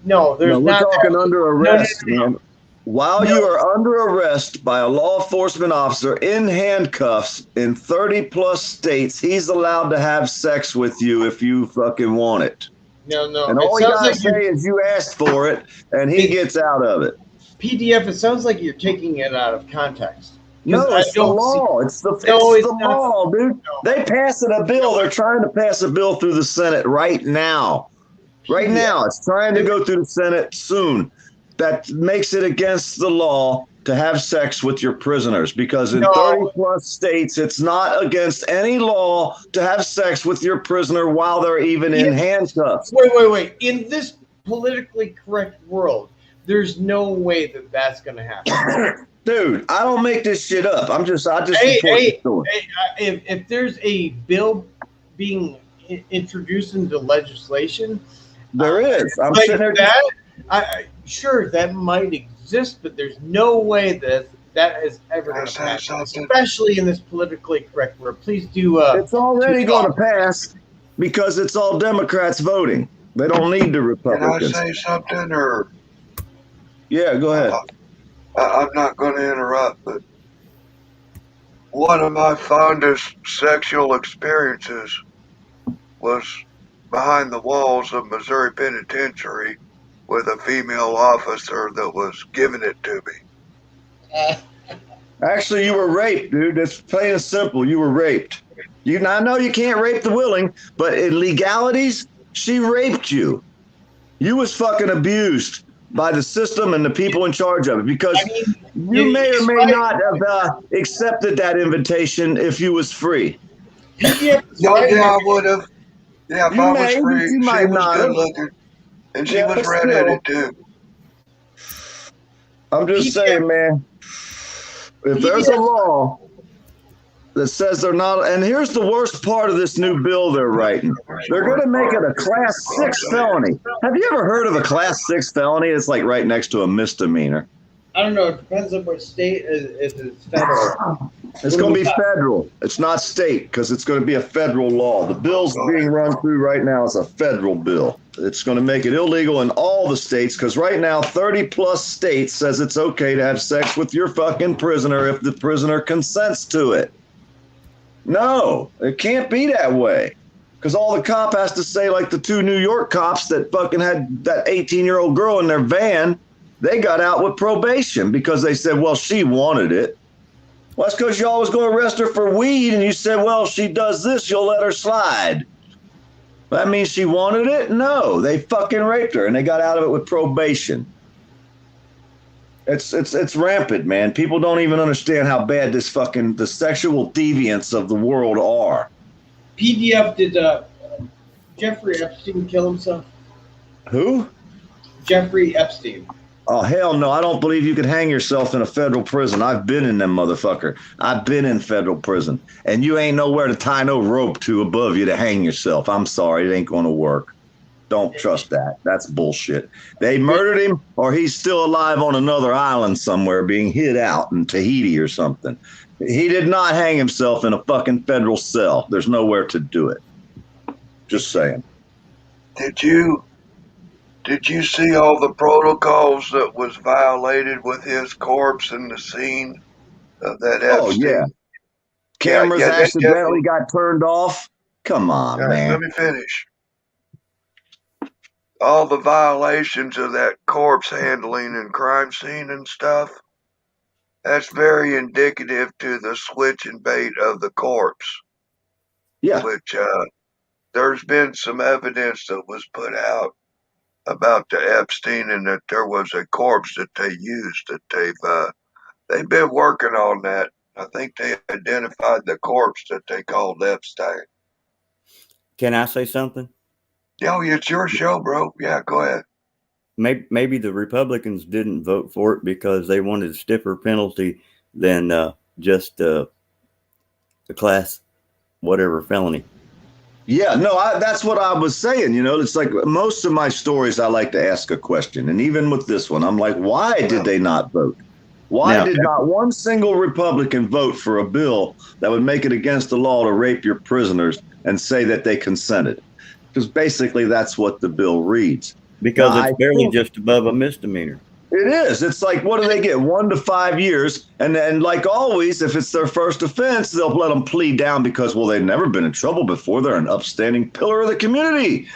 No, there's not. We're talking under arrest, man. While you are under arrest by a law enforcement officer in handcuffs in 30 plus states, he's allowed to have sex with you if you fucking want it. No. And all you gotta say is you asked for it, and he gets out of it. PDF, it sounds like you're taking it out of context. No, it's the law. It's the law, dude. They passed a bill. They're trying to pass a bill through the Senate right now. Right now. It's trying to go through the Senate soon. That makes it against the law to have sex with your prisoners, because in 30 plus states, it's not against any law to have sex with your prisoner while they're even in handcuffs. Wait. In this politically correct world, there's no way that that's going to happen. Dude, I don't make this shit up. I just report the story. If there's a bill being introduced into legislation, there is. I'm like sitting there. Sure, that might exist, but there's no way that is ever going to pass, especially in this politically correct world. Please do. It's already going to pass because it's all Democrats voting. They don't need the Republicans. Can I say something, or? Yeah, go ahead. I'm not going to interrupt, but one of my fondest sexual experiences was behind the walls of Missouri Penitentiary with a female officer that was giving it to me. Actually, you were raped, dude. It's plain and simple. You were raped. I know you can't rape the willing, but in legalities, she raped you. You was fucking abused by the system and the people in charge of it, because you may or may not have accepted that invitation if you was free. Yeah, I would have. Yeah, if I was free, she was good looking. And she was redheaded too. I'm just saying, man, if there's a law that says they're not, and here's the worst part of this new bill they're writing. They're going to make it a class 6 felony. Have you ever heard of a class 6 felony? It's like right next to a misdemeanor. I don't know. It depends on what state. If it's federal. It's going to be federal. It's not state, because it's going to be a federal law. The bill's being run through right now is a federal bill. It's going to make it illegal in all the states, because right now 30 plus states says it's okay to have sex with your fucking prisoner if the prisoner consents to it. No, it can't be that way, because all the cop has to say, like the 2 New York cops that fucking had that 18-year-old girl in their van, they got out with probation because they said, well, she wanted it. Well, that's because y'all was going to arrest her for weed, and you said, well, if she does this, you'll let her slide. That means she wanted it? No, they fucking raped her, and they got out of it with probation. It's rampant, man. People don't even understand how bad the sexual deviants of the world are. PDF, did Jeffrey Epstein kill himself? Who? Jeffrey Epstein. Oh, hell no. I don't believe you could hang yourself in a federal prison. I've been in them, motherfucker. I've been in federal prison. And you ain't nowhere to tie no rope to above you to hang yourself. I'm sorry. It ain't going to work. Don't trust that. That's bullshit. They murdered him, or he's still alive on another island somewhere being hid out in Tahiti or something. He did not hang himself in a fucking federal cell. There's nowhere to do it. Just saying. Did you see all the protocols that was violated with his corpse in the scene of that Epstein? Oh, yeah. Cameras accidentally got turned off. Come on, man. Let me finish. All the violations of that corpse handling and crime scene and stuff, that's very indicative to the switch and bait of the corpse. Yeah. Which there's been some evidence that was put out about the Epstein, and that there was a corpse that they used, that they've been working on that. I think they identified the corpse that they called Epstein. Can I say something? Oh, it's your show, bro. Yeah, go ahead. Maybe the Republicans didn't vote for it because they wanted a stiffer penalty than just the class whatever felony. Yeah, no, that's what I was saying. You know, it's like most of my stories, I like to ask a question. And even with this one, I'm like, why did they not vote? Why did not one single Republican vote for a bill that would make it against the law to rape your prisoners and say that they consented? Because basically that's what the bill reads. Because it's barely just above a misdemeanor. It is. It's like, what do they get? 1 to 5 years. And like always, if it's their first offense, they'll let them plead down because, well, they've never been in trouble before. They're an upstanding pillar of the community.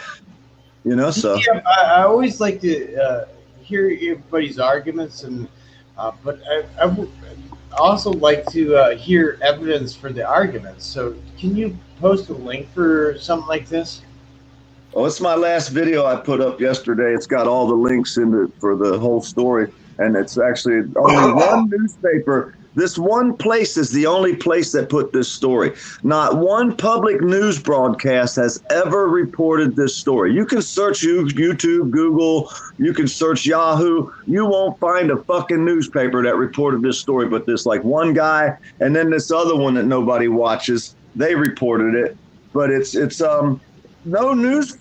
You know, so. Yeah, I always like to hear everybody's arguments, and but I would also like to hear evidence for the arguments. So can you post a link for something like this? Oh, it's my last video I put up yesterday. It's got all the links in it for the whole story. And it's actually only one newspaper. This one place is the only place that put this story. Not one public news broadcast has ever reported this story. You can search YouTube, Google, you can search Yahoo. You won't find a fucking newspaper that reported this story, but this like one guy and then this other one that nobody watches, they reported it. But it's no news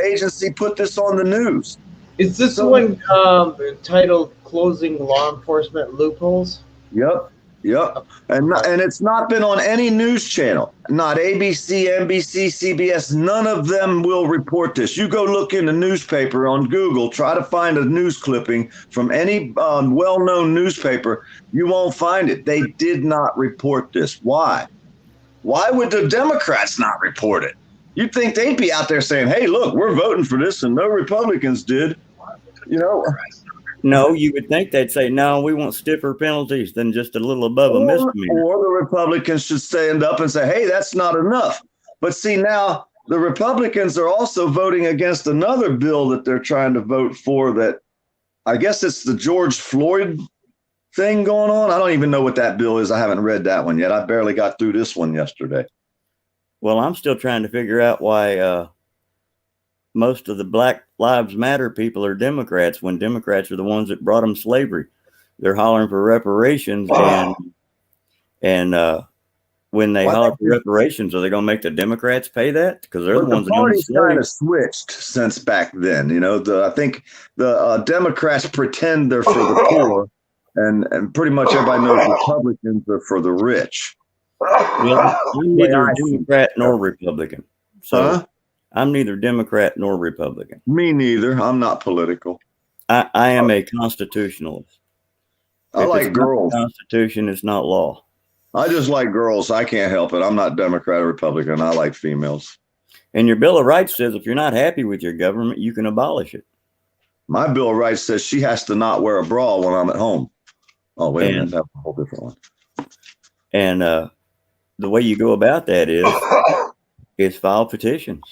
agency put this on the news. Is this one titled "Closing Law Enforcement Loopholes"? Yep. And it's not been on any news channel. Not ABC, NBC, CBS. None of them will report this. You go look in the newspaper on Google, try to find a news clipping from any well-known newspaper. You won't find it. They did not report this. Why? Why would the Democrats not report it? You'd think they'd be out there saying, hey, look, we're voting for this and no Republicans did. You know? No, you would think they'd say, no, we want stiffer penalties than just a little above a misdemeanor. Or the Republicans should stand up and say, hey, that's not enough. But see, now the Republicans are also voting against another bill that they're trying to vote for that I guess it's the George Floyd thing going on. I don't even know what that bill is. I haven't read that one yet. I barely got through this one yesterday. Well, I'm still trying to figure out why most of the Black Lives Matter people are Democrats when Democrats are the ones that brought them slavery. They're hollering for reparations, and when they holler for reparations, are they going to make the Democrats pay that? Because they're the ones that own the slaves. Kind of switched since back then. You know, I think the Democrats pretend they're for the poor, and pretty much everybody knows Republicans are for the rich. Well, I'm neither Democrat nor Republican. So I'm neither Democrat nor Republican. Me neither. I'm not political. I am a constitutionalist. I like girls. Constitution is not law. I just like girls. I can't help it. I'm not Democrat or Republican. I like females. And your Bill of Rights says if you're not happy with your government, you can abolish it. My Bill of Rights says she has to not wear a bra when I'm at home. Oh, wait a minute. That's a whole different one. And the way you go about that is file petitions.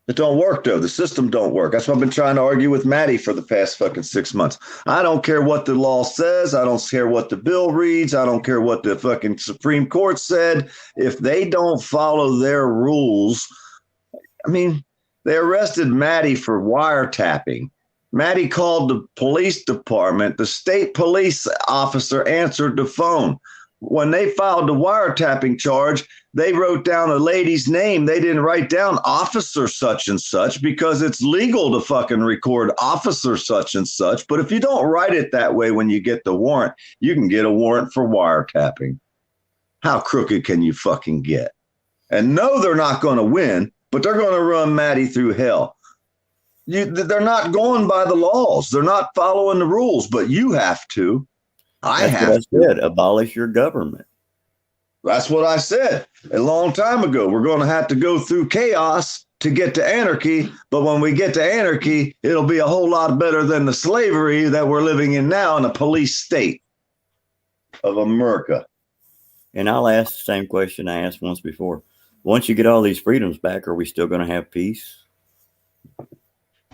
It don't work, though. The system don't work. That's what I've been trying to argue with Maddie for the past fucking 6 months. I don't care what the law says. I don't care what the bill reads. I don't care what the fucking Supreme Court said. If they don't follow their rules, I mean, they arrested Maddie for wiretapping. Maddie called the police department. The state police officer answered the phone. when they filed the wiretapping charge, they wrote down a lady's name. They didn't write down officer such and such because it's legal to fucking record officer such and such. But if you don't write it that way when you get the warrant, you can get a warrant for wiretapping. How crooked can you fucking get? And no, they're not going to win, but they're going to run Maddie through hell. They're not going by the laws. They're not following the rules, but you have to. That's what I said. Abolish your government. That's what I said a long time ago. We're going to have to go through chaos to get to anarchy. But when we get to anarchy, it'll be a whole lot better than the slavery that we're living in now in a police state of America. And I'll ask the same question I asked once before. Once you get all these freedoms back, are we still going to have peace?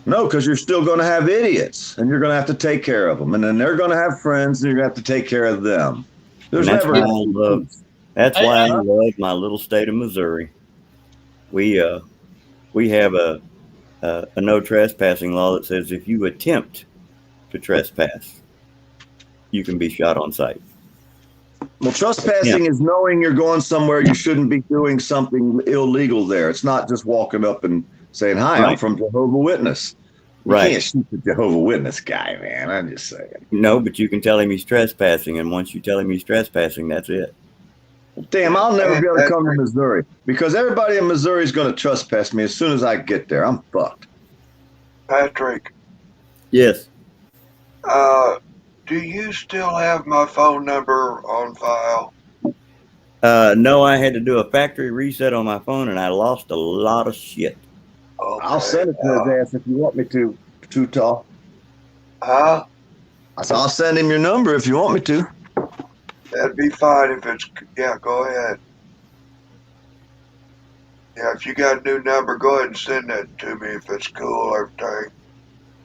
No, because you're still going to have idiots, and you're going to have to take care of them. And then they're going to have friends, and you're going to have to take care of them. That's why I love my little state of Missouri. We have a no trespassing law that says if you attempt to trespass, you can be shot on sight. Well, trespassing is knowing you're going somewhere you shouldn't be doing something illegal there. It's not just walking up and saying, hi, I'm from Jehovah's Witness. You can't shoot the Jehovah's Witness guy, man. I'm just saying. No, but you can tell him he's trespassing, and once you tell him he's trespassing, that's it. Damn, I'll never be able to come to Missouri because everybody in Missouri is going to trespass me as soon as I get there. I'm fucked. Patrick. Yes. Do you still have my phone number on file? No, I had to do a factory reset on my phone, and I lost a lot of shit. Okay. I'll send it to his ass if you want me to, Tall. Huh? I'll send him your number if you want me to. That'd be fine if it's, yeah, go ahead. Yeah, if you got a new number, go ahead and send that to me if it's cool, everything.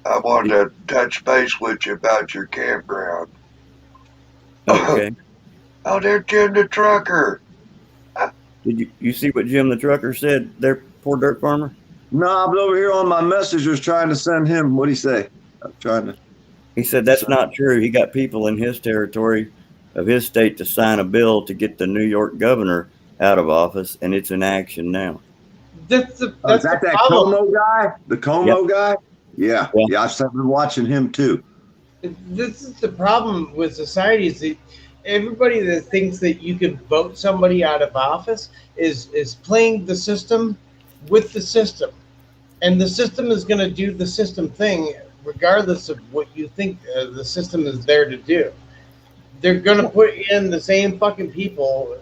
I wanted to touch base with you about your campground. Okay. Oh, there's Jim the trucker. Did you see what Jim the trucker said there, poor dirt farmer? No, I was over here on my messengers trying to send him. What'd he say? I'm trying to. He said that's not true. He got people in his territory of his state to sign a bill to get the New York governor out of office, and it's in action now. That's that Como guy? The Como guy? Yeah. I've been watching him too. This is the problem with society is that everybody that thinks that you can vote somebody out of office is playing the system with the system. And the system is going to do the system thing regardless of what you think the system is there to do. They're going to put in the same fucking people.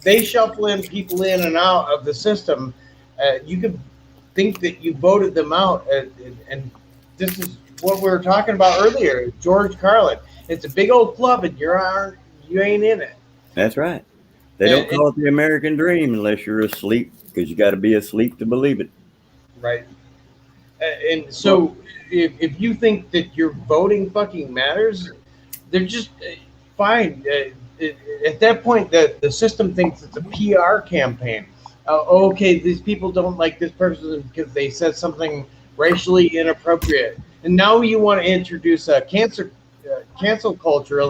They shuffle in people in and out of the system. You could think that you voted them out, and this is what we were talking about earlier. George Carlin. It's a big old club, and you ain't in it. That's right. They don't call it the American dream unless you're asleep, because you got to be asleep to believe it. Right. And so, if you think that your voting fucking matters, they're just fine. At that point, the system thinks it's a PR campaign. Okay, these people don't like this person because they said something racially inappropriate, and now you want to introduce a cancel culture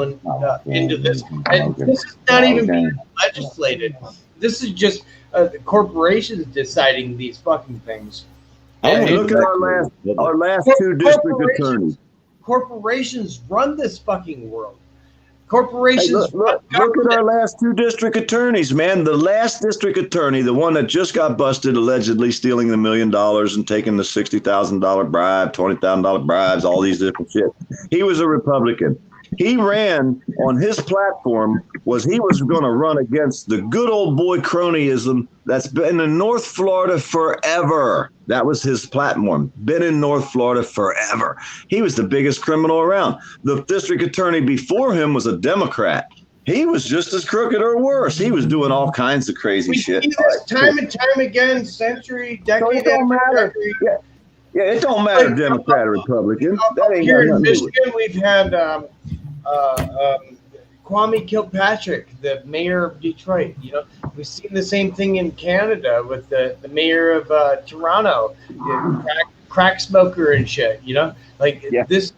into this. And this is not even being legislated. This is just the corporations deciding these fucking things. Look at our last two district attorneys. Corporations run this fucking world. Corporations. Hey, look at our last two district attorneys, man. The last district attorney, the one that just got busted allegedly stealing the $1 million and taking the $60,000 bribe, $20,000 bribes, all these different shit. He was a Republican. He ran on his platform he was going to run against the good old boy cronyism that's been in North Florida forever. That was his platform. Been in North Florida forever. He was the biggest criminal around. The district attorney before him was a Democrat. He was just as crooked or worse. He was doing all kinds of crazy shit. We see this time and time again, decade after decade. Yeah, it don't matter, Democrat or Republican. Here in Michigan, we've had Kwame Kilpatrick, the mayor of Detroit. We've seen the same thing in Canada with the mayor of Toronto, crack smoker and shit. This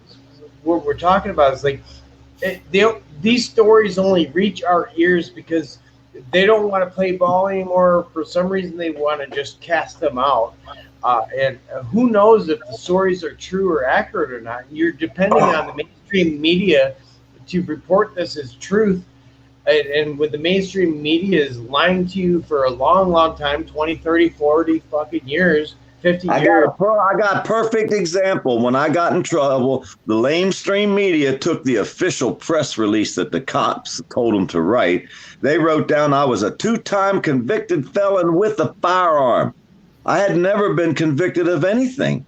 what we're talking about is like these stories only reach our ears because they don't want to play ball anymore. For some reason, they want to just cast them out. And who knows if the stories are true or accurate or not? You're depending on the mainstream media to report this as truth. And when the mainstream media is lying to you for a long, long time 20, 30, 40 fucking years, 50 years. I got a perfect example. When I got in trouble, the lamestream media took the official press release that the cops told them to write. They wrote down I was a 2-time convicted felon with a firearm. I had never been convicted of anything.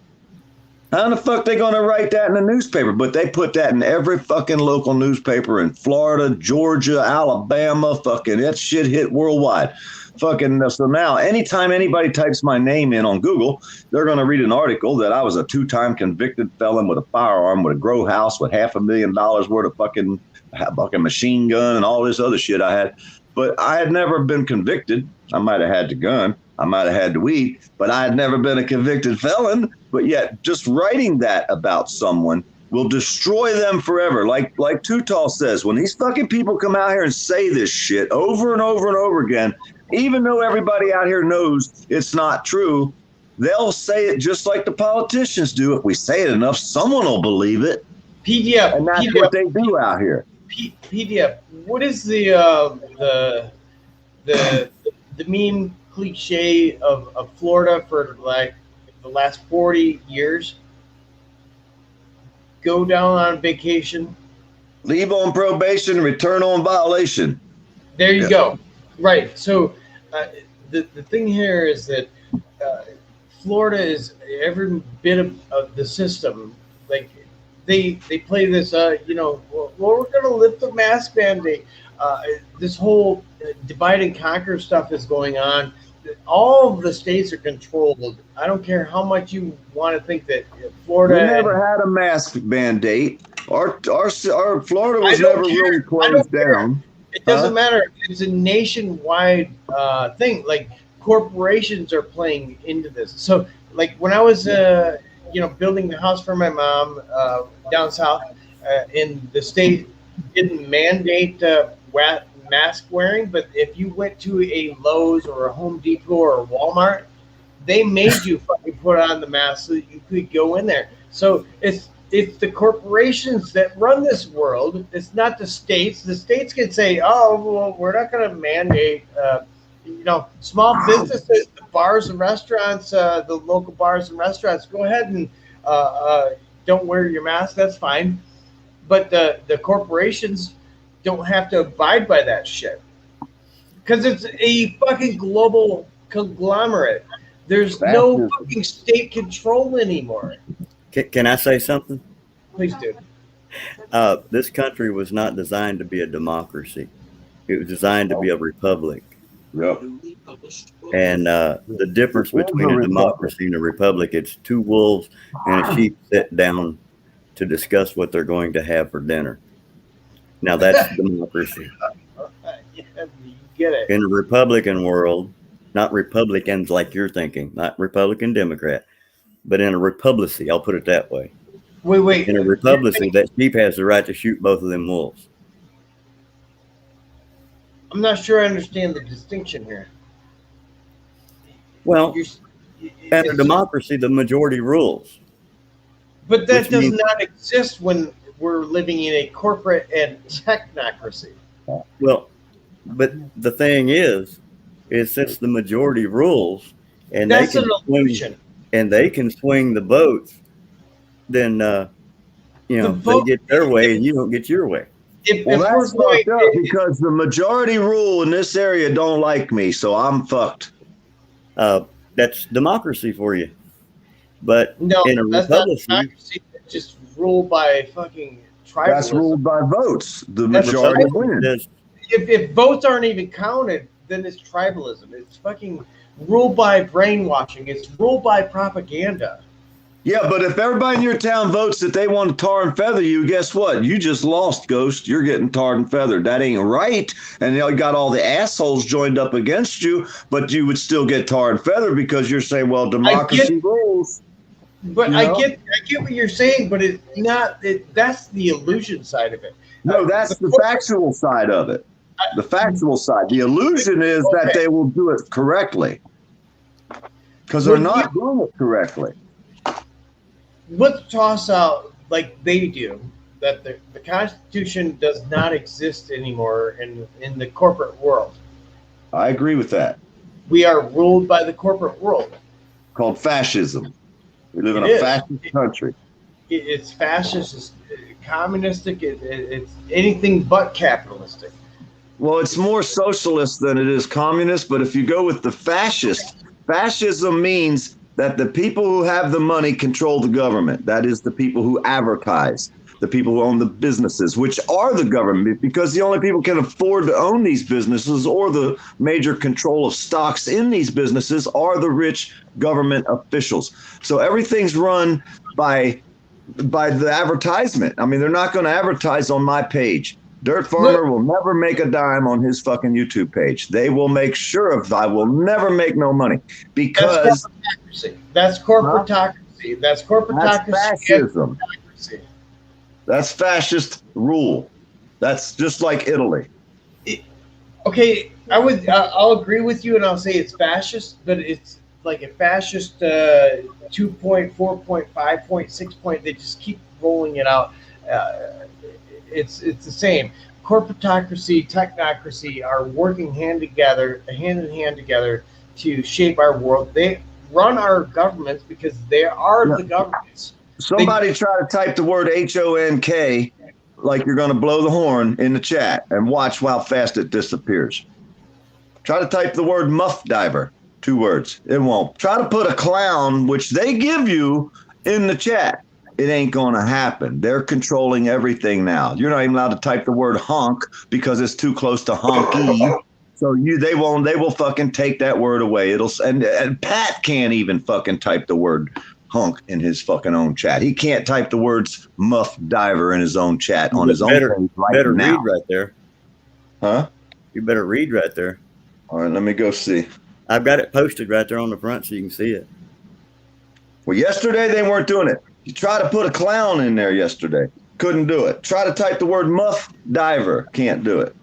How in the fuck they going to write that in the newspaper? But they put that in every fucking local newspaper in Florida, Georgia, Alabama. Fucking that shit hit worldwide. Fucking so now anytime anybody types my name in on Google, they're going to read an article that I was a 2-time convicted felon with a firearm, with a grow house, with $500,000 worth of fucking machine gun and all this other shit I had. But I had never been convicted. I might have had the gun. I might have had the weed, but I had never been a convicted felon. But yet just writing that about someone will destroy them forever. Like Tutal says, when these fucking people come out here and say this shit over and over and over again, even though everybody out here knows it's not true, they'll say it just like the politicians do. If we say it enough, someone will believe it. PDF, and that's what they do out here. PDF, what is the meme cliche of Florida for like the last 40 years? Go down on vacation, leave on probation, return on violation. There you go. Right. So the thing here is that Florida is every bit of the system. Like they play this, well, we're going to lift the mask mandate. This whole divide and conquer stuff is going on. All of the states are controlled. I don't care how much you want to think that Florida. We never had a mask mandate. Our Florida was never really closed down. It doesn't matter. It's a nationwide thing. Like corporations are playing into this. So, like when I was, building the house for my mom down south, in the state didn't mandate mask wearing, but if you went to a Lowe's or a Home Depot or a Walmart, they made you fucking put on the mask so that you could go in there. So it's the corporations that run this world. It's not the states. The states can say, "Oh, well, we're not going to mandate." Small businesses, the bars and restaurants, the local bars and restaurants, go ahead and don't wear your mask. That's fine. But the corporations don't have to abide by that shit because it's a fucking global conglomerate. There's no fucking state control anymore. Can I say something? Please do. This country was not designed to be a democracy. It was designed to be a republic. Yep. And the difference between a democracy and a republic, it's two wolves and a sheep sit down to discuss what they're going to have for dinner. Now that's democracy. You get it. In a Republican world, not Republicans like you're thinking, not Republican Democrat, but in a republicy, I'll put it that way. Wait. In a republicy, that sheep has the right to shoot both of them wolves. I'm not sure I understand the distinction here. Well, in a democracy, the majority rules. But that does not exist when we're living in a corporate and technocracy. Well, but the thing is since the majority rules and that's they can an illusion. They can swing the votes, then they get their way and you don't get your way. That's fucked up because the majority rule in this area don't like me, so I'm fucked. That's democracy for you. But no, in a republic, just ruled by fucking tribalism. That's ruled by votes. The majority wins. If votes aren't even counted, then it's tribalism. It's fucking ruled by brainwashing. It's ruled by propaganda. Yeah, but if everybody in your town votes that they want to tar and feather you, guess what? You just lost, Ghost. You're getting tarred and feathered. That ain't right. And you got all the assholes joined up against you, but you would still get tarred and feathered because you're saying, well, democracy rules. But I get what you're saying, but it's not. That's the illusion side of it. No, that's the factual side of it. The factual side. The illusion is that they will do it correctly, because they're not doing it correctly. Let's toss out like they do that the Constitution does not exist anymore in the corporate world. I agree with that. We are ruled by the corporate world. Called fascism. We live in a fascist country. It's fascist, it's communistic, it's anything but capitalistic. Well, it's more socialist than it is communist, but if you go with the fascist, fascism means that the people who have the money control the government. That is the people who advertise, the people who own the businesses, which are the government, because the only people who can afford to own these businesses or the major control of stocks in these businesses are the rich government officials. So everything's run by the advertisement. I mean, they're not going to advertise on my page. Dirt Farmer will never make a dime on his fucking YouTube page. They will make sure of I will never make no money because that's corporatocracy. That's corporatocracy. That's fascism. That's fascist rule. That's just like Italy. Okay, I'll agree with you, and I'll say it's fascist, but it's like a fascist 2 point, 4 point, 5 point, 6 point. They just keep rolling it out. It's the same. Corporatocracy, technocracy are working hand in hand together to shape our world. They run our governments because they are the governments. Somebody try to type the word HONK like you're going to blow the horn in the chat and watch how fast it disappears. Try to type the word muff diver, 2 words. It won't. Try to put a clown, which they give you, in the chat. It ain't going to happen. They're controlling everything now. You're not even allowed to type the word honk because it's too close to honky. So they will fucking take that word away. And Pat can't even fucking type the word honk in his fucking own chat. He can't type the words muff diver in his own chat on his own page better read right there. Huh? You better read right there. All right, let me go see. I've got it posted right there on the front so you can see it. Well, yesterday they weren't doing it. You tried to put a clown in there yesterday. Couldn't do it. Try to type the word muff diver. Can't do it.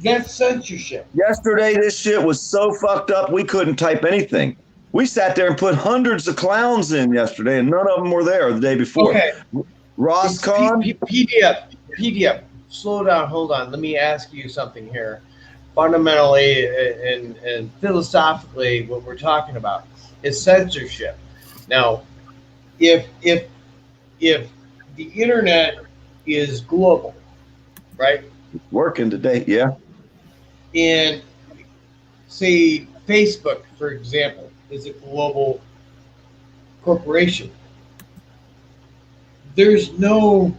That's censorship. Yesterday, this shit was so fucked up, we couldn't type anything. We sat there and put hundreds of clowns in yesterday, and none of them were there the day before. Okay. Roscon? PDF. Slow down. Hold on. Let me ask you something here. Fundamentally and philosophically, what we're talking about is censorship. Now, if the internet is global, right? It's working today, yeah. And say Facebook, for example, is a global corporation. There's no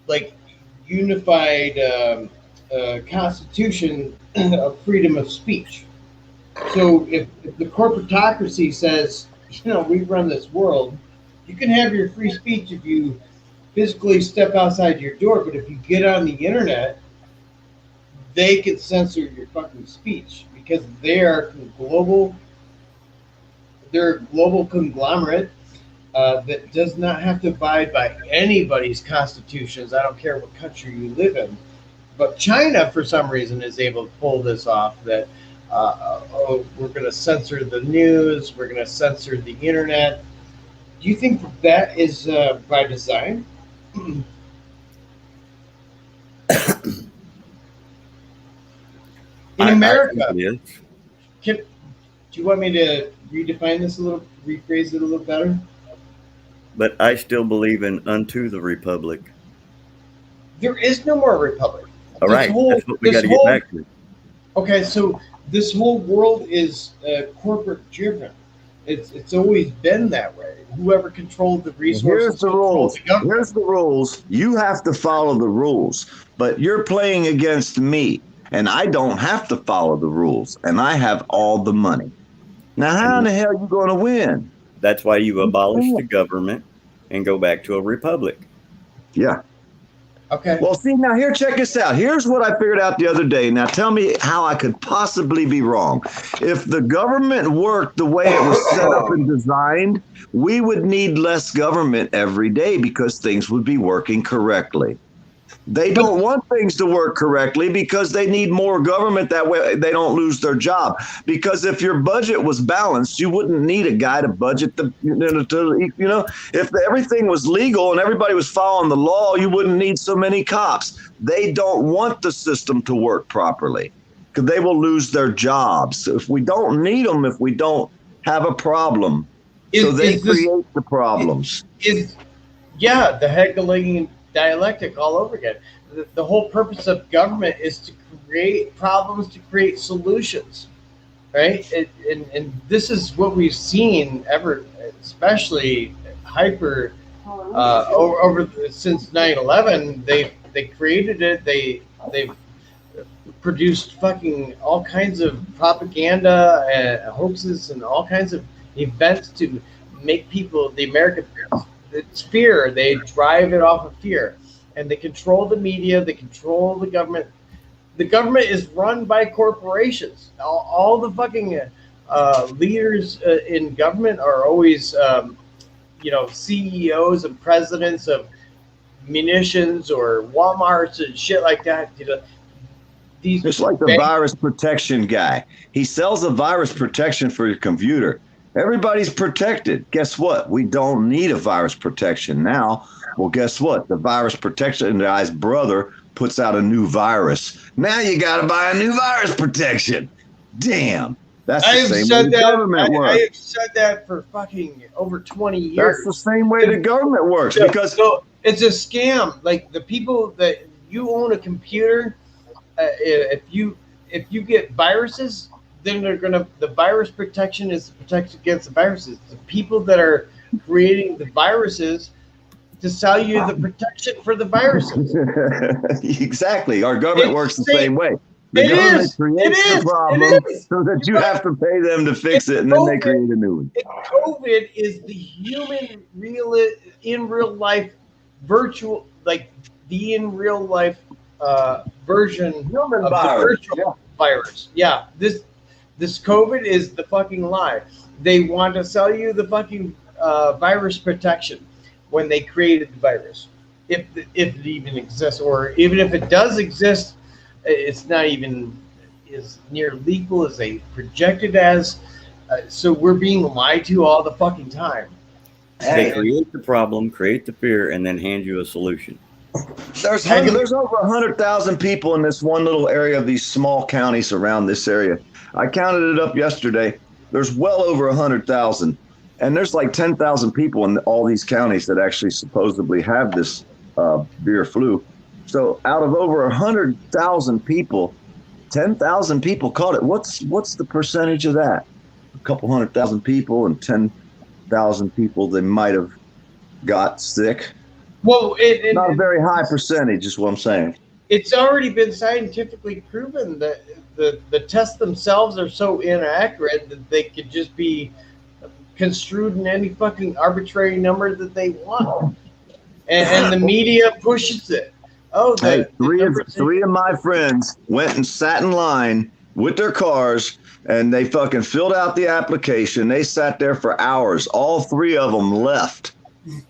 like unified constitution of freedom of speech. So if the corporatocracy says, we run this world, you can have your free speech if you physically step outside your door, but if you get on the internet, they can censor your fucking speech because they're a global conglomerate that does not have to abide by anybody's constitutions. I don't care what country you live in. But China, for some reason, is able to pull this off that, we're going to censor the news, we're going to censor the internet. Do you think that is by design? In America, do you want me to redefine this a little, rephrase it a little better? But I still believe in unto the republic. There is no more republic. All right, that's what we got to get back to. Okay, so this whole world is corporate driven. It's always been that way. Whoever controlled the resources. Here's the rules. Here's the rules. You have to follow the rules, but you're playing against me, and I don't have to follow the rules, and I have all the money. Now, how in the hell are you going to win? That's why you abolish the government and go back to a republic. Yeah. Okay. Well, see, now here, check this out. Here's what I figured out the other day. Now tell me how I could possibly be wrong. If the government worked the way it was set up and designed, we would need less government every day because things would be working correctly. They don't want things to work correctly because they need more government. That way they don't lose their job. Because if your budget was balanced, you wouldn't need a guy to budget if everything was legal and everybody was following the law, you wouldn't need so many cops. They don't want the system to work properly because they will lose their jobs. So if we don't need them, if we don't have a problem, so they create the problems. The Hegelian dialectic all over again. The whole purpose of government is to create problems, to create solutions, right? And this is what we've seen especially hyper since 9/11. They created it. They've produced fucking all kinds of propaganda and hoaxes and all kinds of events to make people, the American, it's fear. They drive it off of fear, and they control the media. They control the government. The government is run by corporations. All the fucking leaders in government are always, CEOs and presidents of munitions or Walmarts and shit like that. It's like the virus protection guy. He sells a virus protection for your computer. Everybody's protected. Guess what? We don't need a virus protection now. Well, guess what? The virus protection guy's brother puts out a new virus. Now you got to buy a new virus protection. Damn. That's the same way the government works. I have said that for fucking over 20 years. That's the same way the government works. Because it's a scam. Like the people that you own a computer, if you get viruses, then the virus protection is protection against the viruses. The people that are creating the viruses to sell you the protection for the viruses. Exactly. Our government works the same way. The government creates the problem so that you have to pay them to fix it, and then they create a new one. COVID is the human in real life virtual, like the in real life version human of virus. The virtual virus. Yeah, this COVID is the fucking lie. They want to sell you the fucking virus protection when they created the virus, if it even exists, or even if it does exist, it's not even as near legal as they projected as. So we're being lied to all the fucking time. They create the problem, create the fear, and then hand you a solution. There's over 100,000 people in this one little area of these small counties around this area. I counted it up yesterday. There's well over 100,000. And there's like 10,000 people in all these counties that actually supposedly have this beer flu. So out of over 100,000 people, 10,000 people caught it. What's the percentage of that? A couple 100,000 people and 10,000 people that might have got sick. Well, not a very high percentage is what I'm saying. It's already been scientifically proven that the tests themselves are so inaccurate that they could just be construed in any fucking arbitrary number that they want. And the media pushes it. Three of my friends went and sat in line with their cars, and they fucking filled out the application. They sat there for hours. All three of them left.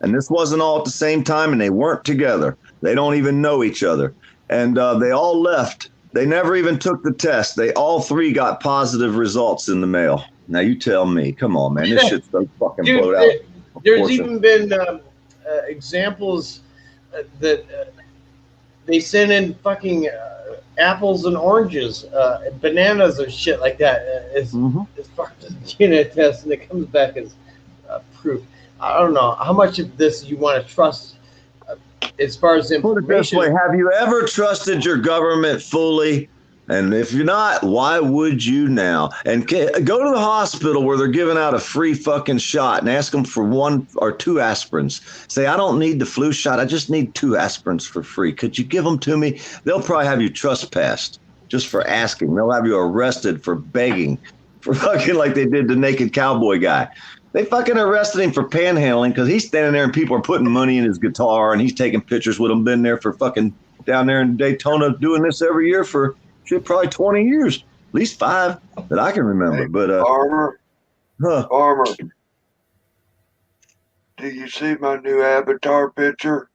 And this wasn't all at the same time, and they weren't together. They don't even know each other. And they all left. They never even took the test. They all three got positive results in the mail. Now you tell me. Come on, man. This shit's so fucking blowed out. There's even been examples that they send in fucking apples and oranges, bananas or shit like that as far as DNA test, and it comes back as proof. I don't know how much of this you want to trust as far as information. Put it this way: have you ever trusted your government fully? And if you're not, why would you now? And go to the hospital where they're giving out a free fucking shot and ask them for 1 or 2 aspirins. Say, I don't need the flu shot. I just need 2 aspirins for free. Could you give them to me? They'll probably have you trespassed just for asking. They'll have you arrested for begging, for fucking like they did the naked cowboy guy. They fucking arrested him for panhandling because he's standing there and people are putting money in his guitar and he's taking pictures with them. Been there for fucking down there in Daytona doing this every year for shit, probably 20 years, at least 5 that I can remember. Hey, but Farmer, do you see my new avatar picture?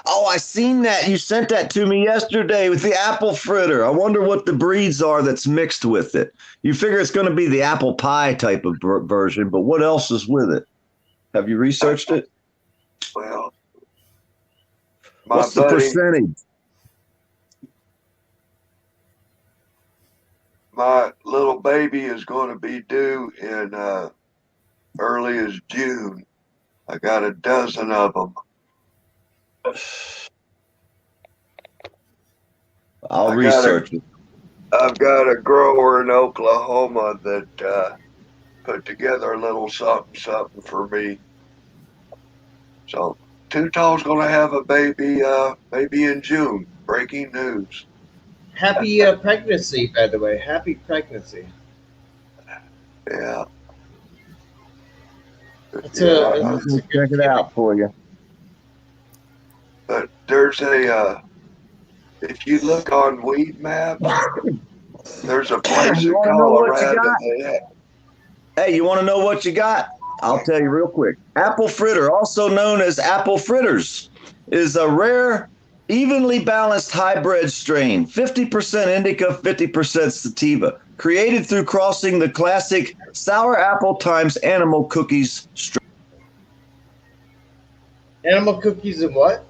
Oh, I seen that. You sent that to me yesterday with the apple fritter. I wonder what the breeds are that's mixed with it. You figure it's going to be the apple pie type of version, but what else is with it? Have you researched it? Well, what's the percentage? My little baby is going to be due in early as June. I got a dozen of them. I'll research it. I've got a grower in Oklahoma that put together a little something for me. So Too Tall's going to have a baby in June. Breaking news. Happy pregnancy, by the way. Happy pregnancy. Yeah. I'll check it out for you. But there's if you look on Weed Map, there's a place in Colorado. Hey, you want to know what you got? I'll tell you real quick. Apple fritter, also known as apple fritters, is a rare, evenly balanced hybrid strain, 50% indica, 50% sativa, created through crossing the classic sour apple times animal cookies strain. Animal cookies and what?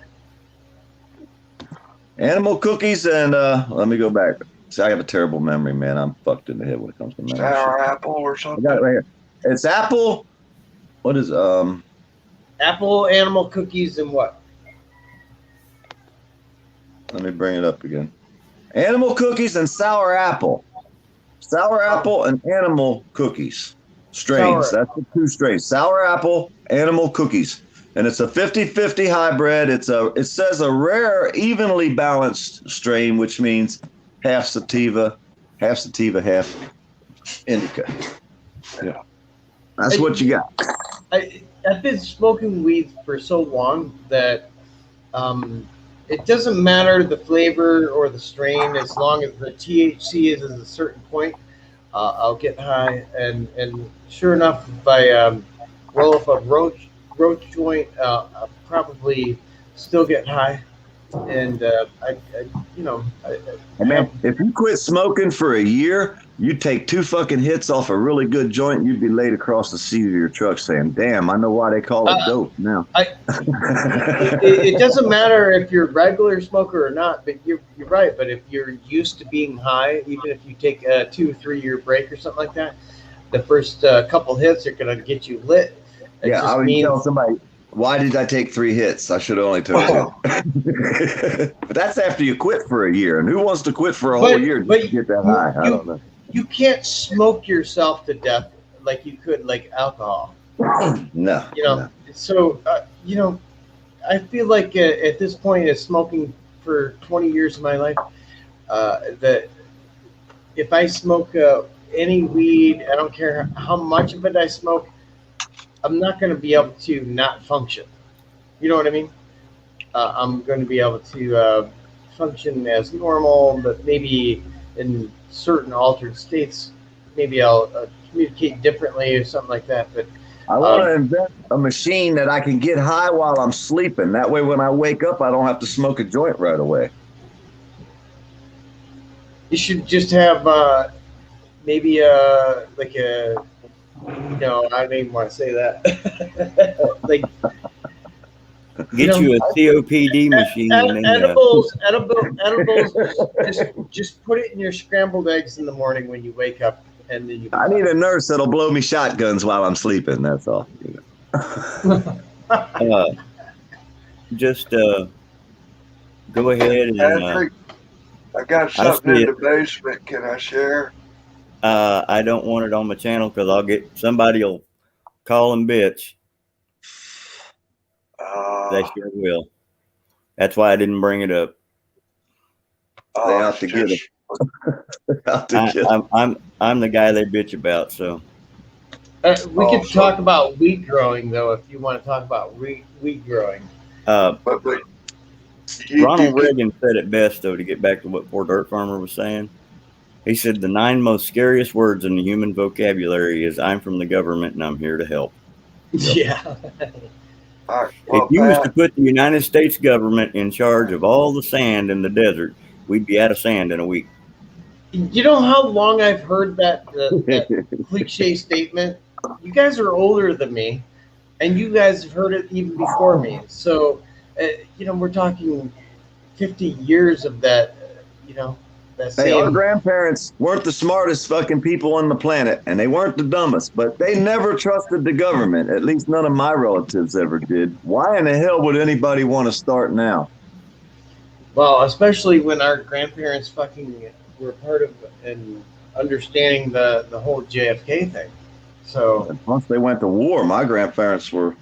Animal cookies and let me go back. See, I have a terrible memory, man. I'm fucked in the head when it comes to memory. Sour apple or something. I got it right here. It's apple. What is apple, animal cookies and what? Let me bring it up again. Animal cookies and sour apple. Sour apple and animal cookies strains. That's the 2 strains. Sour apple, animal cookies. And it's a 50-50 hybrid. It says a rare, evenly balanced strain, which means half sativa, half indica. Yeah. That's what you got. I've been smoking weed for so long that it doesn't matter the flavor or the strain, as long as the THC is at a certain point, I'll get high. And sure enough, if I roll up a roach joint, I'll probably still get high. And man, if you quit smoking for a year, you take 2 fucking hits off a really good joint, you'd be laid across the seat of your truck saying, "Damn, I know why they call it dope now." It doesn't matter if you're a regular smoker or not, but you're right. But if you're used to being high, even if you take a 2-3 year break or something like that, the first couple hits are going to get you lit. Yeah, I would tell somebody, why did I take 3 hits? I should have only took 2. But that's after you quit for a year. And who wants to quit for a whole year just to get that high? I don't know. You can't smoke yourself to death like you could like alcohol. No. So, I feel like at this point of smoking for 20 years of my life, that if I smoke any weed, I don't care how much of it I smoke, I'm not going to be able to not function. You know what I mean? I'm going to be able to function as normal, but maybe in certain altered states, maybe I'll communicate differently or something like that. But I want to invent a machine that I can get high while I'm sleeping. That way, when I wake up, I don't have to smoke a joint right away. You should just have maybe like a. No, I don't even want to say that. Like, get you a COPD machine. Edibles. Just put it in your scrambled eggs in the morning when you wake up, and then you. I need a nurse that'll blow me shotguns while I'm sleeping. That's all. Just go ahead and. Patrick, I got something in the basement. Can I share? I don't want it on my channel because somebody will call and bitch. They sure will. That's why I didn't bring it up. They have to get it. I'm the guy they bitch about. So We Oh, could talk about wheat growing, though, if you want to talk about wheat growing. but Ronald Reagan said it best, though, to get back to what poor Dirt Farmer was saying. He said the 9 most scariest words in the human vocabulary is "I'm from the government and I'm here to help." Yep. Yeah. all right, If you was to put the United States government in charge of all the sand in the desert, we'd be out of sand in a week. You know how long I've heard that cliche statement? You guys are older than me, and you guys have heard it even before me. So, we're talking 50 years of that, that Hey, our same. grandparents weren't the smartest fucking people on the planet, and they weren't the dumbest, but they never trusted the government. At least none of my relatives ever did. Why in the hell would anybody want to start now? Well, especially when our grandparents fucking were part of and understanding the whole JFK thing. So, And once they went to war, my grandparents were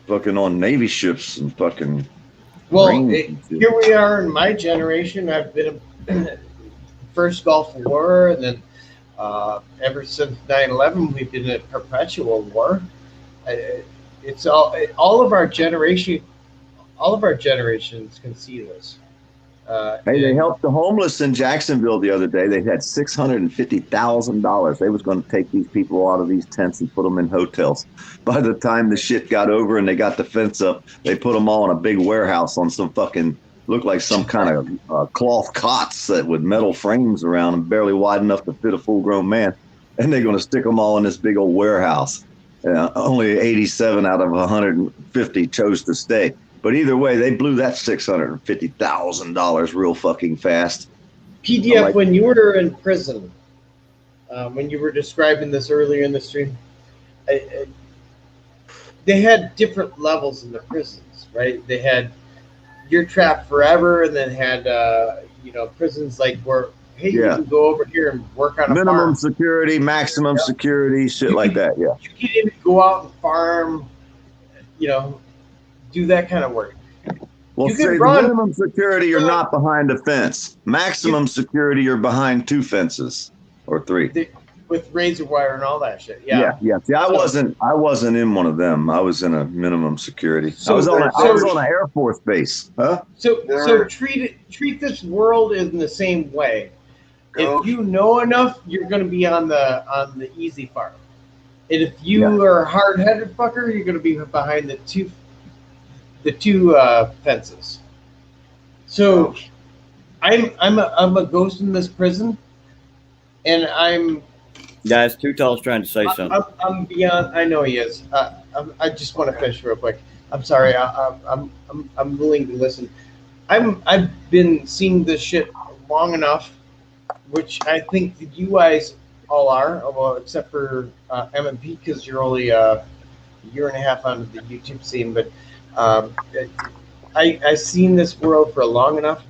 fucking on Navy ships and fucking. well, Marines and shit. here we are in my generation. I've been first Gulf War, and then ever since 9/11, we've been in a perpetual war. It's all of our generation, all of our generations can see this. Hey, they and- helped the homeless in Jacksonville the other day. They had $650,000. They was going to take these people out of these tents and put them in hotels. By the time the shit got over and they got the fence up, they put them all in a big warehouse on some fucking, looked like some kind of cloth cots that with metal frames around them, barely wide enough to fit a full-grown man. And they're going to stick them all in this big old warehouse. Only 87 out of 150 chose to stay. But either way, they blew that $650,000 real fucking fast. PDF, when you were in prison, when you were describing this earlier in the stream, they had different levels in the prisons, right? They had you're trapped forever, and then had prisons like where you can go over here and work on a minimum farm. security, maximum security, shit like that. Yeah, you can even go out and farm, do that kind of work. well, You say can the run. minimum security, you're not behind a fence. Maximum security, you're behind 2 fences or 3. With razor wire and all that shit. Yeah. See, I wasn't in one of them. I was in a minimum security. I was on an Air Force base. Huh? So treat this world in the same way. If you know enough, you're going to be on the easy farm. And if you are a hard-headed fucker, you're going to be behind the two fences. So I'm a ghost in this prison, and I'm. Guys, Too Tall's trying to say something. I'm beyond. I know he is. I just want to finish real quick. I'm sorry. I'm willing to listen. I've been seeing this shit long enough, which I think that you guys all are, well, except for MMP, because you're only a year and a half onto the YouTube scene. But I've seen this world for long enough,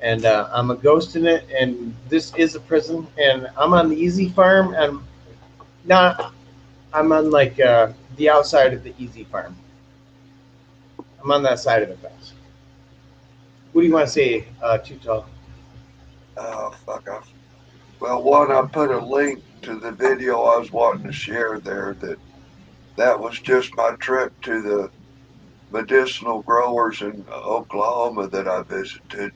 and I'm a ghost in it, and this is a prison, and I'm on the easy farm, and I'm on like the outside of the easy farm. I'm on that side of the fence. What do you want to say, Too Tall? Oh, fuck off. Well, one, I put a link to the video I was wanting to share there. That was just my trip to the medicinal growers in Oklahoma that I visited.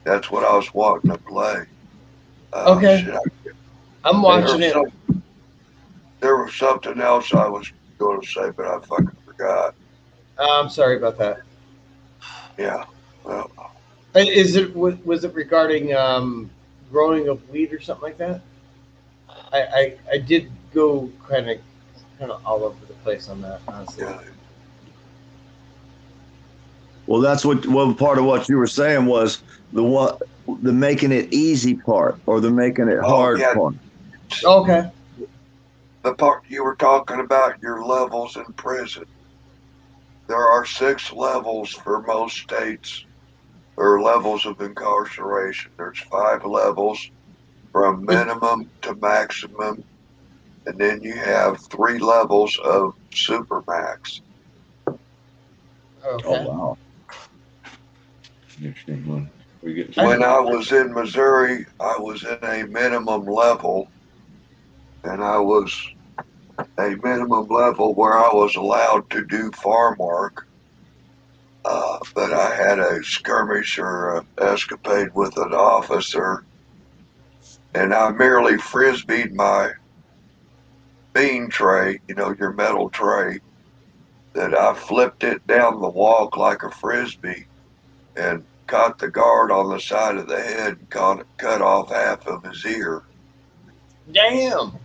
That's what I was wanting to play. Okay. Shit, I'm watching it. There was something else I was going to say, but I fucking forgot. I'm sorry about that. Yeah. Well, was it regarding growing of weed or something like that? I did go kind of all over the place on that, honestly. yeah. Well, that's what part of what you were saying was the making it easy part or the making it hard part. Okay. The part you were talking about, your levels in prison. There are 6 levels for most states, or levels of incarceration. There's 5 levels from minimum to maximum, and then you have 3 levels of supermax. Okay. Oh, wow. When I was in Missouri, I was in a minimum level, and I was a minimum level where I was allowed to do farm work. But I had a skirmish or a escapade with an officer, and I merely frisbeed my bean tray, your metal tray, that I flipped it down the walk like a frisbee and caught the guard on the side of the head and cut off half of his ear. Damn.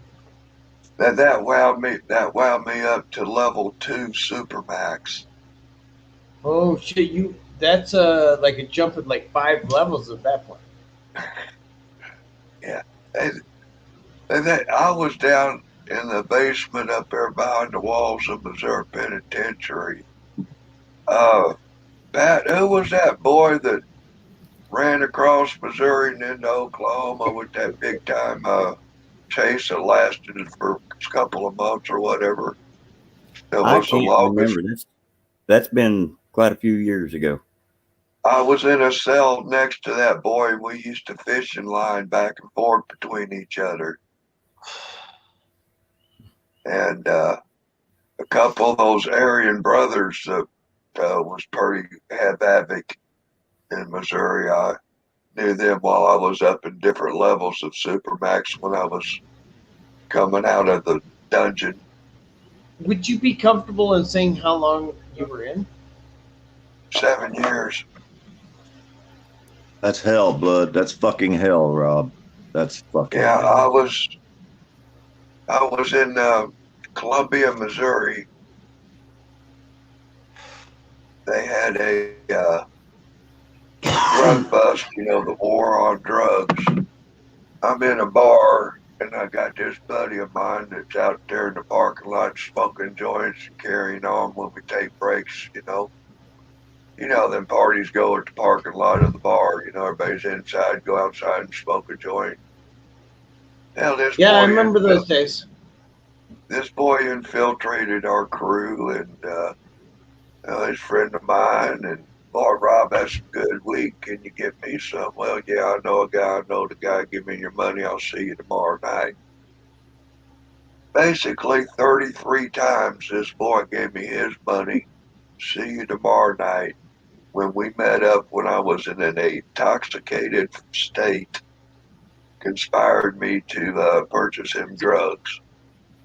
That wowed me up to level 2 supermax. Oh shit! That's like a jump at like 5 levels at that point. Yeah, and I was down in the basement up there behind the walls of Missouri Penitentiary. Pat, who was that boy that ran across Missouri and into Oklahoma with that big time chase that lasted for a couple of months or whatever? That I was the can't longest. remember. That's been quite a few years ago. I was in a cell next to that boy. We used to fish and line back and forth between each other. And a couple of those Aryan brothers that was pretty had havoc in Missouri. I knew them while I was up in different levels of Supermax when I was coming out of the dungeon. Would you be comfortable in saying how long you were in? 7 years. That's hell, blood. That's fucking hell, Rob. That's fucking Yeah, hell. I was in Columbia, Missouri. They had a drug bust, the war on drugs. I'm in a bar and I got this buddy of mine that's out there in the parking lot smoking joints and carrying on when we take breaks. Them parties go at the parking lot of the bar. Everybody's inside, go outside and smoke a joint. Hell, Yeah, I remember those days. This boy infiltrated our crew, and he's a friend of mine. And boy, Rob, that's a good week. Can you give me some? Well, yeah, I know a guy. I know the guy. Give me your money. I'll see you tomorrow night. Basically, 33 times this boy gave me his money. See you tomorrow night. When we met up when I was in an intoxicated state, conspired me to purchase him drugs.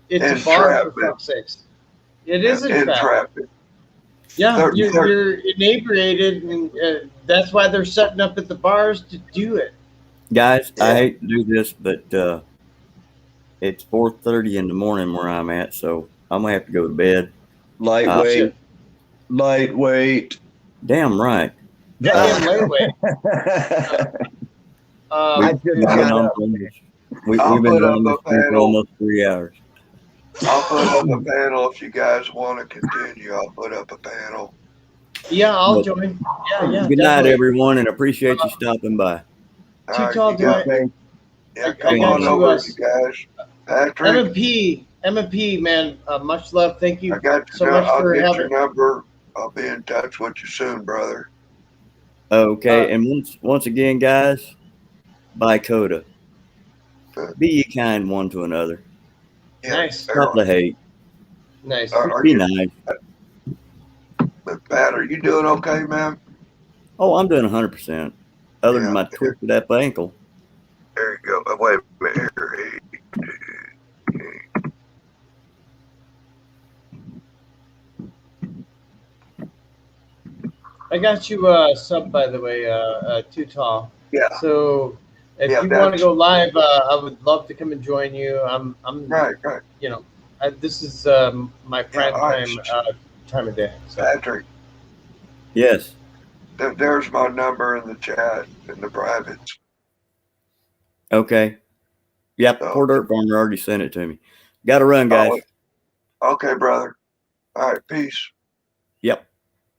It's a bar, for fuck's sakes. It isn't entrapment. Yeah, you're inebriated, and that's why they're setting up at the bars to do it. Guys, I hate to do this, but it's 4:30 in the morning where I'm at, so I'm gonna have to go to bed. Lightweight. Damn right. Damn lightweight. We've been on this for almost 3 hours. I'll put up a panel if you guys want to continue. I'll put up a panel. Yeah, I'll join. Yeah. Good night, everyone, and appreciate you stopping by. Too tall, Dwight. Yeah, come on over, you guys. Patrick. M&P, man, much love. Thank you so much I'll for get having your number. I'll be in touch with you soon, brother. Okay, and once again, guys, by Coda, be ye kind one to another. Yeah, nice. Stop the hate. Nice. Be nice. But Pat, are you doing okay, man? Oh, I'm doing 100%. Other than my twisted up ankle. There you go. Wait a minute here. I got you sub, by the way, Too Tall. Yeah. So if you want to go live, I would love to come and join you. I'm right. This is my prime time of day. So. Patrick. Yes. There's my number in the chat, in the privates. Okay. Yep, Poor Dirt Farmer already sent it to me. Got to run, guys. Okay, brother. All right, peace. Yep.